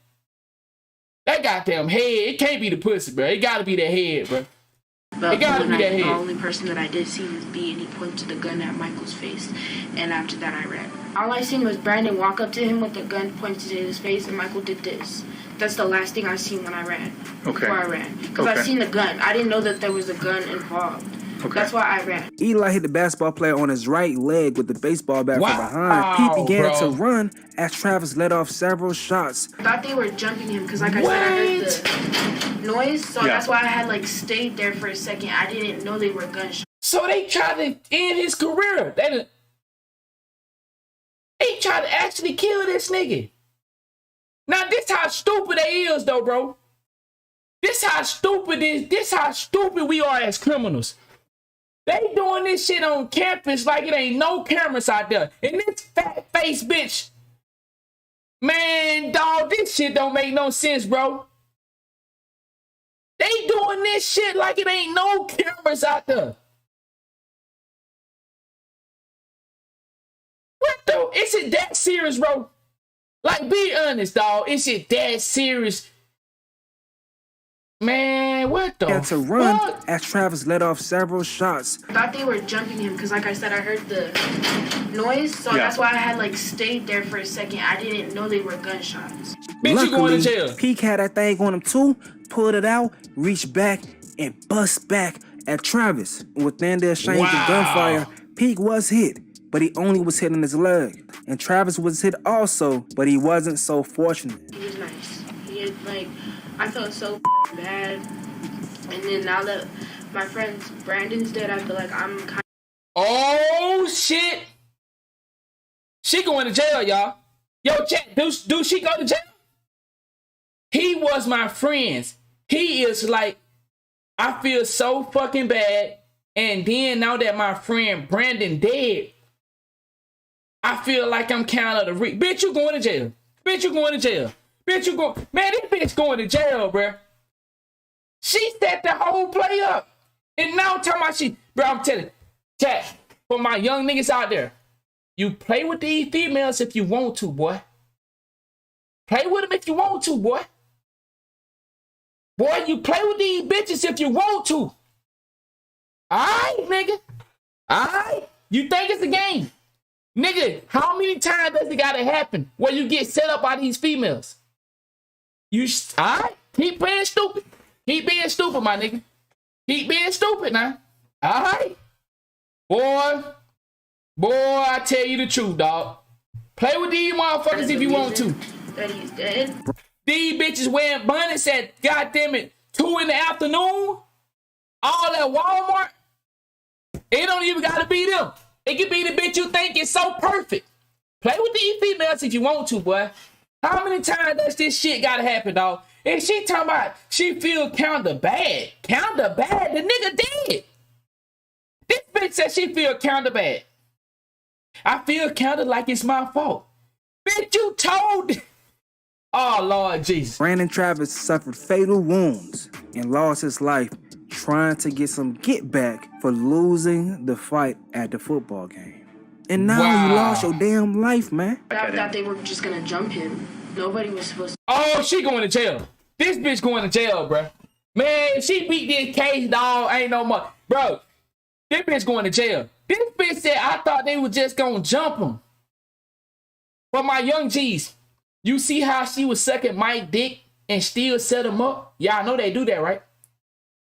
That goddamn head, it can't be the pussy, bro. It gotta be that head, bro. But it gotta be that head. The only person that I did see was B, and he pointed the gun at Michael's face. And after that, I ran. All I seen was Brandon walk up to him with the gun pointed to his face, and Michael did this. That's the last thing I seen when I ran. Okay. Before I ran. Because I seen the gun. I didn't know that there was a gun involved. Okay. That's why I ran. Eli hit the basketball player on his right leg with the baseball bat from behind. Peake began to run as Travis let off several shots. I thought they were jumping him because, like I said, I heard the noise. So that's why I had, stayed there for a second. I didn't know they were gunshots. So they tried to end his career. They tried to actually kill this nigga. Now, this how stupid they is, though, bro. This how stupid we are as criminals. They doing this shit on campus like it ain't no cameras out there. And this fat face bitch, man, dog, this shit don't make no sense, bro. They doing this shit like it ain't no cameras out there. What the? Is it that serious, bro? Like, be honest, dog. Is it that serious? Man, what the fuck? To run as Travis let off several shots. I thought they were jumping him because, like I said, I heard the noise. So that's why I had, stayed there for a second. I didn't know they were gunshots. Luckily, you going to jail. Peake had that thing on him too, pulled it out, reached back, and bust back at Travis. Within the exchange of gunfire, Peake was hit, but he only was hit in his leg. And Travis was hit also, but he wasn't so fortunate. He was nice. He had, I felt so bad. And then now that my friend Brandon's dead, I feel like I'm kind of... Oh, shit. She going to jail, y'all. Yo, chat, do she go to jail? He was my friend. He is I feel so fucking bad. And then now that my friend Brandon dead, I feel like I'm kind of the bitch, you going to jail. Bitch, you going to jail. Bitch, you go. Man, this bitch going to jail, bruh. She set the whole play up. And now I'm talking about bro, I'm telling you, chat, for my young niggas out there, you play with these females if you want to, boy. Play with them if you want to, boy. Boy, you play with these bitches if you want to. Alright, nigga. Alright? You think it's a game? Nigga, how many times does it gotta happen where you get set up by these females? Alright? Keep being stupid. Keep being stupid, my nigga. Keep being stupid now. Alright? Boy, I tell you the truth, dog. Play with these motherfuckers if you want to. That he's dead. These bitches wearing bonnets at, goddamn it, 2 in the afternoon. All at Walmart. It don't even gotta be them. It could be the bitch you think is so perfect. Play with these females if you want to, boy. How many times does this shit gotta happen, dog? And she talking about she feel kinda bad. Kinda bad? The nigga dead. This bitch said she feel kinda bad. I feel kinda like it's my fault. Bitch, you told... Oh, Lord Jesus. Brandon Travis suffered fatal wounds and lost his life trying to get some get back for losing the fight at the football game. And now you lost your damn life, man. I thought they were just gonna jump him. Nobody was supposed to. Oh, she going to jail. This bitch going to jail, bruh. Man, she beat this case, dog. Ain't no more. Bro, this bitch going to jail. This bitch said, I thought they were just gonna jump him. But my young G's, you see how she was sucking Mike dick and still set him up? Y'all know they do that, right?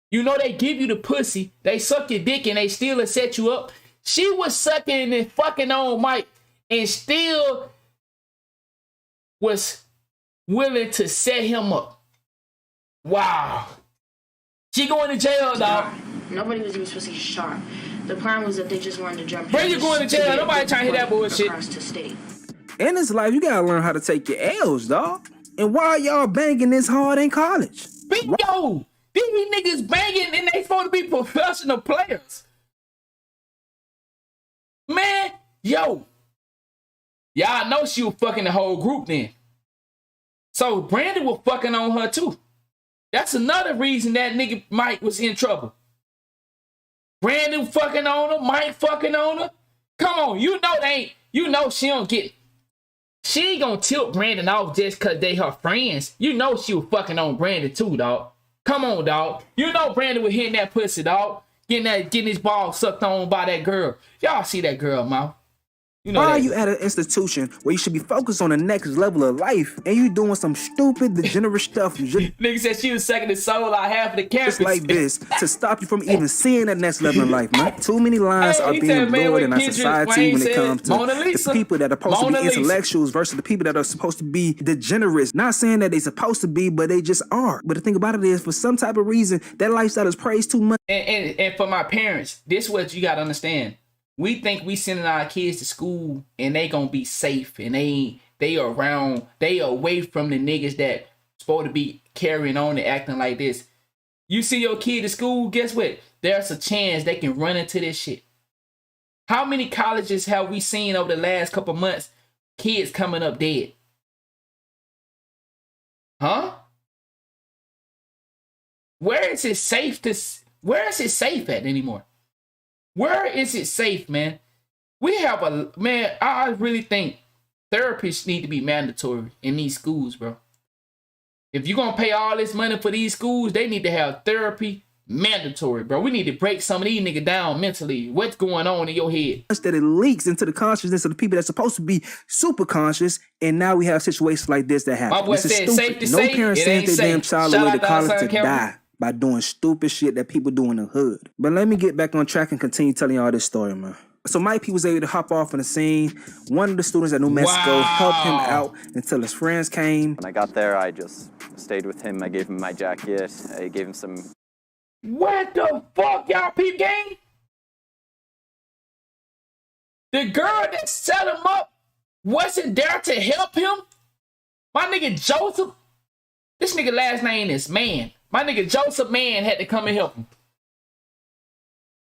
You know they give you the pussy, they suck your dick and they still set you up. She was sucking and fucking on Mike and still was willing to set him up. Wow. She going to jail, dog. Nobody was even supposed to get shot. The plan was that they just wanted to jump. Bro, you going to jail. Nobody trying to hear that bullshit. Across the state. In this life, you gotta learn how to take your L's, dog. And why y'all banging this hard in college? Yo, these niggas banging and they supposed to be professional players. Man, yo. Y'all know she was fucking the whole group then. So Brandon was fucking on her too. That's another reason that nigga Mike was in trouble. Brandon fucking on her, Mike fucking on her. Come on, you know they ain't, you know she don't get it. She ain't gonna tilt Brandon off just cause they her friends. You know she was fucking on Brandon too, dog. Come on, dog. You know Brandon was hitting that pussy, dog. Getting his ball sucked on by that girl. Y'all see that girl, mouth. You know why that. are you at an institution where you should be focused on the next level of life and you doing some stupid, degenerate stuff? Nigga said she was sucking the soul out half of the campus. Just like this to stop you from even seeing that next level of life, man. Too many lines are being blurred in our society when it comes to the people that are supposed to be intellectuals versus the people that are supposed to be degenerates. Not saying that they're supposed to be, but they just are. But the thing about it is, for some type of reason, that lifestyle is praised too much. And for my parents, this is what you gotta understand. We think we sending our kids to school and they gonna be safe and they away from the niggas that supposed to be carrying on and acting like this. You see your kid at school, guess what? There's a chance they can run into this shit. How many colleges have we seen over the last couple months, kids coming up dead? Huh? Where is it safe at anymore? Where is it safe, man? We have I really think therapists need to be mandatory in these schools, bro. If you're going to pay all this money for these schools, they need to have therapy mandatory, bro. We need to break some of these niggas down mentally. What's going on in your head? That it leaks into the consciousness of the people that's supposed to be super conscious, and now we have situations like this that happen. My boy this is said stupid. safe to No say, parent it sends ain't their damn safe. child Shout away out to to college outside to camera. die by doing stupid shit that people do in the hood. But let me get back on track and continue telling y'all this story, man. So Mike P was able to hop off on the scene. One of the students at New Mexico helped him out until his friends came. When I got there, I just stayed with him. I gave him my jacket. I gave him some... What the fuck, y'all peep gang? The girl that set him up wasn't there to help him? My nigga Joseph, this nigga last name is Man. My nigga Joseph Man had to come and help him.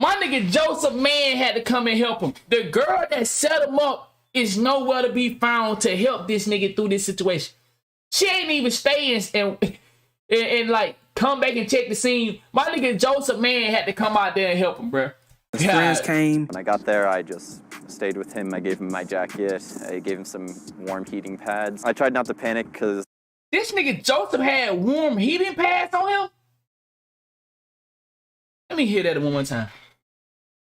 My nigga Joseph Man had to come and help him. The girl that set him up is nowhere to be found to help this nigga through this situation. She ain't even stay and like come back and check the scene. My nigga Joseph Man had to come out there and help him, bro. His friends came. When I got there, I just stayed with him. I gave him my jacket. I gave him some warm heating pads. I tried not to panic because... This nigga Joseph had warm heating pads on him? Let me hear that one more time.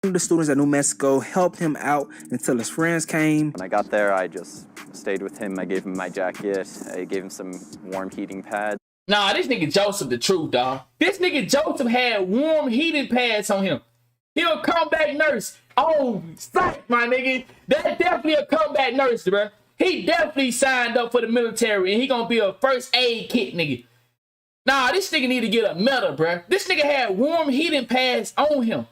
One of the students at New Mexico helped him out until his friends came. When I got there, I just stayed with him. I gave him my jacket. I gave him some warm heating pads. Nah, this nigga Joseph the truth, dog. This nigga Joseph had warm heating pads on him. He a comeback nurse. Oh, sight, my nigga. That definitely a comeback nurse, bro. He definitely signed up for the military and he gonna be a first aid kit, nigga. Nah, this nigga need to get a medal, bro. This nigga had warm heating pads on him.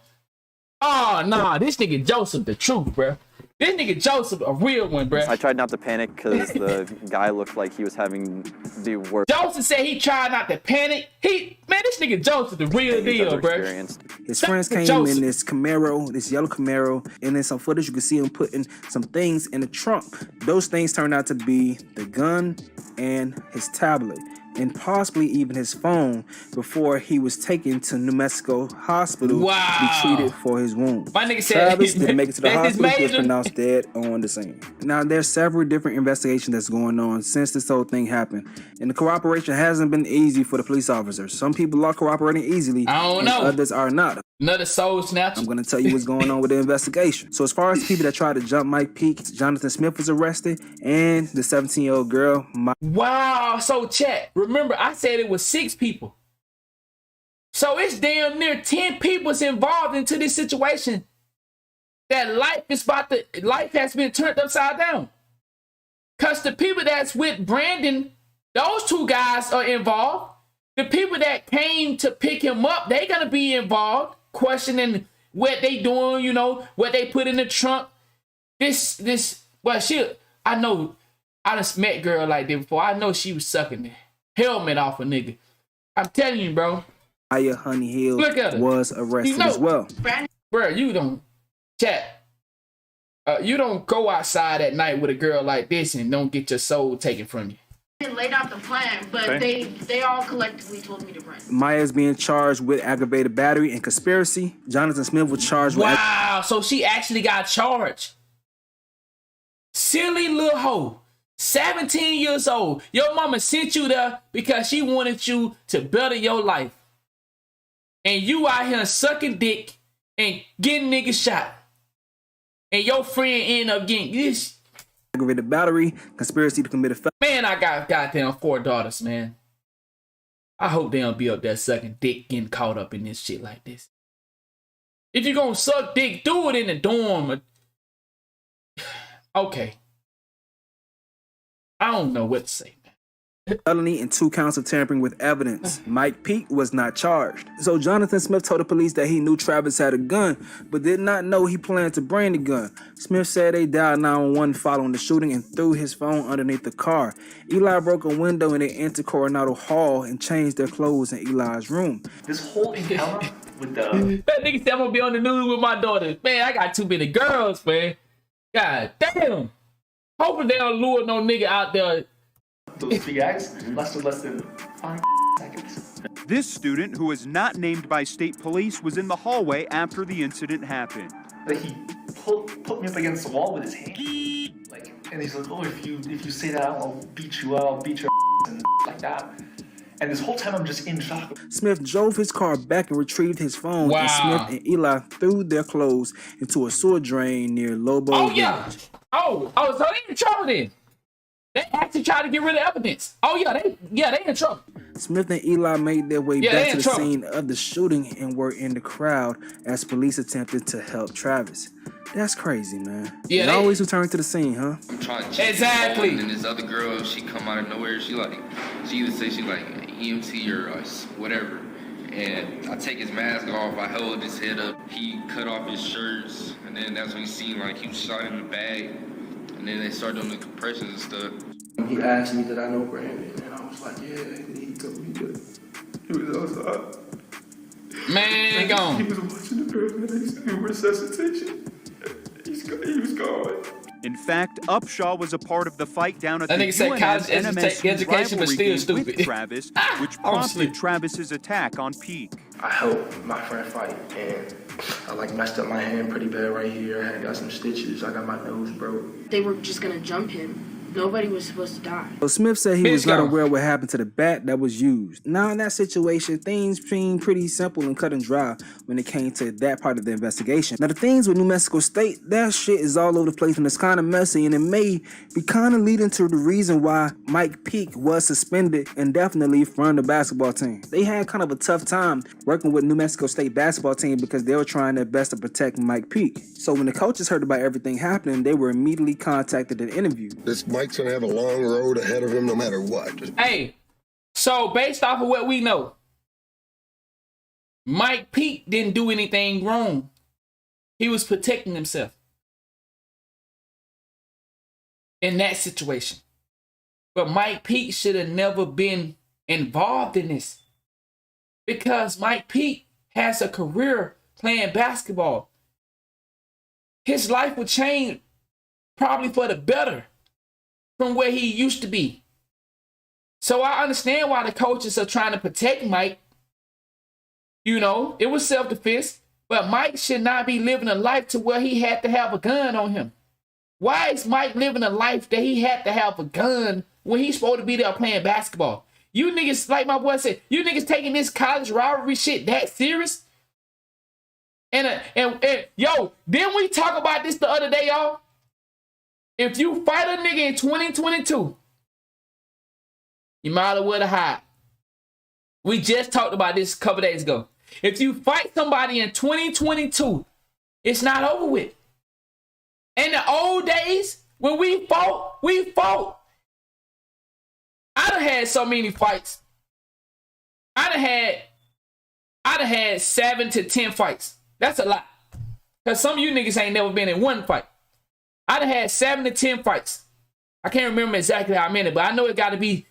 Oh, nah, this nigga Joseph the truth, bro. This nigga Joseph a real one, bro. I tried not to panic because the guy looked like he was having the worst. Joseph said he tried not to panic. Man, this nigga Joseph the real deal, bro. His friends came in this Camaro, this yellow Camaro, and in some footage you can see him putting some things in the trunk. Those things turned out to be the gun and his tablet. and possibly even his phone before he was taken to New Mexico hospital to be treated for his wound. My nigga said Travis didn't make it to the that's his hospital. He was major. pronounced dead on the scene. Now, there's several different investigations that's going on since this whole thing happened, and the cooperation hasn't been easy for the police officers. Some people are cooperating easily, I don't and know. others are not. Another soul snatcher. I'm going to tell you what's going on with the investigation. So as far as the people that tried to jump Mike Peake, Jonathan Smith was arrested, and the 17-year-old girl. Wow, so chat. Remember, I said it was 6 people. So it's damn near 10 people's involved into this situation. That life has been turned upside down. Cause the people that's with Brandon, those 2 guys are involved. The people that came to pick him up, they gonna be involved, questioning what they doing, you know, what they put in the trunk. Well, I know, I done met girl like that before. I know she was sucking the helmet off a nigga. I'm telling you, bro. Maya Honey Hill was arrested as well. Bro, you don't chat. You don't go outside at night with a girl like this and don't get your soul taken from you. They laid out the plan, but they all collectively told me to run. Maya is being charged with aggravated battery and conspiracy. Jonathan Smith was charged with... Wow, so she actually got charged. Silly little hoe. 17 years old. Your mama sent you there because she wanted you to better your life. And you out here sucking dick and getting niggas shot. And your friend end up getting this. Aggravated battery, conspiracy to commit a felony. Man, I got goddamn 4 daughters, man. I hope they don't be up there sucking dick, getting caught up in this shit like this. If you're gonna suck dick, do it in the dorm. Okay. I don't know what to say. Felony and 2 counts of tampering with evidence. Mike Peake was not charged. So Jonathan Smith told the police that he knew Travis had a gun, but did not know he planned to bring the gun. Smith said they dialed 911 following the shooting and threw his phone underneath the car. Eli broke a window and they entered Coronado Hall and changed their clothes in Eli's room. This whole encounter with the... That nigga said I'm gonna be on the news with my daughter. Man, I got too many girls, man. God damn. Hoping they don't lure no nigga out there. Those 3 acts lasted less than 5 seconds. This student, who is not named by state police, was in the hallway after the incident happened. Like he put me up against the wall with his hand. Like, and he's like, oh, if you say that, I'll beat you up, I'll beat your and like that. And this whole time I'm just in shock. Smith drove his car back and retrieved his phone. Wow. And Smith and Eli threw their clothes into a sewer drain near Lobo Village. Yeah. Oh, so they in trouble then. They actually tried to get rid of evidence. Oh yeah, they in trouble. Smith and Eli made their way back to the scene of the shooting and were in the crowd as police attempted to help Travis. That's crazy, man. Yeah, they always return to the scene, huh? I'm trying to check exactly. And then this other girl, she come out of nowhere. She either say she like EMT or whatever. And I take his mask off. I hold his head up. He cut off his shirts, and then that's when he seen like he was shot in the bag. And then they started doing the compressions and stuff. He asked me that I know Brandon, and I was like, yeah. And he told me that he was outside. Man, gone. He was watching the girl and they said resuscitation. He was gone. In fact, Upshaw was a part of the fight down at that the nigga said college education, but still stupid. With Travis, which prompted Travis's attack on Peake. I helped my friend fight, and I messed up my hand pretty bad right here. I got some stitches. I got my nose broke. They were just gonna jump him. Nobody was supposed to die. So Smith said he was not aware of what happened to the bat that was used. Now in that situation, things seemed pretty simple and cut and dry when it came to that part of the investigation. Now the things with New Mexico State, that shit is all over the place and it's kind of messy, and it may be kind of leading to the reason why Mike Peake was suspended indefinitely from the basketball team. They had kind of a tough time working with New Mexico State basketball team because they were trying their best to protect Mike Peake. So when the coaches heard about everything happening, they were immediately contacted and interviewed. This Mike's gonna have a long road ahead of him no matter what. Hey, so based off of what we know, Mike Peake didn't do anything wrong. He was protecting himself in that situation. But Mike Peake should have never been involved in this because Mike Peake has a career playing basketball. His life would change probably for the better from where he used to be. So I understand why the coaches are trying to protect Mike. You know, it was self-defense, but Mike should not be living a life to where he had to have a gun on him. Why is Mike living a life that he had to have a gun when he's supposed to be there playing basketball? You niggas, like my boy said, you niggas taking this college rivalry shit that serious? And yo, didn't we talk about this the other day, y'all? If you fight a nigga in 2022, you might as well hide. We just talked about this a couple days ago. If you fight somebody in 2022, it's not over with. In the old days, when we fought. I done had so many fights. I done had 7 to 10 fights. That's a lot. Because some of you niggas ain't never been in one fight. I done had 7 to 10 fights. I can't remember exactly how many, but I know it gotta be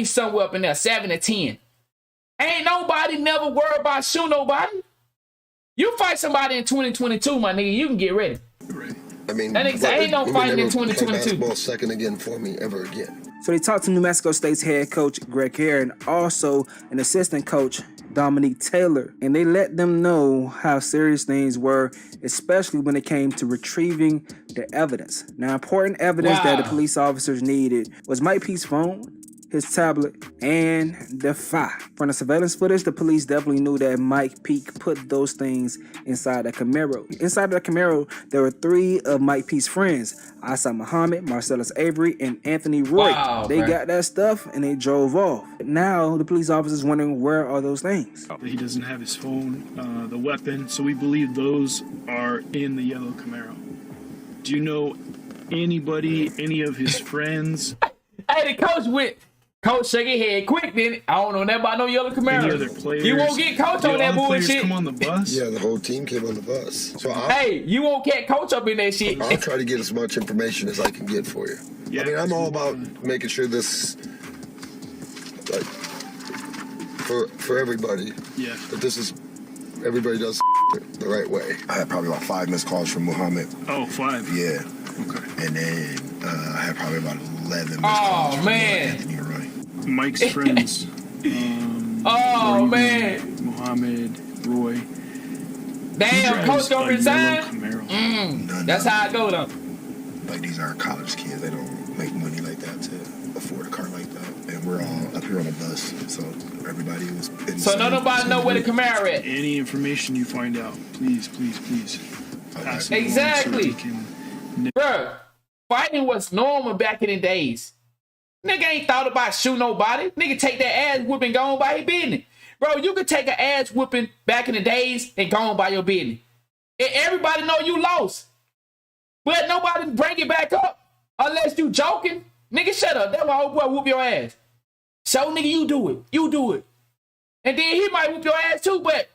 somewhere up in there, 7 to 10. Ain't nobody never worried about shooting nobody. You fight somebody in 2022, my nigga, you can get ready. I mean, that ain't no fighting in 2022. Basketball second again for me ever again. So they talked to New Mexico State's head coach, Greg Hare, and also an assistant coach, Dominique Taylor. And they let them know how serious things were, especially when it came to retrieving the evidence. Now, important evidence that the police officers needed was Mike Peake's phone, his tablet, and the file. From the surveillance footage, the police definitely knew that Mike Peake put those things inside the Camaro. Inside the Camaro, there were 3 of Mike Peake's friends, Asa Muhammad, Marcellus Avery, and Anthony Roy. They got that stuff and they drove off. Now, the police officers wondering where are those things. He doesn't have his phone, the weapon, so we believe those are in the yellow Camaro. Do you know anybody, any of his friends? Hey, the coach went. Coach, shake your head quick, then. I don't know nothing about no yellow Camaro. Any other players? You won't get coach on that bullshit. Come on the bus? Yeah, the whole team came on the bus. So hey, you won't get coach up in that shit. I'll try to get as much information as I can get for you. Yeah, I mean, I'm all about making sure this, like, for everybody. Yeah. That this is, everybody does the right way. I had probably about 5 missed calls from Muhammad. Oh, 5? Yeah. Okay. And then I had probably about 11 missed calls from Anthony Roy. Mike's friends. Muhammad, Roy. Damn, coach gonna resign? That's how I go though. Like, these aren't college kids. They don't make money like that to afford a car like that. And we're all up here on a bus, so everybody was in the So nobody know where the Camaro at? Any information you find out, please. Okay. Exactly. Bro, fighting was normal back in the days. Nigga ain't thought about shooting nobody. Nigga take that ass whooping and go on by your business. Bro, you could take an ass whooping back in the days and go on by your business. And everybody know you lost. But nobody bring it back up. Unless you joking. Nigga, shut up. That's why old boy whoop your ass. So, nigga, you do it. You do it. And then he might whoop your ass too, but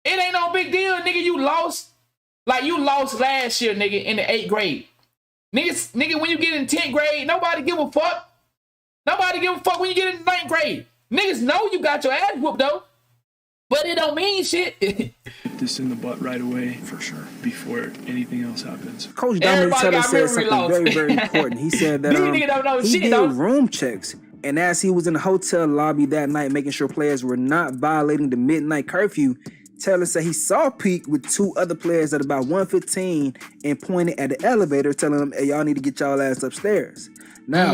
it ain't no big deal, nigga. You lost. Like, you lost last year, nigga, in the 8th grade. Nigga, when you get in 10th grade, nobody give a fuck. Nobody give a fuck when you get in 9th grade. Niggas know you got your ass whooped, though. But it don't mean shit. This in the butt right away. For sure. Before anything else happens. Coach Dominic Taylor said something very, very important. He said that he did room checks. And as he was in the hotel lobby that night, making sure players were not violating the midnight curfew, Taylor said he saw Peake with 2 other players at about 1:15 and pointed at the elevator, telling them, hey, y'all need to get y'all ass upstairs. Now,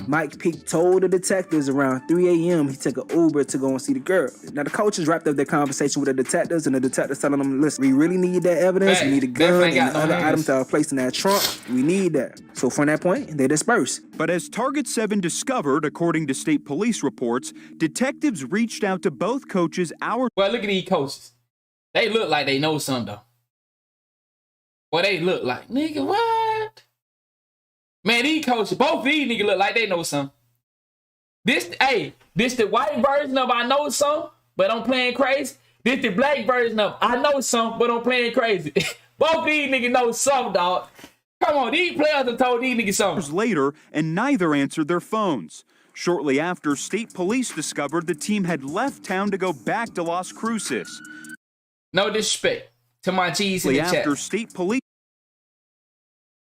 Mike Peake told the detectives around 3 a.m. he took an Uber to go and see the girl. Now, the coaches wrapped up their conversation with the detectives, and the detectives telling them, listen, we really need that evidence. We need a gun and the other items that are placed in that trunk. We need that. So from that point, they dispersed. But as Target 7 discovered, according to state police reports, detectives reached out to both coaches hours. Well, look at these coaches. They look like they know something, though. Well, they look like, nigga, what? Man, these coaches, both these niggas look like they know something. This the white version of I know something, but I'm playing crazy. This the black version of I know something, but I'm playing crazy. Both these niggas know something, dog. Come on, these players have told these niggas something. Later, and neither answered their phones. Shortly after, state police discovered the team had left town to go back to Las Cruces. No disrespect to my G's in the chat. After state police,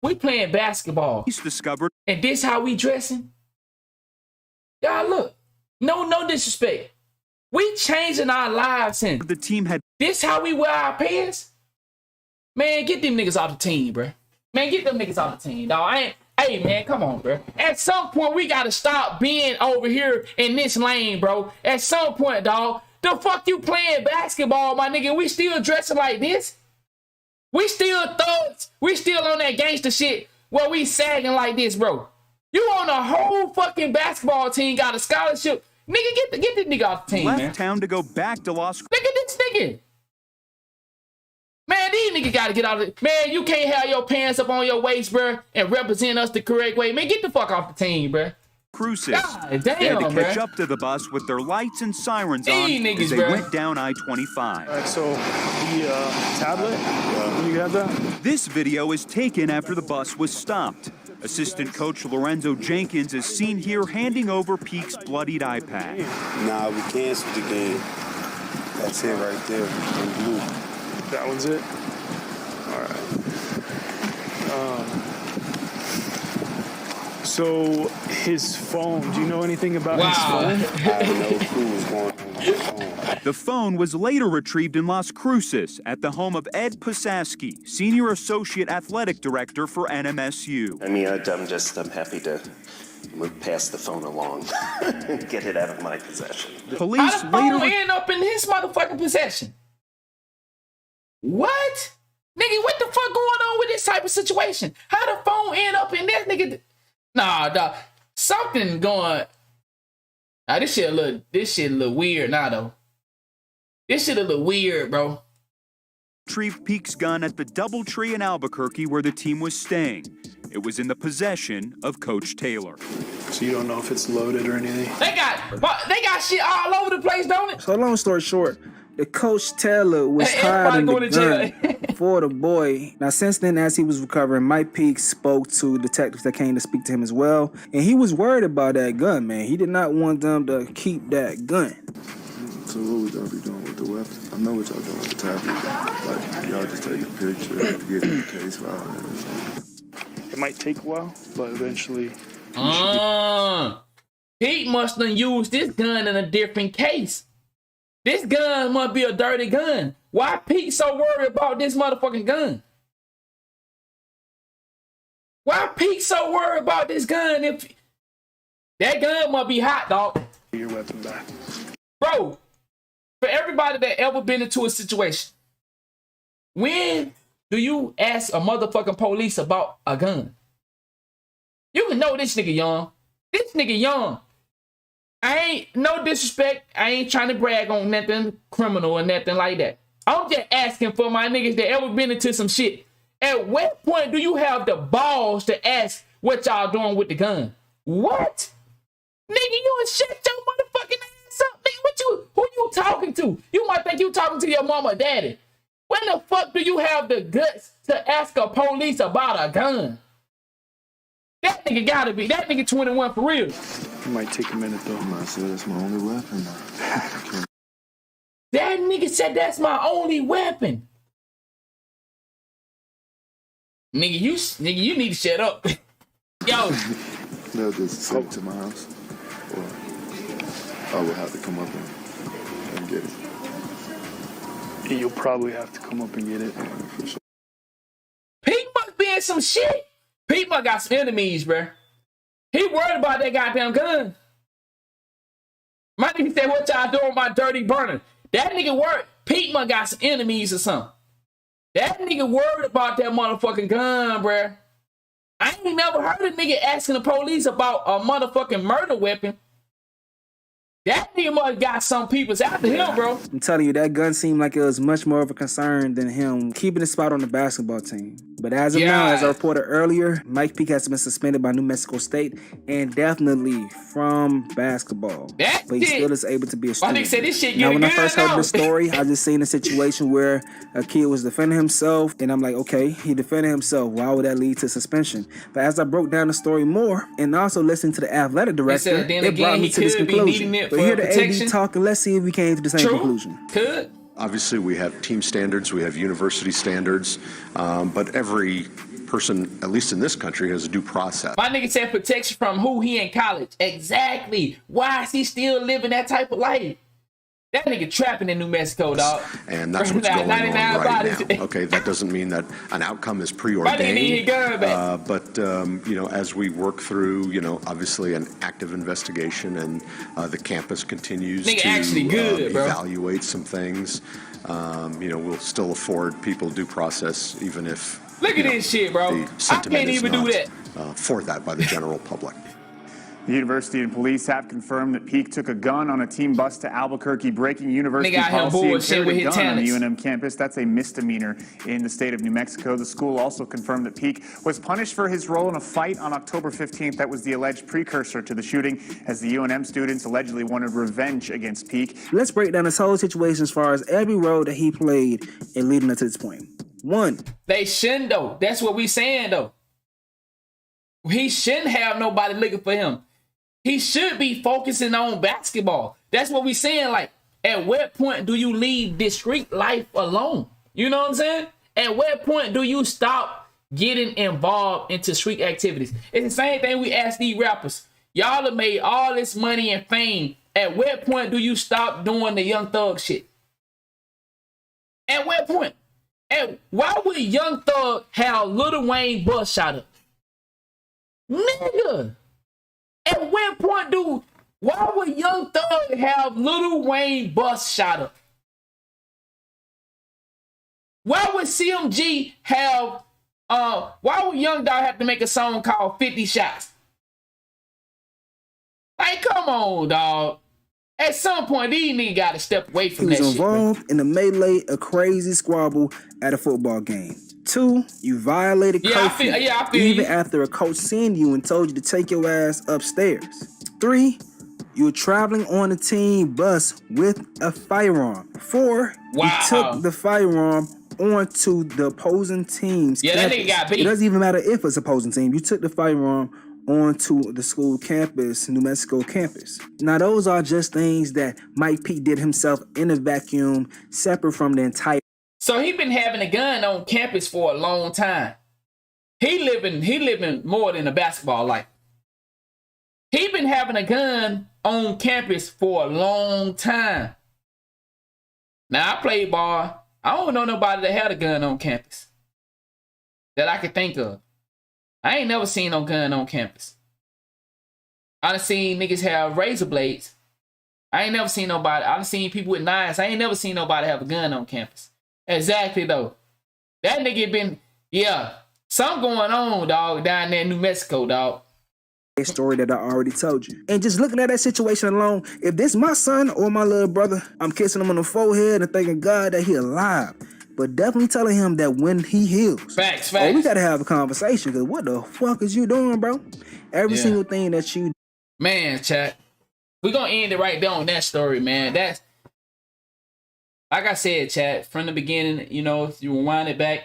we playing basketball. Discovered, and this how we dressing. Y'all look. No disrespect. We changing our lives and the team had this how we wear our pants? Man, get them niggas off the team, bro. Man, get them niggas off the team, dog. Hey, man, come on, bro. At some point, we gotta stop being over here in this lane, bro. At some point, dog. The fuck you playing basketball, my nigga? We still dressing like this? We still thugs? We still on that gangster shit where we sagging like this, bro? You on a whole fucking basketball team, got a scholarship. Nigga, get this nigga off the team, left man. town to go back to law school. Look at this nigga. Man, these niggas gotta get out of it. Man, you can't have your pants up on your waist, bro, and represent us the correct way. Man, get the fuck off the team, bro. Cruises. God They had to damn, catch bro. up to the bus with their lights and sirens on These niggas, as they bro. went down I-25. All right, so the tablet, you have that? This video is taken after the bus was stopped. Assistant coach Lorenzo Jenkins is seen here handing over Peake's bloodied iPad. Nah, we canceled the game. That's it right there in blue. That one's it? All right. So his phone, do you know anything about his phone? I have no clue what's going on with his phone. The phone was later retrieved in Las Cruces at the home of Ed Posaski, Senior Associate Athletic Director for NMSU. I mean, I'm happy to pass the phone along and get it out of my possession. Police How the phone later end up in his motherfucking possession? What? Nigga, what the fuck going on with this type of situation? How the phone end up in that nigga? Nah, dog. Something going. Nah, this shit a little weird now, though. This shit a little weird, bro. retrieved Peake's gun at the DoubleTree in Albuquerque where the team was staying. It was in the possession of Coach Taylor. So you don't know if it's loaded or anything? They got shit all over the place, don't it? So long story short, the Coach Taylor was hiding the gun for the boy. Now, since then, as he was recovering, Mike Peake spoke to detectives that came to speak to him as well. And he was worried about that gun, man. He did not want them to keep that gun. So what would y'all be doing with the weapon? I know what y'all doing with the tablet. Like, y'all just take a picture to get in the case file. It might take a while, but eventually... Pete must have used this gun in a different case. This gun must be a dirty gun. Why Pete so worried about this motherfucking gun? Why Pete so worried about this gun? If that gun must be hot, dog. Your weapon back. Bro, for everybody that ever been into a situation, when do you ask a motherfucking police about a gun? You can know this nigga young. This nigga young. I ain't, no disrespect, I ain't trying to brag on nothing criminal or nothing like that. I'm just asking for my niggas that ever been into some shit. At what point do you have the balls to ask what y'all doing with the gun? What? Nigga, you ain't shut your motherfucking ass up. Nigga, who you talking to? You might think you talking to your mama or daddy. When the fuck do you have the guts to ask a police about a gun? That nigga gotta be, that nigga 21 for real. It might take a minute though. I said that's my only weapon. That nigga said that's my only weapon. Nigga, you need to shut up. Yo. They'll just send it to my house. Or I will have to come up and get it. You'll probably have to come up and get it. Yeah, for sure. Pete must be in some shit. Pete must got some enemies, bruh. He worried about that goddamn gun. My nigga said, what y'all doing with my dirty burner? That nigga worried. Pete must got some enemies or something. That nigga worried about that motherfucking gun, bruh. I ain't never heard a nigga asking the police about a motherfucking murder weapon. That nigga must got some people's after him, bro. I'm telling you, that gun seemed like it was much more of a concern than him keeping a spot on the basketball team. But as of now, as I reported earlier, Mike Peake has been suspended by New Mexico State indefinitely from basketball. But he still is able to be a student. My nigga said this shit Now, when I good first heard now. this story, I just seen a situation where a kid was defending himself, and I'm like, okay, he defended himself. Why would that lead to suspension? But as I broke down the story more, and also listened to the athletic director, it brought me to this conclusion. But here the AD talking, let's see if we came to the same conclusion. Could. Obviously, we have team standards, we have university standards, but every person, at least in this country, has due process. My nigga said protection from who? He in college. Exactly. Why is he still living that type of life? That nigga trapping in New Mexico, dog. And that's what's going on right now. Okay, that doesn't mean that an outcome is preordained. But, you know, as we work through, you know, obviously an active investigation and the campus continues to evaluate some things, you know, we'll still afford people due process even if, look at this shit, bro. I can't even do that. For that by the general public. The university and police have confirmed that Peake took a gun on a team bus to Albuquerque, breaking university policy and carried a gun on the UNM campus. That's a misdemeanor in the state of New Mexico. The school also confirmed that Peake was punished for his role in a fight on October 15th that was the alleged precursor to the shooting, as the UNM students allegedly wanted revenge against Peake. Let's break down this whole situation as far as every role that he played in leading up to this point. One. They shouldn't, though. That's what we saying, though. He shouldn't have nobody looking for him. He should be focusing on basketball. That's what we saying. Like, at what point do you leave this street life alone? You know what I'm saying? At what point do you stop getting involved into street activities? It's the same thing we ask these rappers. Y'all have made all this money and fame. At what point do you stop doing the Young Thug shit? At what point? Why would Young Thug have Lil Wayne bus shot up? Nigga! At what point why would Young Thug have Lil Wayne bus shot up? Why would CMG have, why would Young Dog have to make a song called 50 Shots? Like, come on, dog. At some point, these niggas gotta step away from that shit. He was involved in a melee, a crazy squabble at a football game. 2, you violated curfew, I feel even after a coach seen you and told you to take your ass upstairs. 3, you were traveling on a team bus with a firearm. 4, you took the firearm onto the opposing team's campus. That nigga got beat. It doesn't even matter if it's opposing team. You took the firearm onto the school campus, New Mexico campus. Now, those are just things that Mike Peake did himself in a vacuum, separate from the entire. So he been having a gun on campus for a long time. He living more than a basketball life. He been having a gun on campus for a long time. Now I played ball. I don't know nobody that had a gun on campus that I could think of. I ain't never seen no gun on campus. I done seen niggas have razor blades. I ain't never seen nobody. I done seen people with knives. I ain't never seen nobody have a gun on campus. Exactly, though. That nigga been, something going on, dog, down there in New Mexico, dog. A story that I already told you. And just looking at that situation alone, if this my son or my little brother, I'm kissing him on the forehead and thanking God that he alive. But definitely telling him that when he heals, facts. We gotta have a conversation, because what the fuck is you doing, bro? Every single thing that you... Man, chat, we're gonna end it right there on that story, man. That's, like I said, chat, from the beginning, you know, if you rewind it back,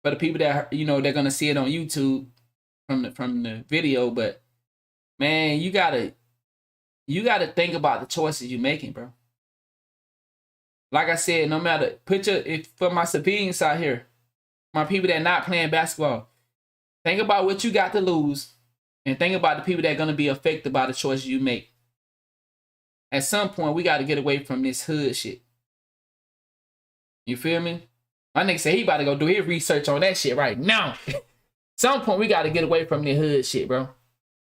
for the people that, you know, they're gonna see it on YouTube from the video, but man, you gotta think about the choices you're making, bro. Like I said, no matter, for my civilians out here, my people that not playing basketball, think about what you got to lose, and think about the people that are gonna be affected by the choices you make. At some point, we got to get away from this hood shit. You feel me? My nigga said he about to go do his research on that shit right now. Some point, we got to get away from the hood shit, bro.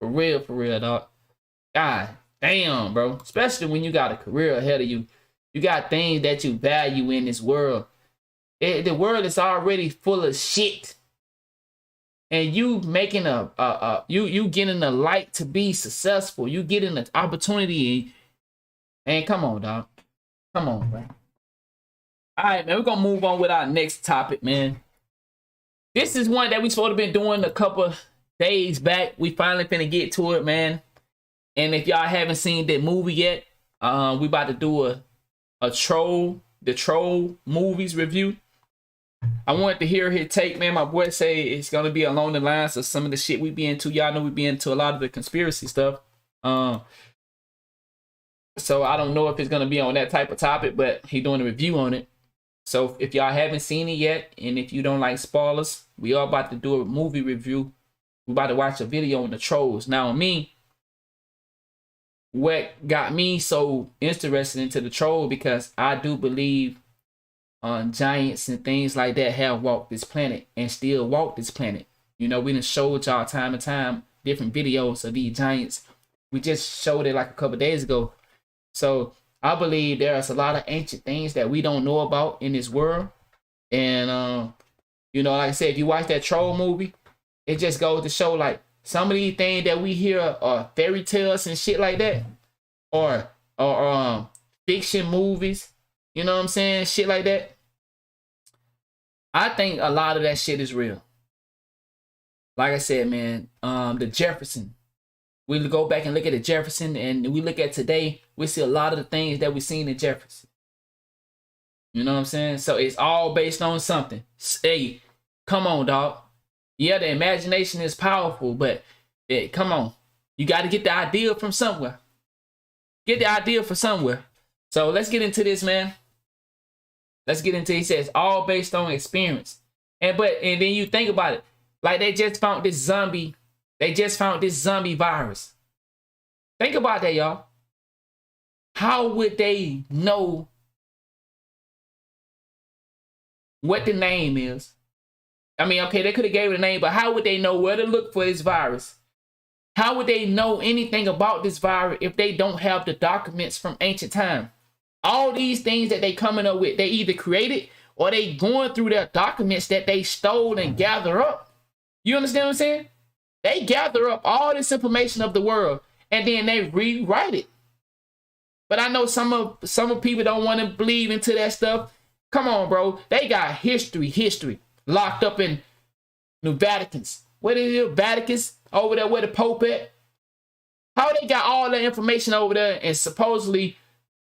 For real, dog. God damn, bro. Especially when you got a career ahead of you. You got things that you value in this world. The world is already full of shit. And you making you getting a light to be successful. You getting an opportunity. And come on, dog. Come on, bro. All right, man. We're going to move on with our next topic, man. This is one that we sort of been doing a couple days back. We finally finna get to it, man. And if y'all haven't seen that movie yet, we about to do the Troll movies review. I wanted to hear his take, man. My boy say it's going to be along the lines of some of the shit we be into. Y'all know we be into a lot of the conspiracy stuff. So I don't know if it's going to be on that type of topic, but he doing a review on it. So if y'all haven't seen it yet, and if you don't like spoilers, we are about to do a movie review. We're about to watch a video on the trolls. Now, what got me so interested into the troll, because I do believe giants and things like that have walked this planet and still walk this planet. You know, we done showed y'all time and time different videos of these giants. We just showed it like a couple days ago. So I believe there's a lot of ancient things that we don't know about in this world. And, you know, like I said, if you watch that troll movie, it just goes to show, like, some of these things that we hear are fairy tales and shit like that. Or fiction movies. You know what I'm saying? Shit like that. I think a lot of that shit is real. Like I said, man, the Jefferson. We go back and look at the Jefferson, and we look at today, we see a lot of the things that we seen in Jefferson. You know what I'm saying? So it's all based on something. Hey, come on, dog. Yeah, the imagination is powerful, but come on. You got to get the idea from somewhere. Get the idea from somewhere. So let's get into this, man. Let's get into it. He says all based on experience. And then you think about it. Like they just found this zombie. They just found this zombie virus. Think about that, y'all. How would they know what the name is? I mean, okay, they could have gave it a name, but how would they know where to look for this virus? How would they know anything about this virus if they don't have the documents from ancient time? All these things that they coming up with, they either created or they going through their documents that they stole and gather up. You understand what I'm saying? They gather up all this information of the world and then they rewrite it. But I know some of people don't want to believe into that stuff. Come on, bro. They got history locked up in New Vaticans. What is it? Vaticans over there where the Pope at? How they got all that information over there and supposedly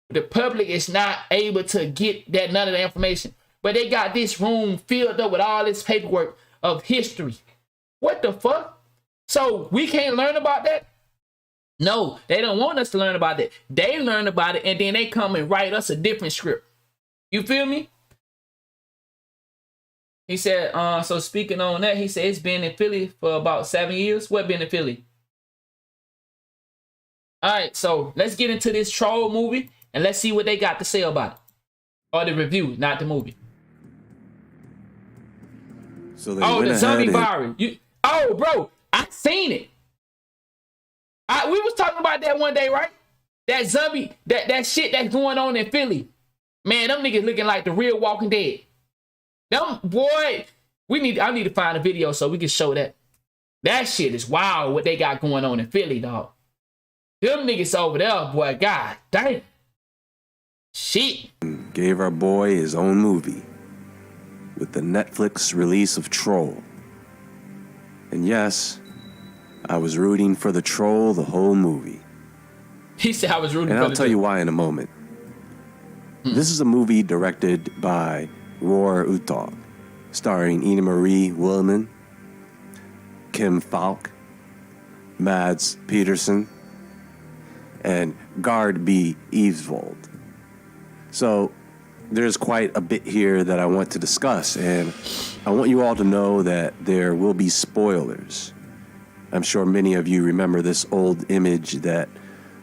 the public is not able to get none of the information. But they got this room filled up with all this paperwork of history. What the fuck? So we can't learn about that? No, they don't want us to learn about that. They learn about it and then they come and write us a different script. You feel me? He said, so speaking on that, he said it's been in Philly for about 7 years. What been in Philly? All right, so let's get into this troll movie and let's see what they got to say about it. Or the review, not the movie. So the zombie virus. Bro, I seen it. We was talking about that one day, right? That zombie, that shit that's going on in Philly. Man, them niggas looking like the real Walking Dead. Them boy, I need to find a video so we can show that. That shit is wild what they got going on in Philly, dog. Them niggas over there, boy, god damn. Shit. Gave our boy his own movie with the Netflix release of Troll. And yes, I was rooting for the troll the whole movie. He said I was rooting for the troll. And I'll tell you why in a moment. This is a movie directed by Roar Utah, starring Ina Marie Willman, Kim Falk, Mads Peterson, and Gard B. Evevold. So there's quite a bit here that I want to discuss, and I want you all to know that there will be spoilers. I'm sure many of you remember this old image that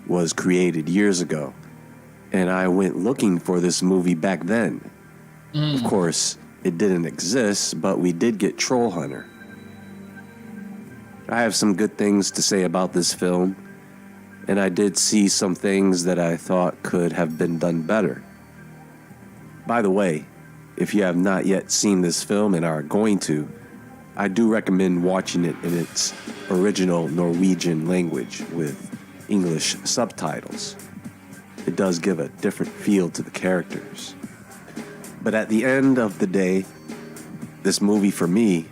was created years ago, and I went looking for this movie back then. Of course, it didn't exist, but we did get Troll Hunter. I have some good things to say about this film, and I did see some things that I thought could have been done better. By the way, if you have not yet seen this film and are going to, I do recommend watching it in its original Norwegian language with English subtitles. It does give a different feel to the characters. But at the end of the day, this movie for me,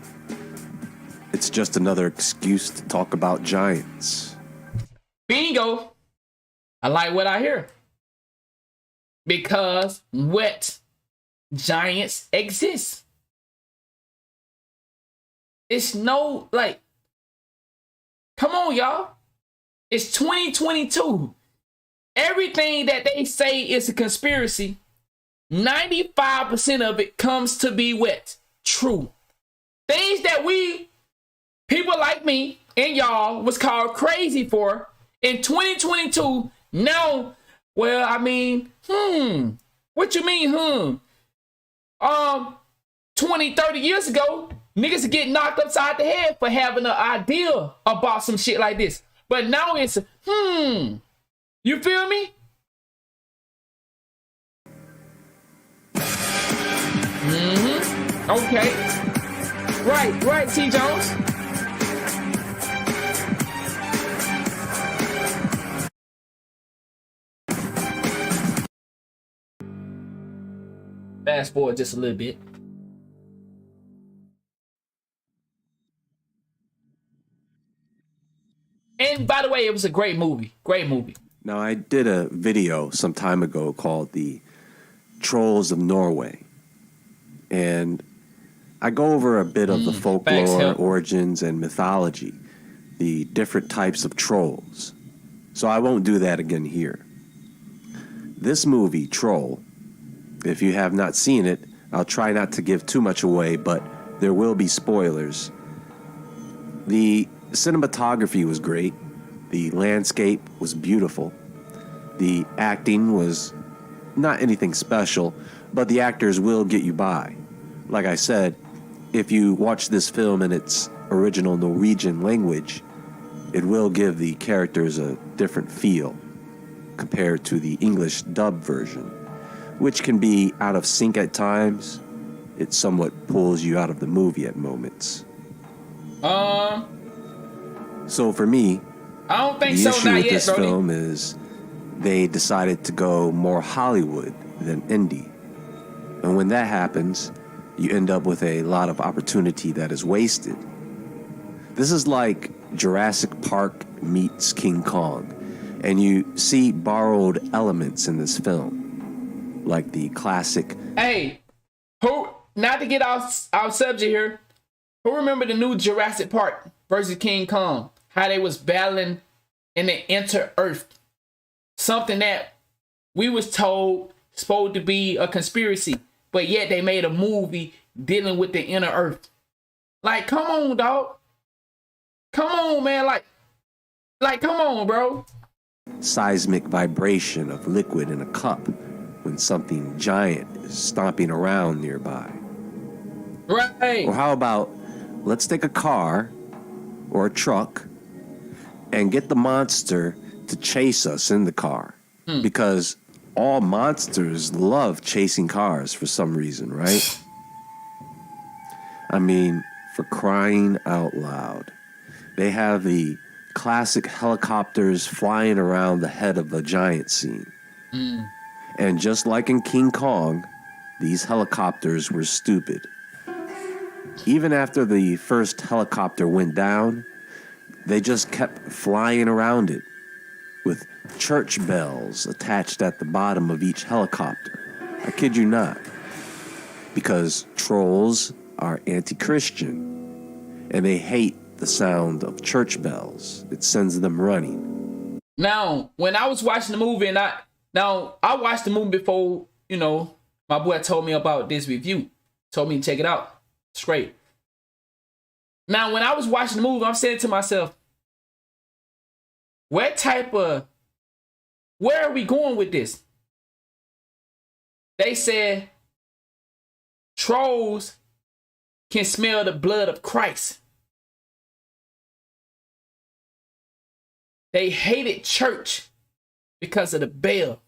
it's just another excuse to talk about giants. Bingo! I like what I hear. Because what giants exist? It's no, like, come on, y'all. It's 2022. Everything that they say is a conspiracy 95% of it comes to be what? True. Things that people like me and y'all was called crazy for in 2022. Now, well, I mean, what you mean, 20, 30 years ago, niggas get knocked upside the head for having an idea about some shit like this. But now it's, you feel me? Okay. Right, T. Jones. Fast forward just a little bit. And by the way, it was a great movie. Great movie. Now, I did a video some time ago called The Trolls of Norway. And I go over a bit of the folklore, origins, and mythology, the different types of trolls. So I won't do that again here. This movie, Troll, if you have not seen it, I'll try not to give too much away, but there will be spoilers. The cinematography was great. The landscape was beautiful. The acting was not anything special, but the actors will get you by. Like I said, if you watch this film in its original Norwegian language, it will give the characters a different feel compared to the English dub version, which can be out of sync at times. It somewhat pulls you out of the movie at moments. So for me, I don't think the so. issue with this film is they decided to go more Hollywood than indie. And when that happens, you end up with a lot of opportunity that is wasted. This is like Jurassic Park meets King Kong, and you see borrowed elements in this film, like the classic. Hey, not to get off subject here, who remember the new Jurassic Park versus King Kong? How they was battling in the inter-Earth. Something that we was told supposed to be a conspiracy, but yet they made a movie dealing with the inner Earth. Like, come on, dog. Come on, man. Like, come on, bro. Seismic vibration of liquid in a cup when something giant is stomping around nearby. Right. Or how about, let's take a car or a truck and get the monster to chase us in the car. Because all monsters love chasing cars for some reason, right? I mean, for crying out loud. They have the classic helicopters flying around the head of a giant scene. And just like in King Kong, these helicopters were stupid. Even after the first helicopter went down, they just kept flying around it with church bells attached at the bottom of each helicopter. I kid you not. Because trolls are anti-Christian and they hate the sound of church bells. It sends them running. Now, when I was watching the movie, I watched the movie before, my boy told me about this review. Told me to check it out. It's great. Now, when I was watching the movie, I'm saying to myself, where are we going with this? They said trolls can smell the blood of Christ. They hated church because of the bell.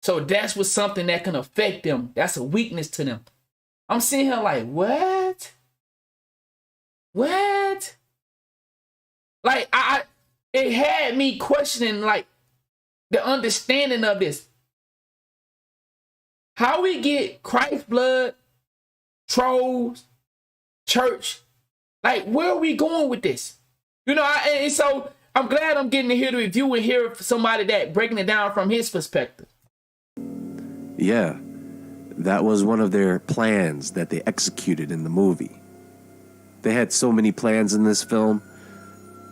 So that's what's something that can affect them. That's a weakness to them. I'm sitting here like, what? What? Like, it had me questioning, like, the understanding of this. How we get Christ's blood, trolls, church, like, where are we going with this? And so I'm glad I'm getting to hear the review and hear somebody that breaking it down from his perspective. Yeah, that was one of their plans that they executed in the movie. They had so many plans in this film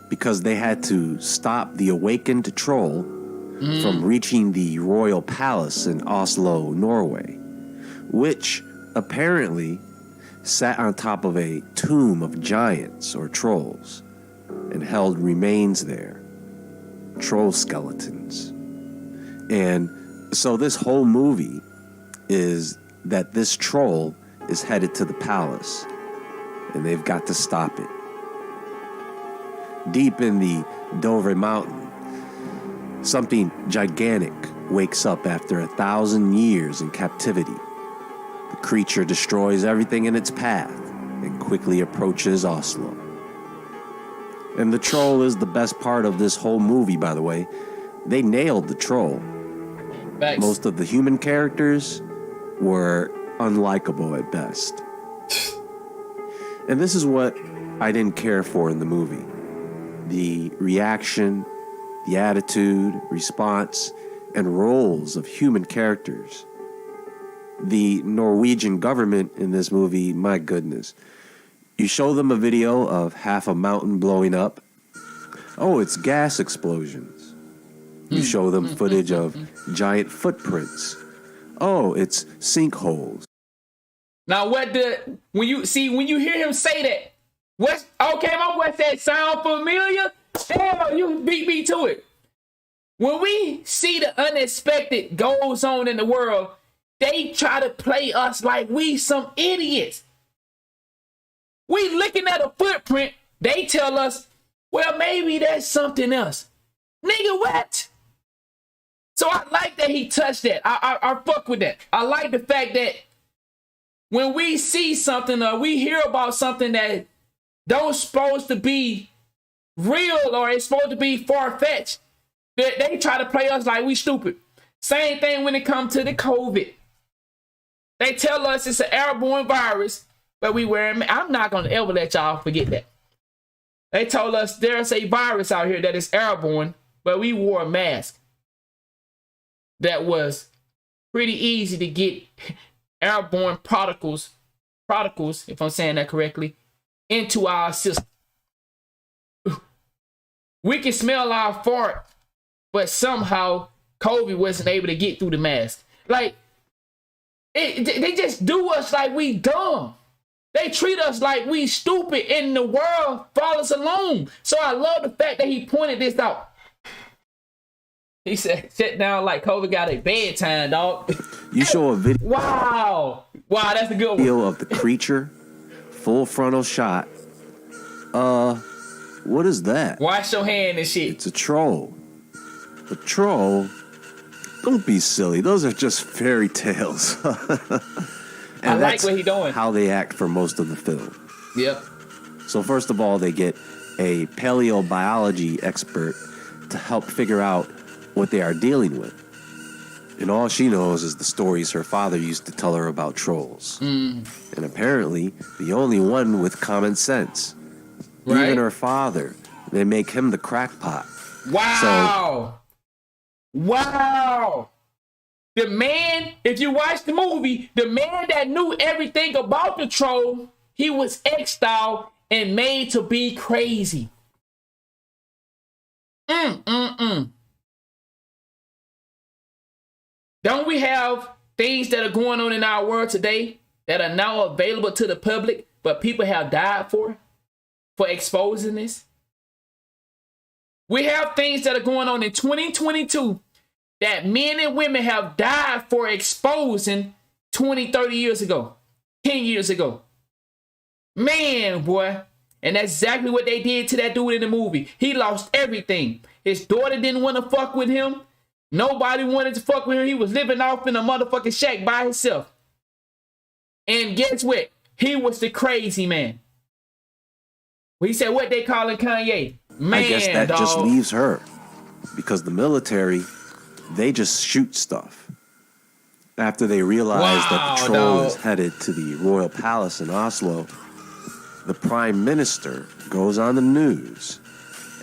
because they had to stop the awakened troll from reaching the royal palace in Oslo, Norway, which apparently sat on top of a tomb of giants or trolls and held remains there, troll skeletons. And so this whole movie is that this troll is headed to the palace, and they've got to stop it. Deep in the Dovre Mountain, something gigantic wakes up after 1,000 years in captivity. The creature destroys everything in its path and quickly approaches Oslo. And the troll is the best part of this whole movie, by the way. They nailed the troll. Thanks. Most of the human characters were unlikable at best. And this is what I didn't care for in the movie. The reaction, the attitude, response, and roles of human characters. The Norwegian government in this movie, my goodness. You show them a video of half a mountain blowing up. Oh, it's gas explosions. You show them footage of giant footprints. Oh, it's sinkholes. Now, when you hear him say that, my boy said sound familiar? Hell, you beat me to it. When we see the unexpected goes on in the world, they try to play us like we some idiots. We looking at a footprint, they tell us, well, maybe that's something else. Nigga, what? So I like that he touched that. I fuck with that. I like the fact that when we see something or we hear about something that don't supposed to be real or it's supposed to be far-fetched, they try to play us like we stupid. Same thing when it comes to the COVID. They tell us it's an airborne virus, but we wear it. I'm not going to ever let y'all forget that. They told us there's a virus out here that is airborne, but we wore a mask. That was pretty easy to get airborne particles, if I'm saying that correctly, into our system. We can smell our fart, but somehow COVID wasn't able to get through the mask. Like, they just do us like we dumb. They treat us like we stupid and the world follows along. So I love the fact that he pointed this out. He said, sit down like COVID got a bedtime, dog. You show a video. Wow, that's a good one. Video of the creature, full frontal shot. What is that? Wash your hand and shit. It's a troll. A troll? Don't be silly. Those are just fairy tales. I like what he doing. How they act for most of the film. Yep. So first of all, they get a paleobiology expert to help figure out what they are dealing with. And all she knows is the stories her father used to tell her about trolls. And apparently, the only one with common sense. Right? Even her father. They make him the crackpot. Wow. Wow. The man, if you watch the movie, the man that knew everything about the troll, he was exiled and made to be crazy. Don't we have things that are going on in our world today that are now available to the public, but people have died for exposing this? We have things that are going on in 2022 that men and women have died for exposing 20, 30 years ago, 10 years ago. Man, boy. And that's exactly what they did to that dude in the movie. He lost everything. His daughter didn't want to fuck with him. Nobody wanted to fuck with him. He was living off in a motherfucking shack by himself. And guess what? He was the crazy man. He said what they calling Kanye. Man, I guess that just leaves her. Because the military, they just shoot stuff. After they realize that the troll is headed to the royal palace in Oslo, the prime minister goes on the news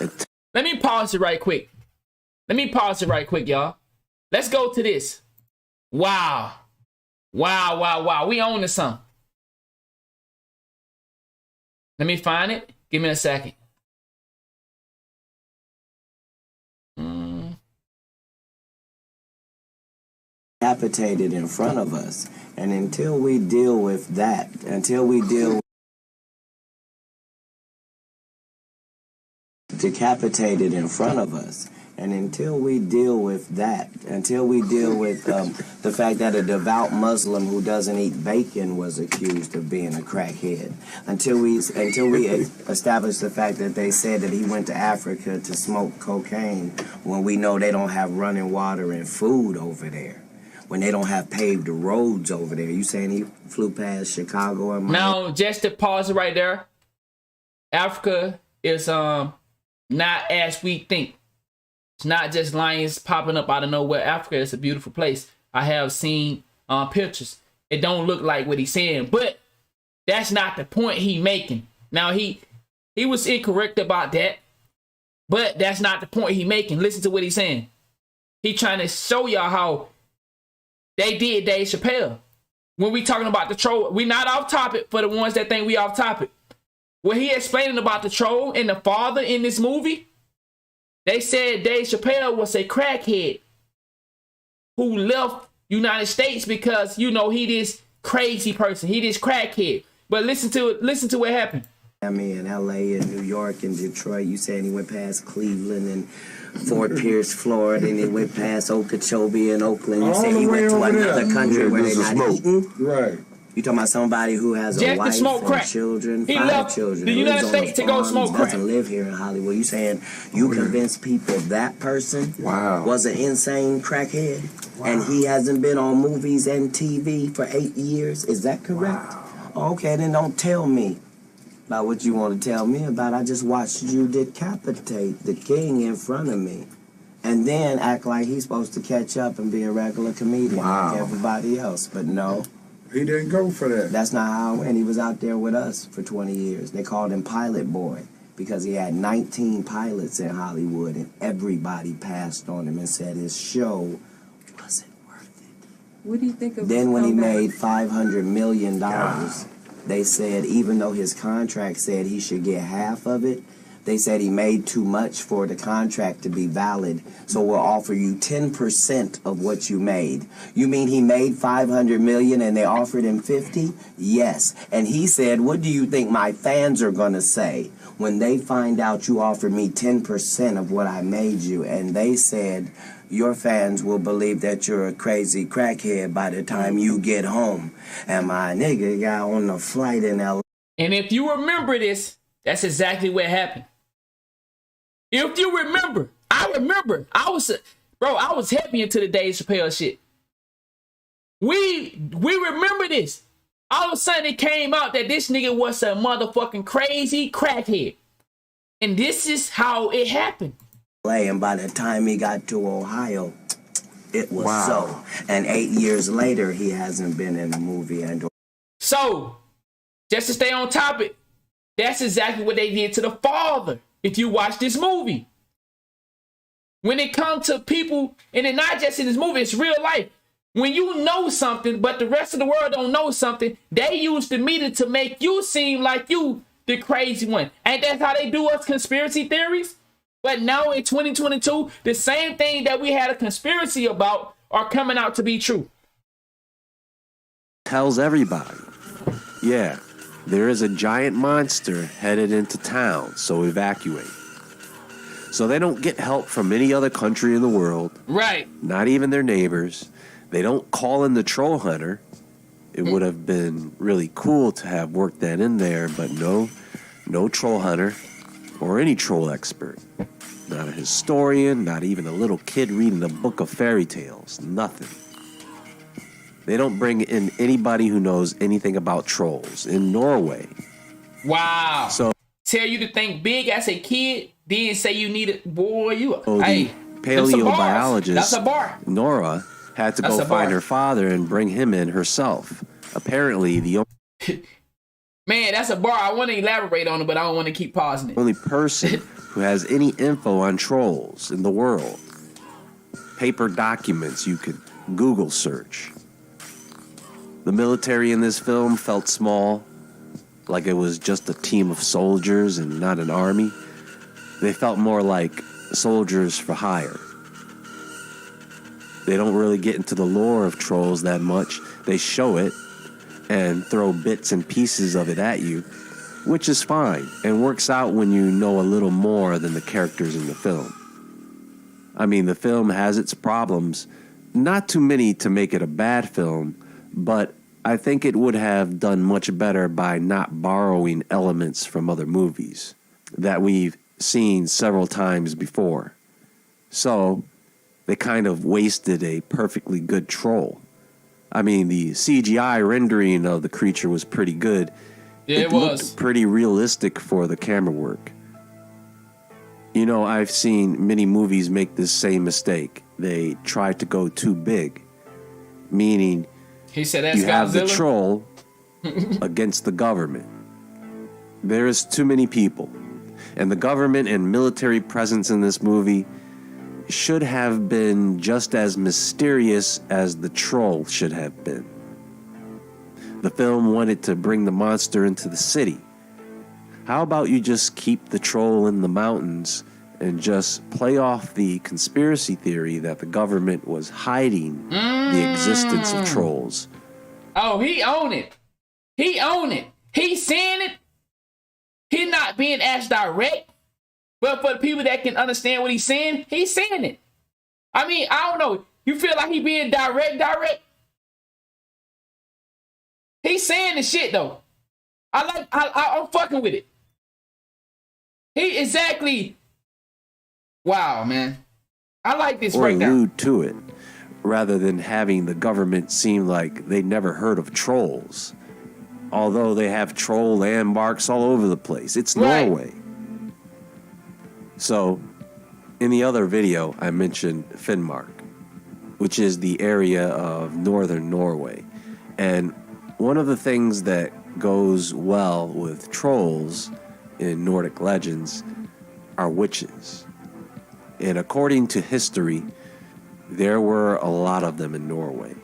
and let me pause it right quick. Y'all. Let's go to this. Wow. We own to something. Let me find it. Give me a second. Decapitated in front of us. And until we deal with that, decapitated in front of us. And until we deal with that, the fact that a devout Muslim who doesn't eat bacon was accused of being a crackhead, until we establish the fact that they said that he went to Africa to smoke cocaine when we know they don't have running water and food over there, when they don't have paved roads over there. You saying he flew past Chicago and now, just to pause it right there, Africa is not as we think. It's not just lions popping up out of nowhere. Africa is a beautiful place. I have seen pictures. It don't look like what he's saying, but that's not the point he making. Now, he was incorrect about that, but that's not the point he making. Listen to what he's saying. He trying to show y'all how they did Dave Chappelle. When we talking about the troll, we not off topic for the ones that think we off topic. When he explaining about the troll and the father in this movie, they said Dave Chappelle was a crackhead who left United States because, you know, he this crazy person. He this crackhead. But listen to what happened. I mean, in L.A. and New York and Detroit, you saying he went past Cleveland and Fort Pierce, Florida, and he went past Okeechobee and Oakland. You say he went to another country where they're not eating? Right. You talking about somebody who has a wife and children, 5 children, the United States to go smoke crack. Doesn't live here in Hollywood. You saying you convinced people that person was an insane crackhead, and he hasn't been on movies and TV for 8 years? Is that correct? Okay, then don't tell me about what you want to tell me about. I just watched you decapitate the king in front of me, and then act like he's supposed to catch up and be a regular comedian like everybody else. But no. He didn't go for that. That's not how it went. He was out there with us for 20 years. They called him Pilot Boy because he had 19 pilots in Hollywood, and everybody passed on him and said his show wasn't worth it. What do you think of Then when he made $500 million, they said even though his contract said he should get half of it, they said he made too much for the contract to be valid, so we'll offer you 10% of what you made. You mean he made $500 million and they offered him 50? Yes. And he said, what do you think my fans are going to say when they find out you offered me 10% of what I made you? And they said, your fans will believe that you're a crazy crackhead by the time you get home. And my nigga got on the flight in L.A. And if you remember this, that's exactly what happened. If you remember, I remember. I was happy into the Dave Chappelle shit. We remember this. All of a sudden it came out that this nigga was a motherfucking crazy crackhead. And this is how it happened. And by the time he got to Ohio, it was so. And 8 years later, he hasn't been in a movie. So, just to stay on topic, that's exactly what they did to the father. If you watch this movie, when it comes to people, and it's not just in this movie, it's real life. When you know something, but the rest of the world don't know something, they use the media to make you seem like you the crazy one. Ain't that how they do us conspiracy theories? But now in 2022, the same thing that we had a conspiracy about are coming out to be true. Tells everybody, yeah, there is a giant monster headed into town, so evacuate. So they don't get help from any other country in the world. Right. Not even their neighbors. They don't call in the troll hunter. It would have been really cool to have worked that in there, but no troll hunter or any troll expert. Not a historian, not even a little kid reading a book of fairy tales. Nothing. They don't bring in anybody who knows anything about trolls in Norway. Wow. So tell you to think big as a kid, then say you need it. Boy, you the paleobiologist that's a bar. Nora had to go find her father and bring him in herself. Apparently the man, that's a bar. I want to elaborate on it, but I don't want to keep pausing it. Only person who has any info on trolls in the world. Paper documents you could Google search. The military in this film felt small, like it was just a team of soldiers and not an army. They felt more like soldiers for hire. They don't really get into the lore of trolls that much. They show it and throw bits and pieces of it at you, which is fine and works out when you know a little more than the characters in the film. I mean, the film has its problems, not too many to make it a bad film, but I think it would have done much better by not borrowing elements from other movies that we've seen several times before. So they kind of wasted a perfectly good troll. I mean, the CGI rendering of the creature was pretty good. Yeah, it was. Looked pretty realistic for the camera work. You know, I've seen many movies make this same mistake. They try to go too big, meaning he said that's you have the Godzilla? troll against the government. There is too many people, and the government and military presence in this movie should have been just as mysterious as the troll should have been. The film wanted to bring the monster into the city. How about you just keep the troll in the mountains and just play off the conspiracy theory that the government was hiding the existence of trolls? Oh, he own it. He own it. He's saying it. He's not being as direct. But for the people that can understand what he's saying it. I mean, I don't know. You feel like he being direct? He's saying the shit though. I'm fucking with it. He exactly. Wow, man. I like this breakdown. Or allude to it, rather than having the government seem like they never heard of trolls. Although they have troll landmarks all over the place. It's Norway. So, in the other video, I mentioned Finnmark, which is the area of northern Norway. And one of the things that goes well with trolls in Nordic legends are witches. And according to history, there were a lot of them in Norway.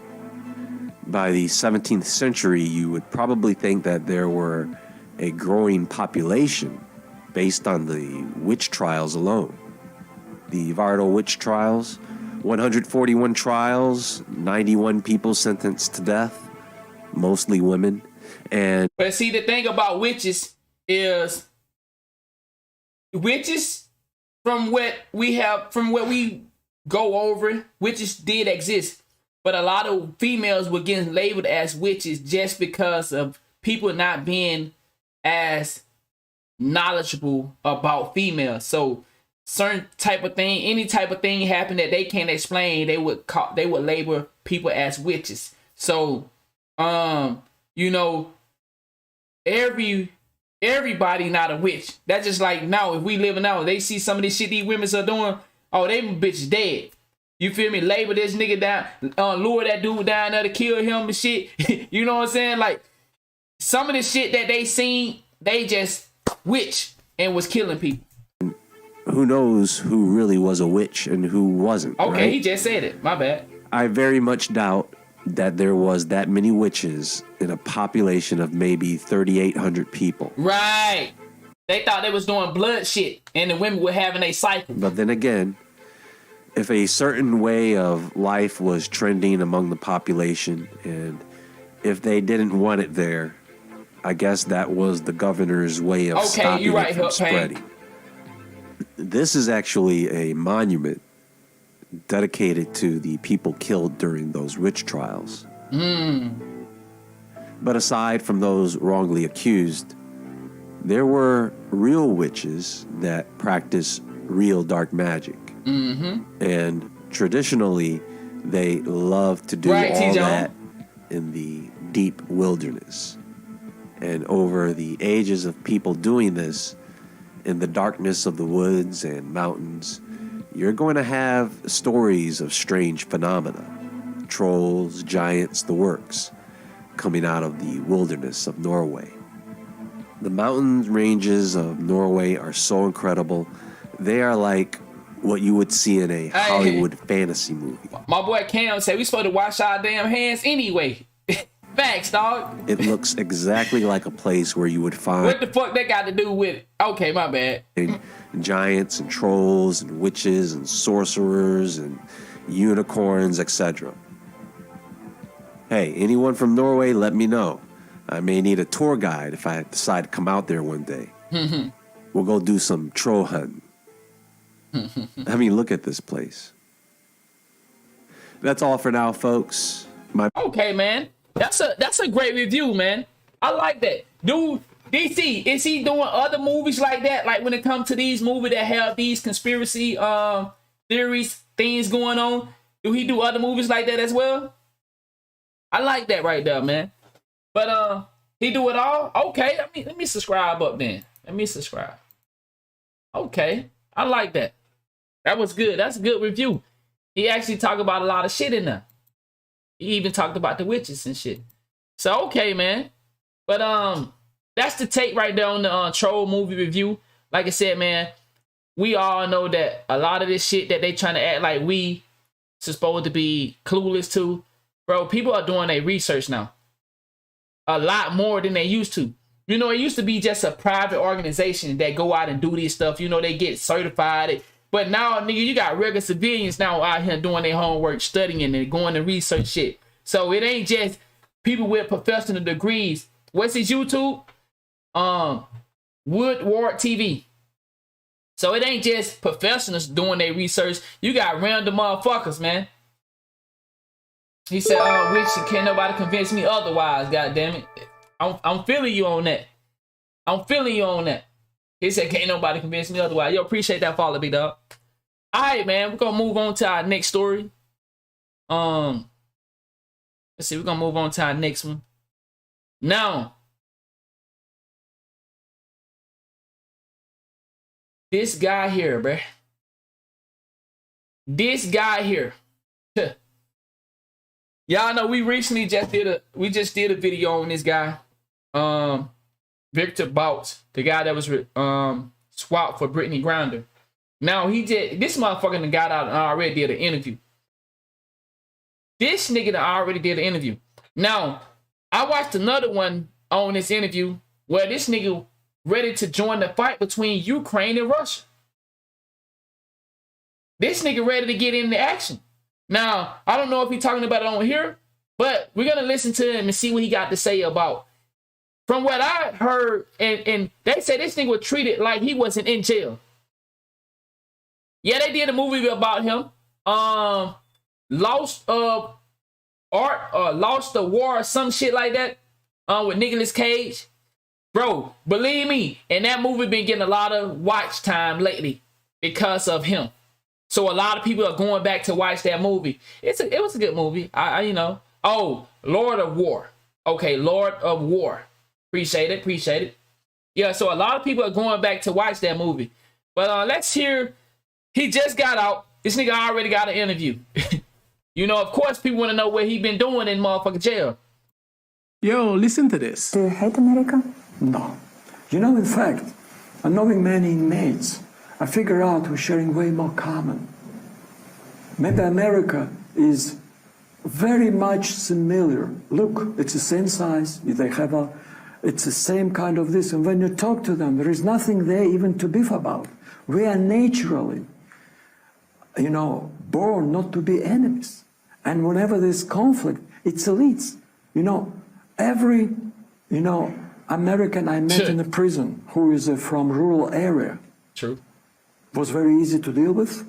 By the 17th century, you would probably think that there were a growing population based on the witch trials alone. The Vardø witch trials, 141 trials, 91 people sentenced to death, mostly women. And but see, the thing about witches is witches, from what we go over, witches did exist, but a lot of females were getting labeled as witches just because of people not being as knowledgeable about females. So certain type of thing, any type of thing happen that they can't explain, they would label people as witches. So you know, everybody not a witch. That's just like now, if we living out, they see some of this shit these women are doing, oh, they bitches dead. You feel me? Label this nigga down, lure that dude down there to kill him and shit. You know what I'm saying? Like, some of the shit that they seen, they just witch and was killing people. who knows who really was a witch and who wasn't? Okay, right? he just said it. My bad. I very much doubt that there was that many witches in a population of maybe 3,800 people. Right. They thought they was doing blood shit and the women were having a cycle. But then again, if a certain way of life was trending among the population and if they didn't want it there, I guess that was the governor's way of stopping it from spreading. This is actually a monument dedicated to the people killed during those witch trials. But aside from those wrongly accused, there were real witches that practiced real dark magic. And traditionally, they loved to do all that in the deep wilderness. And over the ages of people doing this, in the darkness of the woods and mountains, you're going to have stories of strange phenomena, trolls, giants, the works, coming out of the wilderness of Norway. The mountain ranges of Norway are so incredible. They are like what you would see in a Hollywood fantasy movie. My boy Cam said we supposed to wash our damn hands anyway. Facts, dog. It looks exactly like a place where you would find... What the fuck they got to do with it? Okay, my bad. Giants and trolls and witches and sorcerers and unicorns, etc. Hey, anyone from Norway, let me know. I may need a tour guide if I decide to come out there one day. We'll go do some troll hunting. I mean, look at this place. That's all for now, folks. Okay, man. That's a great review, man. I like that. Dude, DC, is he doing other movies like that? Like when it comes to these movies that have these conspiracy theories, things going on, do he do other movies like that as well? I like that right there, man. But he do it all? Okay, let me subscribe up then. Let me subscribe. Okay, I like that. That was good. That's a good review. He actually talked about a lot of shit in there. He even talked about the witches and shit. So okay, man. But that's the take right there on the troll movie review. Like I said, man, we all know that a lot of this shit that they trying to act like we supposed to be clueless to, bro, people are doing their research now. A lot more than they used to. You know, it used to be just a private organization that go out and do this stuff. You know, they get certified. But now, nigga, you got regular civilians now out here doing their homework, studying and going to research shit. So it ain't just people with professional degrees. What's his YouTube? Woodward TV. So it ain't just professionals doing their research. You got random motherfuckers, man. He said, which can't nobody convince me otherwise, goddammit. I'm feeling you on that. I'm feeling you on that. He said, can't nobody convince me otherwise. Yo, appreciate that follow, big dog. All right, man. We're going to move on to our next story. Let's see. We're going to move on to our next one. Now, this guy here, bruh. This guy here. Y'all know we recently just did a video on this guy. Victor Bout, the guy that was swapped for Brittany Grinder. Now this motherfucker done got out and already did an interview. This nigga done already did an interview. Now, I watched another one on this interview where this nigga ready to join the fight between Ukraine and Russia. This nigga ready to get into action. Now, I don't know if he's talking about it on here, but we're going to listen to him and see what he got to say about. From what I heard, and they said this nigga was treated like he wasn't in jail. Yeah, they did a movie about him. Lost of Art or Lost of War or some shit like that. With Nicolas Cage. Bro, believe me, and that movie been getting a lot of watch time lately because of him. So a lot of people are going back to watch that movie. It was a good movie. You know. Oh, Lord of War. Okay, Lord of War. Appreciate it. Yeah, so a lot of people are going back to watch that movie. But let's hear. He just got out. This nigga already got an interview. You know, of course, people want to know what he been doing in motherfucking jail. Yo, listen to this. Do you hate America? No. You know, in fact, knowing many inmates, I figure out we're sharing way more common. Maybe America is very much similar. Look, it's the same size. They have it's the same kind of this. And when you talk to them, there is nothing there even to beef about. We are naturally, you know, born not to be enemies. And whenever there's conflict, it's elites. You know, every, you know, American I met in a prison who is from rural area. True. Was very easy to deal with.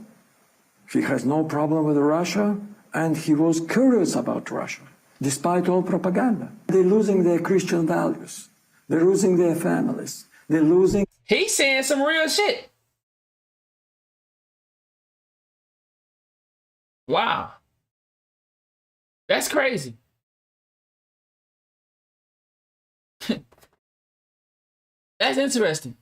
He has no problem with Russia, and he was curious about Russia, despite all propaganda. They're losing their Christian values. They're losing their families. They're losing... He's saying some real shit. Wow. That's crazy. That's interesting.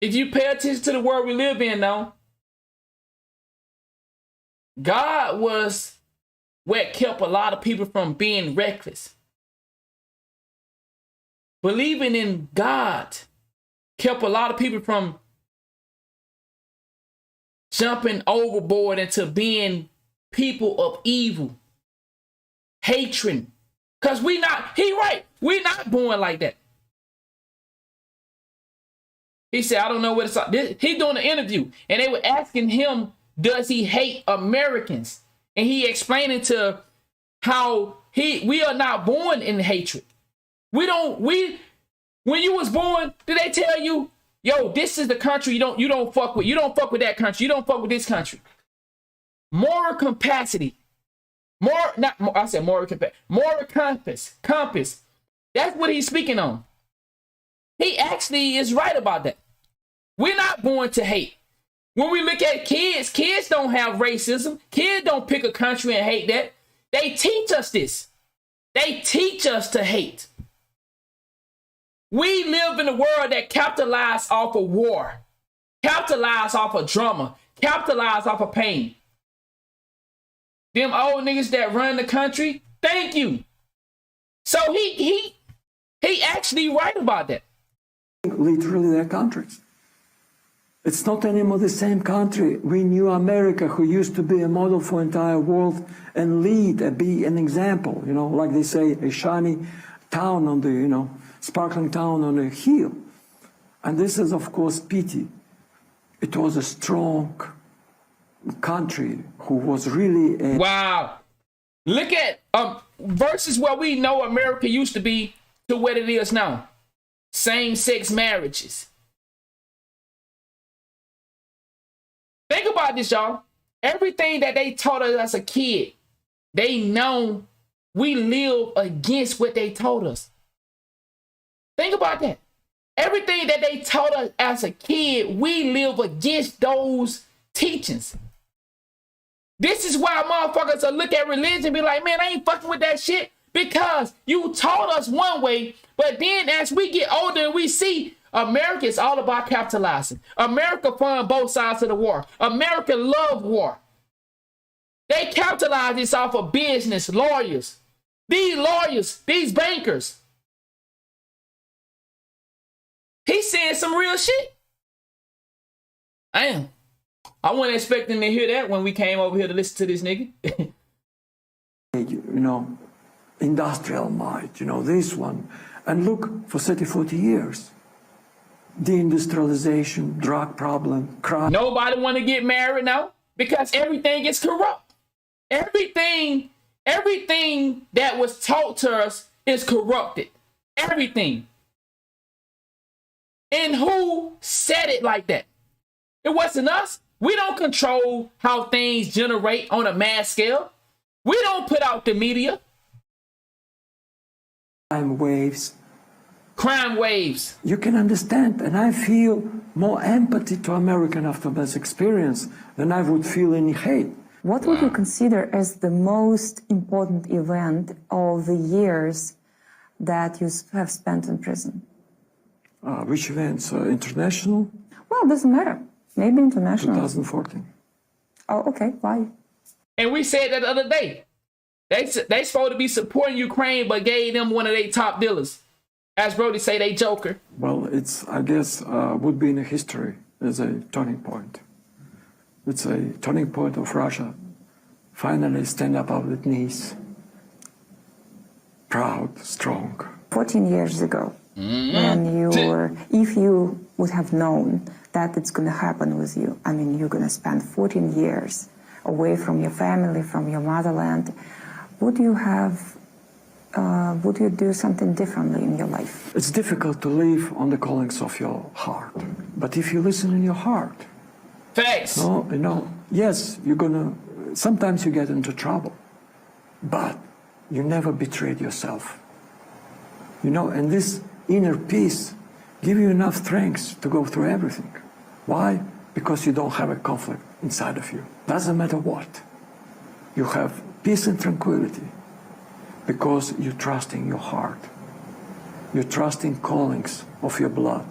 If you pay attention to the world we live in now, God was what kept a lot of people from being reckless. Believing in God kept a lot of people from jumping overboard into being people of evil, hatred. Because we're not born like that. He said, I don't know what it's like. He's doing an interview, and they were asking him, does he hate Americans? And he explaining to how we are not born in hatred. When you was born, did they tell you, yo, this is the country you don't fuck with. You don't fuck with that country. You don't fuck with this country. Moral capacity. Moral compass. That's what he's speaking on. He actually is right about that. We're not born to hate. When we look at kids don't have racism. Kids don't pick a country and hate that. They teach us this. They teach us to hate. We live in a world that capitalizes off of war, capitalizes off of drama, capitalizes off of pain. Them old niggas that run the country, thank you. So he actually right about that. Literally their countries. It's not anymore the same country. We knew America, who used to be a model for entire world and lead, be an example, like they say, a shiny town on the, sparkling town on a hill. And this is, of course, pity. It was a strong country who was really wow. Look at versus what we know America used to be to what it is now. Same-sex marriages. Think about this, y'all. Everything that they taught us as a kid, they know we live against what they told us. Think about that. Everything that they taught us as a kid, we live against those teachings. This is why motherfuckers will look at religion and be like, man, I ain't fucking with that shit, because you taught us one way, but then as we get older and we see America is all about capitalizing. America fund both sides of the war. America love war. They capitalize this off of business, lawyers. These bankers. He's saying some real shit. I wasn't expecting to hear that when we came over here to listen to this nigga. Industrial might, this one. And look, for 30, 40 years, deindustrialization, drug problem, crime. Nobody want to get married now because everything is corrupt. Everything that was taught to us is corrupted. Everything. And who said it like that? It wasn't us. We don't control how things generate on a mass scale. We don't put out the media. Crime waves. You can understand, and I feel more empathy to American after this experience than I would feel any hate. What would you consider as the most important event of the years that you have spent in prison? Which events? International? Well, doesn't matter. Maybe international. 2014. Oh, okay. Why? And we said that the other day. They supposed to be supporting Ukraine, but gave them one of their top dealers. As Brody say, they joker. Well, it's, I guess, would be in the history as a turning point. It's a turning point of Russia. Finally stand up on its knees. Proud, strong. 14 years ago, when you were, if you would have known that it's going to happen with you, I mean, you're going to spend 14 years away from your family, from your motherland, would you do something differently in your life? It's difficult to live on the callings of your heart. But if you listen in your heart, facts. Yes, you're gonna, sometimes you get into trouble, but you never betrayed yourself. And this inner peace gives you enough strength to go through everything. Why? Because you don't have a conflict inside of you. Doesn't matter what. You have peace and tranquility because you trust in your heart. You trust in callings of your blood.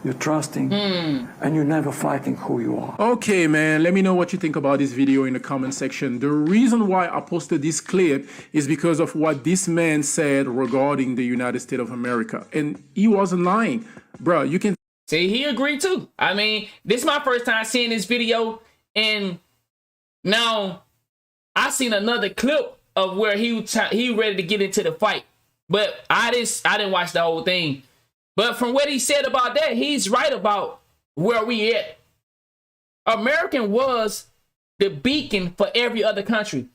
You're trusting and you're never fighting who you are. Okay, man, let me know what you think about this video in the comment section. The reason why I posted this clip is because of what this man said regarding the United States of America. And he wasn't lying. Bro, you can... See, he agreed too. I mean, this is my first time seeing this video. And now I seen another clip of where he ready to get into the fight. But I didn't watch the whole thing. But from what he said about that, he's right about where we at. American was the beacon for every other country.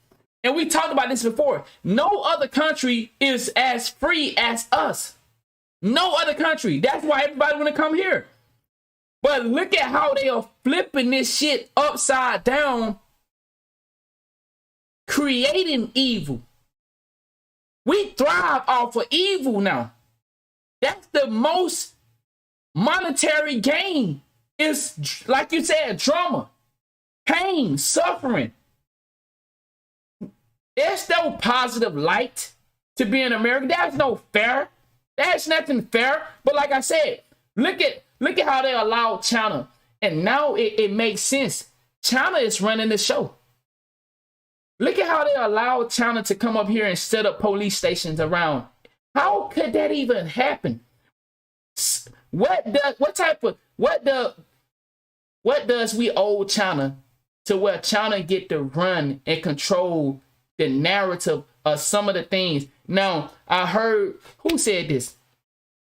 And we talked about this before. No other country is as free as us. No other country. That's why everybody want to come here. But look at how they are flipping this shit upside down, creating evil. We thrive off of evil now. That's the most monetary gain. Is, like you said, drama, pain, suffering. There's no positive light to be in America. There's no fair. There's nothing fair. But like I said, look at how they allowed China. And now it makes sense. China is running the show. Look at how they allowed China to come up here and set up police stations around. How could that even happen? What does we owe China to where China get to run and control the narrative of some of the things? Now, I heard, who said this?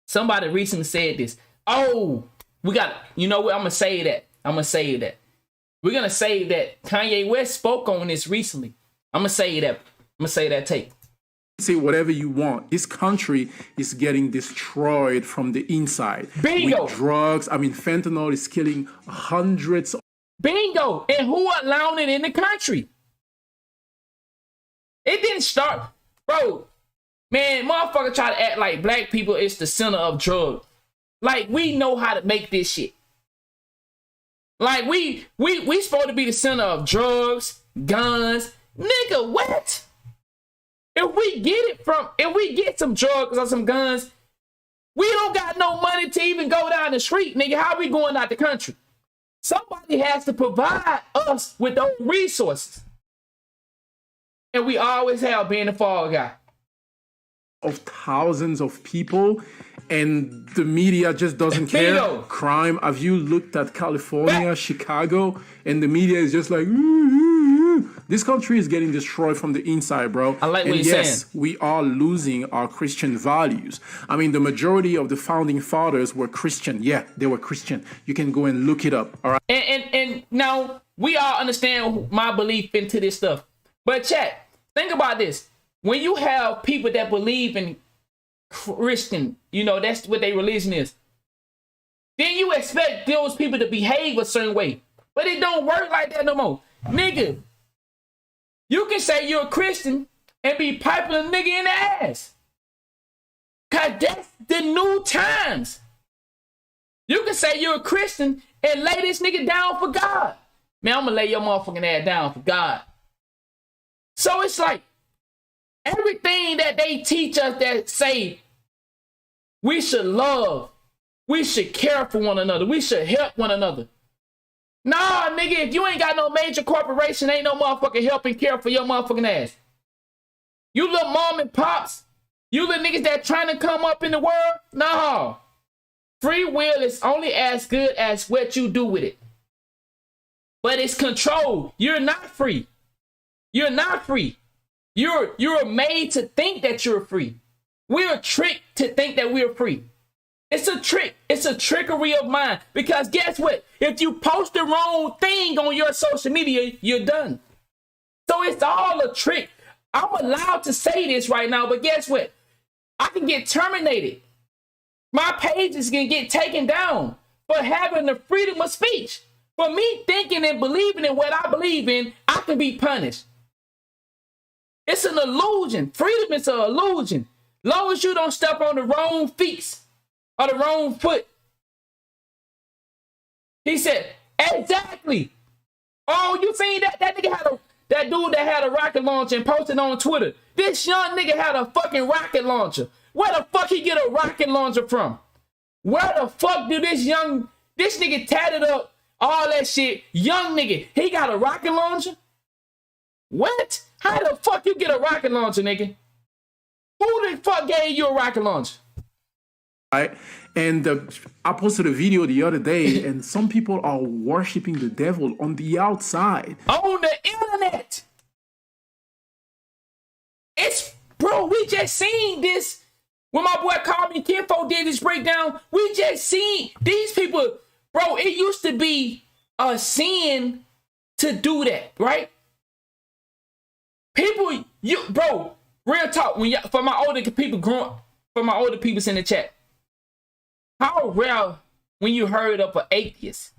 Somebody recently said this. Oh, we got, you know what? I'm going to say that. We're going to say that Kanye West spoke on this recently. I'm going to say that tape. Say whatever you want. This country is getting destroyed from the inside. Bingo. With drugs. I mean, fentanyl is killing hundreds. Bingo. And who allowed it in the country? It didn't start. Bro, man, motherfucker try to act like black people is the center of drugs. Like, we know how to make this shit. Like, we supposed to be the center of drugs, guns. Nigga, what? If we get some drugs or some guns, we don't got no money to even go down the street, nigga. How we going out the country? Somebody has to provide us with those resources. And we always have been the fall guy. Of thousands of people, and the media just doesn't care. Bingo. Crime. Have you looked at California, Chicago, and the media is just like, this country is getting destroyed from the inside, bro. I like what you're saying. We are losing our Christian values. I mean, the majority of the founding fathers were Christian. Yeah, they were Christian. You can go and look it up. All right. And now we all understand my belief into this stuff. But chat, think about this. When you have people that believe in Christian, you know, that's what their religion is, then you expect those people to behave a certain way. But it don't work like that no more. Nigga, you can say you're a Christian and be piping a nigga in the ass. Cause that's the new times. You can say you're a Christian and lay this nigga down for God. Man, I'm gonna lay your motherfucking ass down for God. So it's like, everything that they teach us that say we should love, we should care for one another, we should help one another. Nah, nigga, if you ain't got no major corporation, ain't no motherfucking help and care for your motherfucking ass. You little mom and pops, you little niggas that trying to come up in the world, nah. Free will is only as good as what you do with it. But it's controlled. You're not free. You're not free. You're made to think that you're free. We're tricked to think that we're free. It's a trick. It's a trickery of mind. Because guess what? If you post the wrong thing on your social media, you're done. So it's all a trick. I'm allowed to say this right now, but guess what? I can get terminated. My pages can get taken down for having the freedom of speech. For me thinking and believing in what I believe in, I can be punished. It's an illusion. Freedom is an illusion. Long as you don't step on the wrong feet or the wrong foot. He said, exactly. Oh, you seen that nigga had that dude that had a rocket launcher and posted on Twitter. This young nigga had a fucking rocket launcher. Where the fuck he get a rocket launcher from? Where the fuck do this nigga tatted up all that shit? Young nigga, he got a rocket launcher? What? How the fuck you get a rocket launcher, nigga? Who the fuck gave you a rocket launcher? Right? And I posted a video the other day, and some people are worshiping the devil on the outside. On the internet. Bro, we just seen this. When my boy called me, Kinfo did this breakdown. We just seen these people. Bro, it used to be a sin to do that, right? People, bro, real talk, for my older people in the chat, how rare when you heard of an atheist?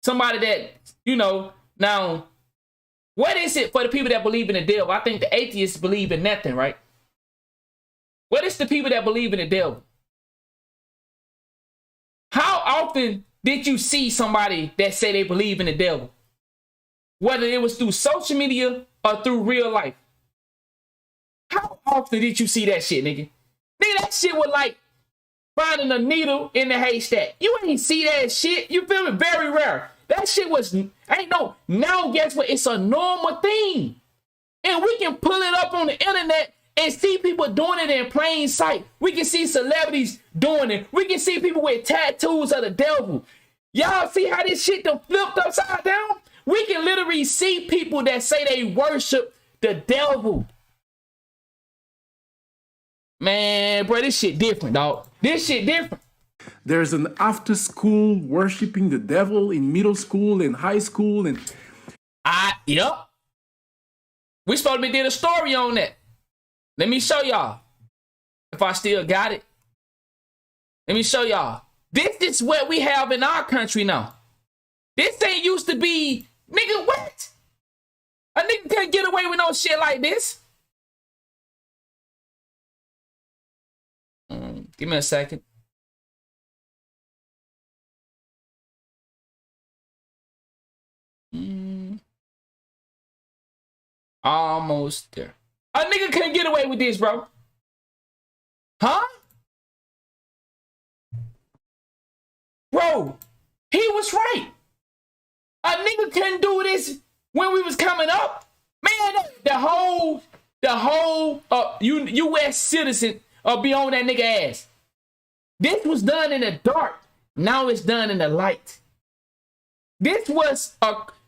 Somebody that, now, what is it for the people that believe in the devil? I think the atheists believe in nothing, right? What is the people that believe in the devil? How often did you see somebody that say they believe in the devil? Whether it was through social media or through real life. How often did you see that shit, nigga? Nigga, that shit was like finding a needle in the haystack. You ain't see that shit. You feel me? Very rare. That shit was, now guess what? It's a normal thing. And we can pull it up on the internet and see people doing it in plain sight. We can see celebrities doing it. We can see people with tattoos of the devil. Y'all see how this shit done flipped upside down? We can literally see people that say they worship the devil. Man, bro, this shit different, dog. This shit different. There's an after school worshiping the devil in middle school and high school and yep. We supposed to be did a story on that. Let me show y'all. If I still got it. Let me show y'all. This is what we have in our country now. This ain't used to be, nigga, what? A nigga can't get away with no shit like this. Give me a second. Almost there. A nigga couldn't get away with this, bro. Huh? Bro, he was right. A nigga couldn't do this when we was coming up. Man, the whole U.S. citizen be on that nigga ass. This was done in the dark. Now it's done in the light. This was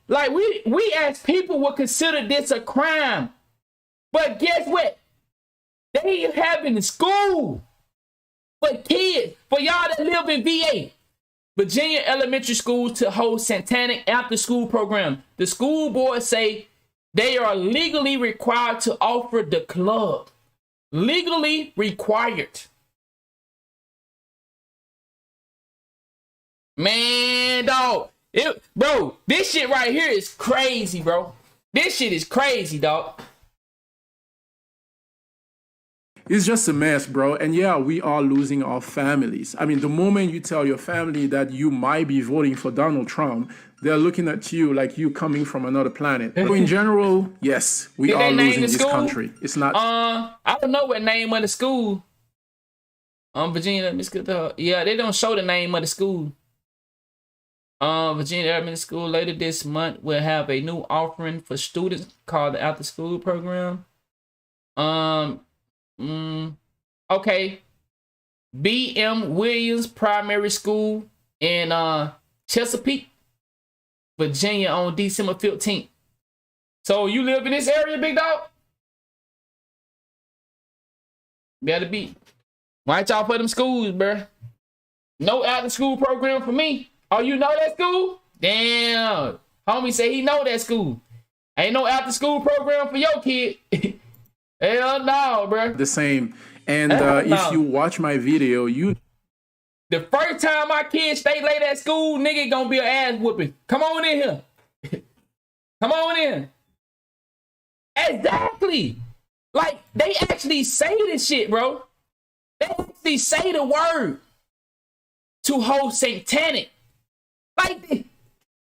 like we as people would consider this a crime. But guess what? They having school for kids, for y'all that live in VA. Virginia elementary schools to hold satanic after-school program. The school board say they are legally required to offer the club. Legally required. Man, dog. Bro, this shit right here is crazy, bro. This shit is crazy, dog. It's just a mess, bro. And yeah, we are losing our families. I mean, the moment you tell your family that you might be voting for Donald Trump, they're looking at you like you coming from another planet. So in general, yes, we are losing this country. It's not. I don't know what name of the school. Virginia, yeah, they don't show the name of the school. Virginia Elementary School later this month will have a new offering for students called the After School Program. Okay. B.M. Williams Primary School in Chesapeake, Virginia on December 15th. So you live in this area, big dog? Better be. Watch out for them schools, bruh. No after school program for me. Oh, you know that school? Damn. Homie say he know that school. Ain't no after school program for your kid. Hell no, bro. The same. And if you watch my video, the first time my kids stay late at school, nigga gonna be an ass whooping. Come on in here. Come on in. Exactly. Like, they actually say this shit, bro. They actually say the word to hold satanic. Like,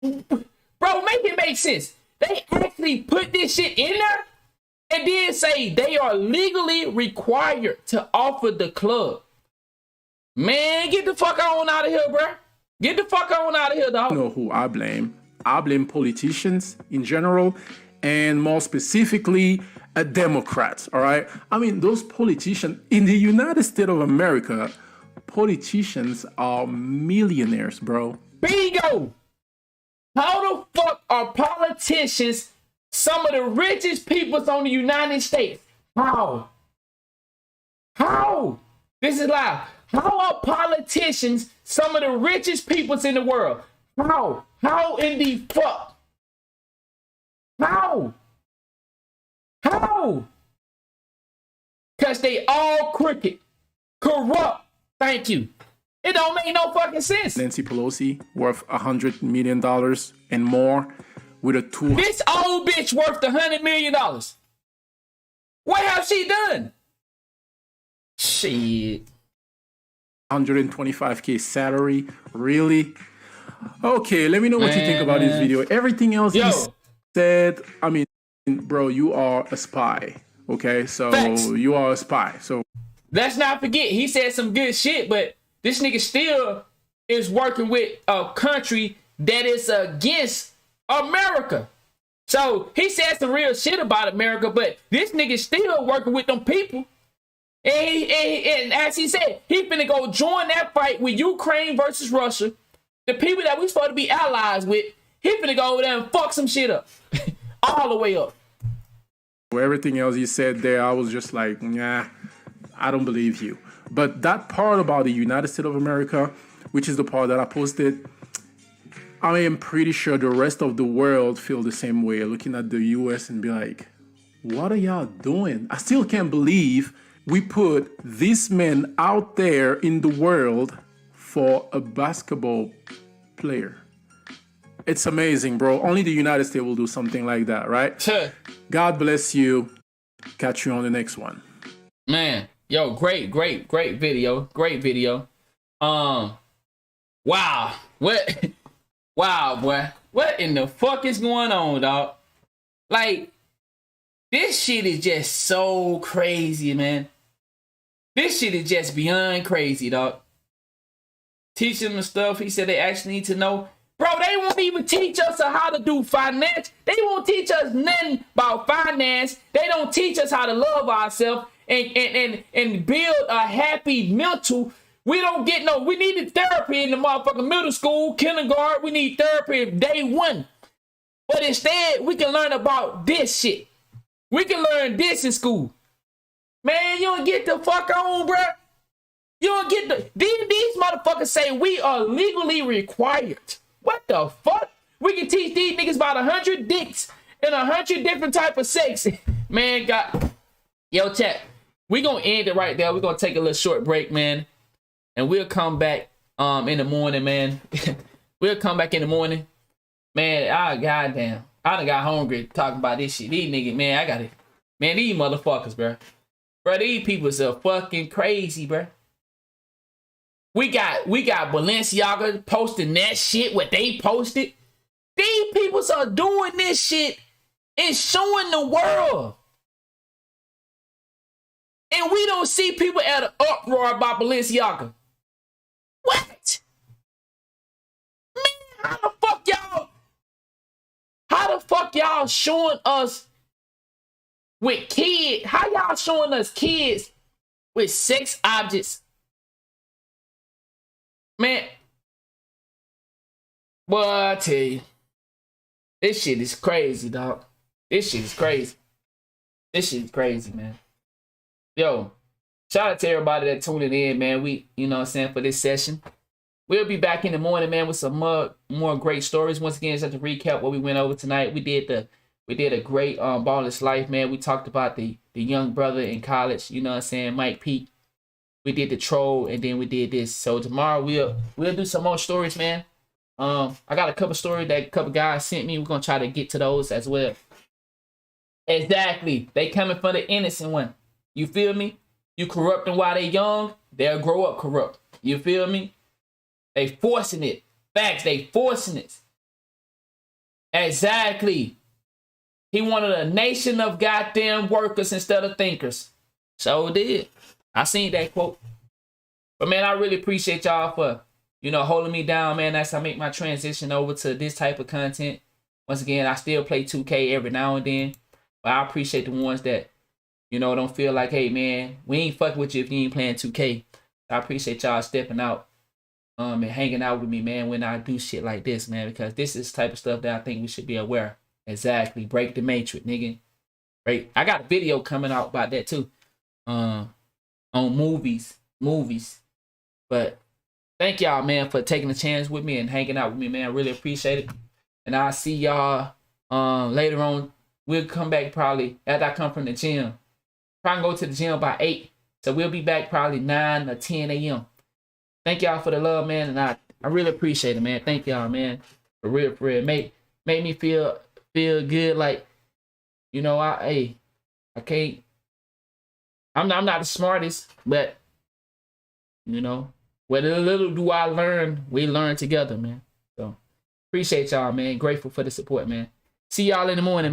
bro, make it make sense. They actually put this shit in there and then say they are legally required to offer the club. Man, get the fuck on out of here, bro. Get the fuck on out of here, dog. You know who I blame? I blame politicians in general, and more specifically, Democrats, all right? I mean, those politicians in the United States of America, politicians are millionaires, bro. Bingo! How the fuck are politicians some of the richest people on the United States? How? How? This is live. How are politicians some of the richest people in the world? How? How in the fuck? How? How? Because they all crooked, corrupt. Thank you. It don't make no fucking sense. Nancy Pelosi, worth $100 million and more, with a This old bitch worth $100 million. What have she done? Shit. 125K salary. Really? Okay, let me know what you think about this video. Everything else he said, I mean, bro, you are a spy. Okay, so Facts. You are a spy. So let's not forget, he said some good shit, but this nigga still is working with a country that is against America. So he said some real shit about America, but this nigga still working with them people. And as he said, he finna go join that fight with Ukraine versus Russia. The people that we supposed to be allies with, he finna go over there and fuck some shit up. All the way up. Everything else he said there, I was just like, nah, I don't believe you. But that part about the United States of America, which is the part that I posted, I am pretty sure the rest of the world feel the same way, looking at the US and be like, what are y'all doing? I still can't believe we put this man out there in the world for a basketball player. It's amazing, bro. Only the United States will do something like that, right? Sure. God bless you. Catch you on the next one. Man, yo, great video. Great video. Wow. What? Wow, boy. What in the fuck is going on, dog? Like, this shit is just so crazy, man. This shit is just beyond crazy, dog. Teach them the stuff he said they actually need to know. Bro, they won't even teach us how to do finance. They won't teach us nothing about finance. They don't teach us how to love ourselves and build a happy mental. We don't get no, we needed therapy in the motherfucking middle school, kindergarten. We need therapy day one. But instead, we can learn about this shit. We can learn this in school. Man, you don't get the fuck on, bro. You don't get the, these motherfuckers say we are legally required. What the fuck? We can teach these niggas about 100 dicks and 100 different type of sex. Man, God. Yo, chat. We gonna end it right there. We're gonna take a little short break, man. And we'll come back in the morning, man. We'll come back in the morning. Man, goddamn. I done got hungry talking about this shit. These niggas, man, I got it. Man, these motherfuckers, bro. Bro, these people are fucking crazy, bro. We got Balenciaga posting that shit, what they posted. These people are doing this shit and showing the world. And we don't see people at an uproar about Balenciaga. What? Man, how the fuck y'all showing us with kids? How y'all showing us kids with sex objects? Man, boy, I tell you, this shit is crazy, dog. This shit is crazy. This shit is crazy, man. Yo, shout out to everybody that tuning in, man. We, you know what I'm saying, for this session. We'll be back in the morning, man, with some more great stories. Once again, just to recap what we went over tonight. We did a great Ballless Life, man. We talked about the young brother in college, you know what I'm saying, Mike Peake. We did the troll, and then we did this. So tomorrow we'll do some more stories, man. I got a couple stories that a couple guys sent me. We're gonna try to get to those as well. Exactly. They coming for the innocent one. You feel me? You corrupt them while they young, they'll grow up corrupt. You feel me? They forcing it. Facts, they forcing it. Exactly. He wanted a nation of goddamn workers instead of thinkers. So did. I seen that quote. But man, I really appreciate y'all for, you know, holding me down, man, as I make my transition over to this type of content. Once again, I still play 2K every now and then. But I appreciate the ones that, you know, don't feel like, hey, man, we ain't fucking with you if you ain't playing 2K. I appreciate y'all stepping out and hanging out with me, man, when I do shit like this, man, because this is the type of stuff that I think we should be aware. Exactly. Break the matrix, nigga. Right? I got a video coming out about that, too. On movies. But thank y'all, man, for taking the chance with me and hanging out with me, man. I really appreciate it. And I'll see y'all later on. We'll come back probably after I come from the gym. Probably go to the gym by 8. So we'll be back probably 9 or 10 a.m. Thank y'all for the love, man. And I really appreciate it, man. Thank y'all, man. For real, for real. Make me feel good. Like, you know, I can't. I'm not the smartest, but you know, what little do I learn, we learn together, man. So appreciate y'all, man. Grateful for the support, man. See y'all in the morning.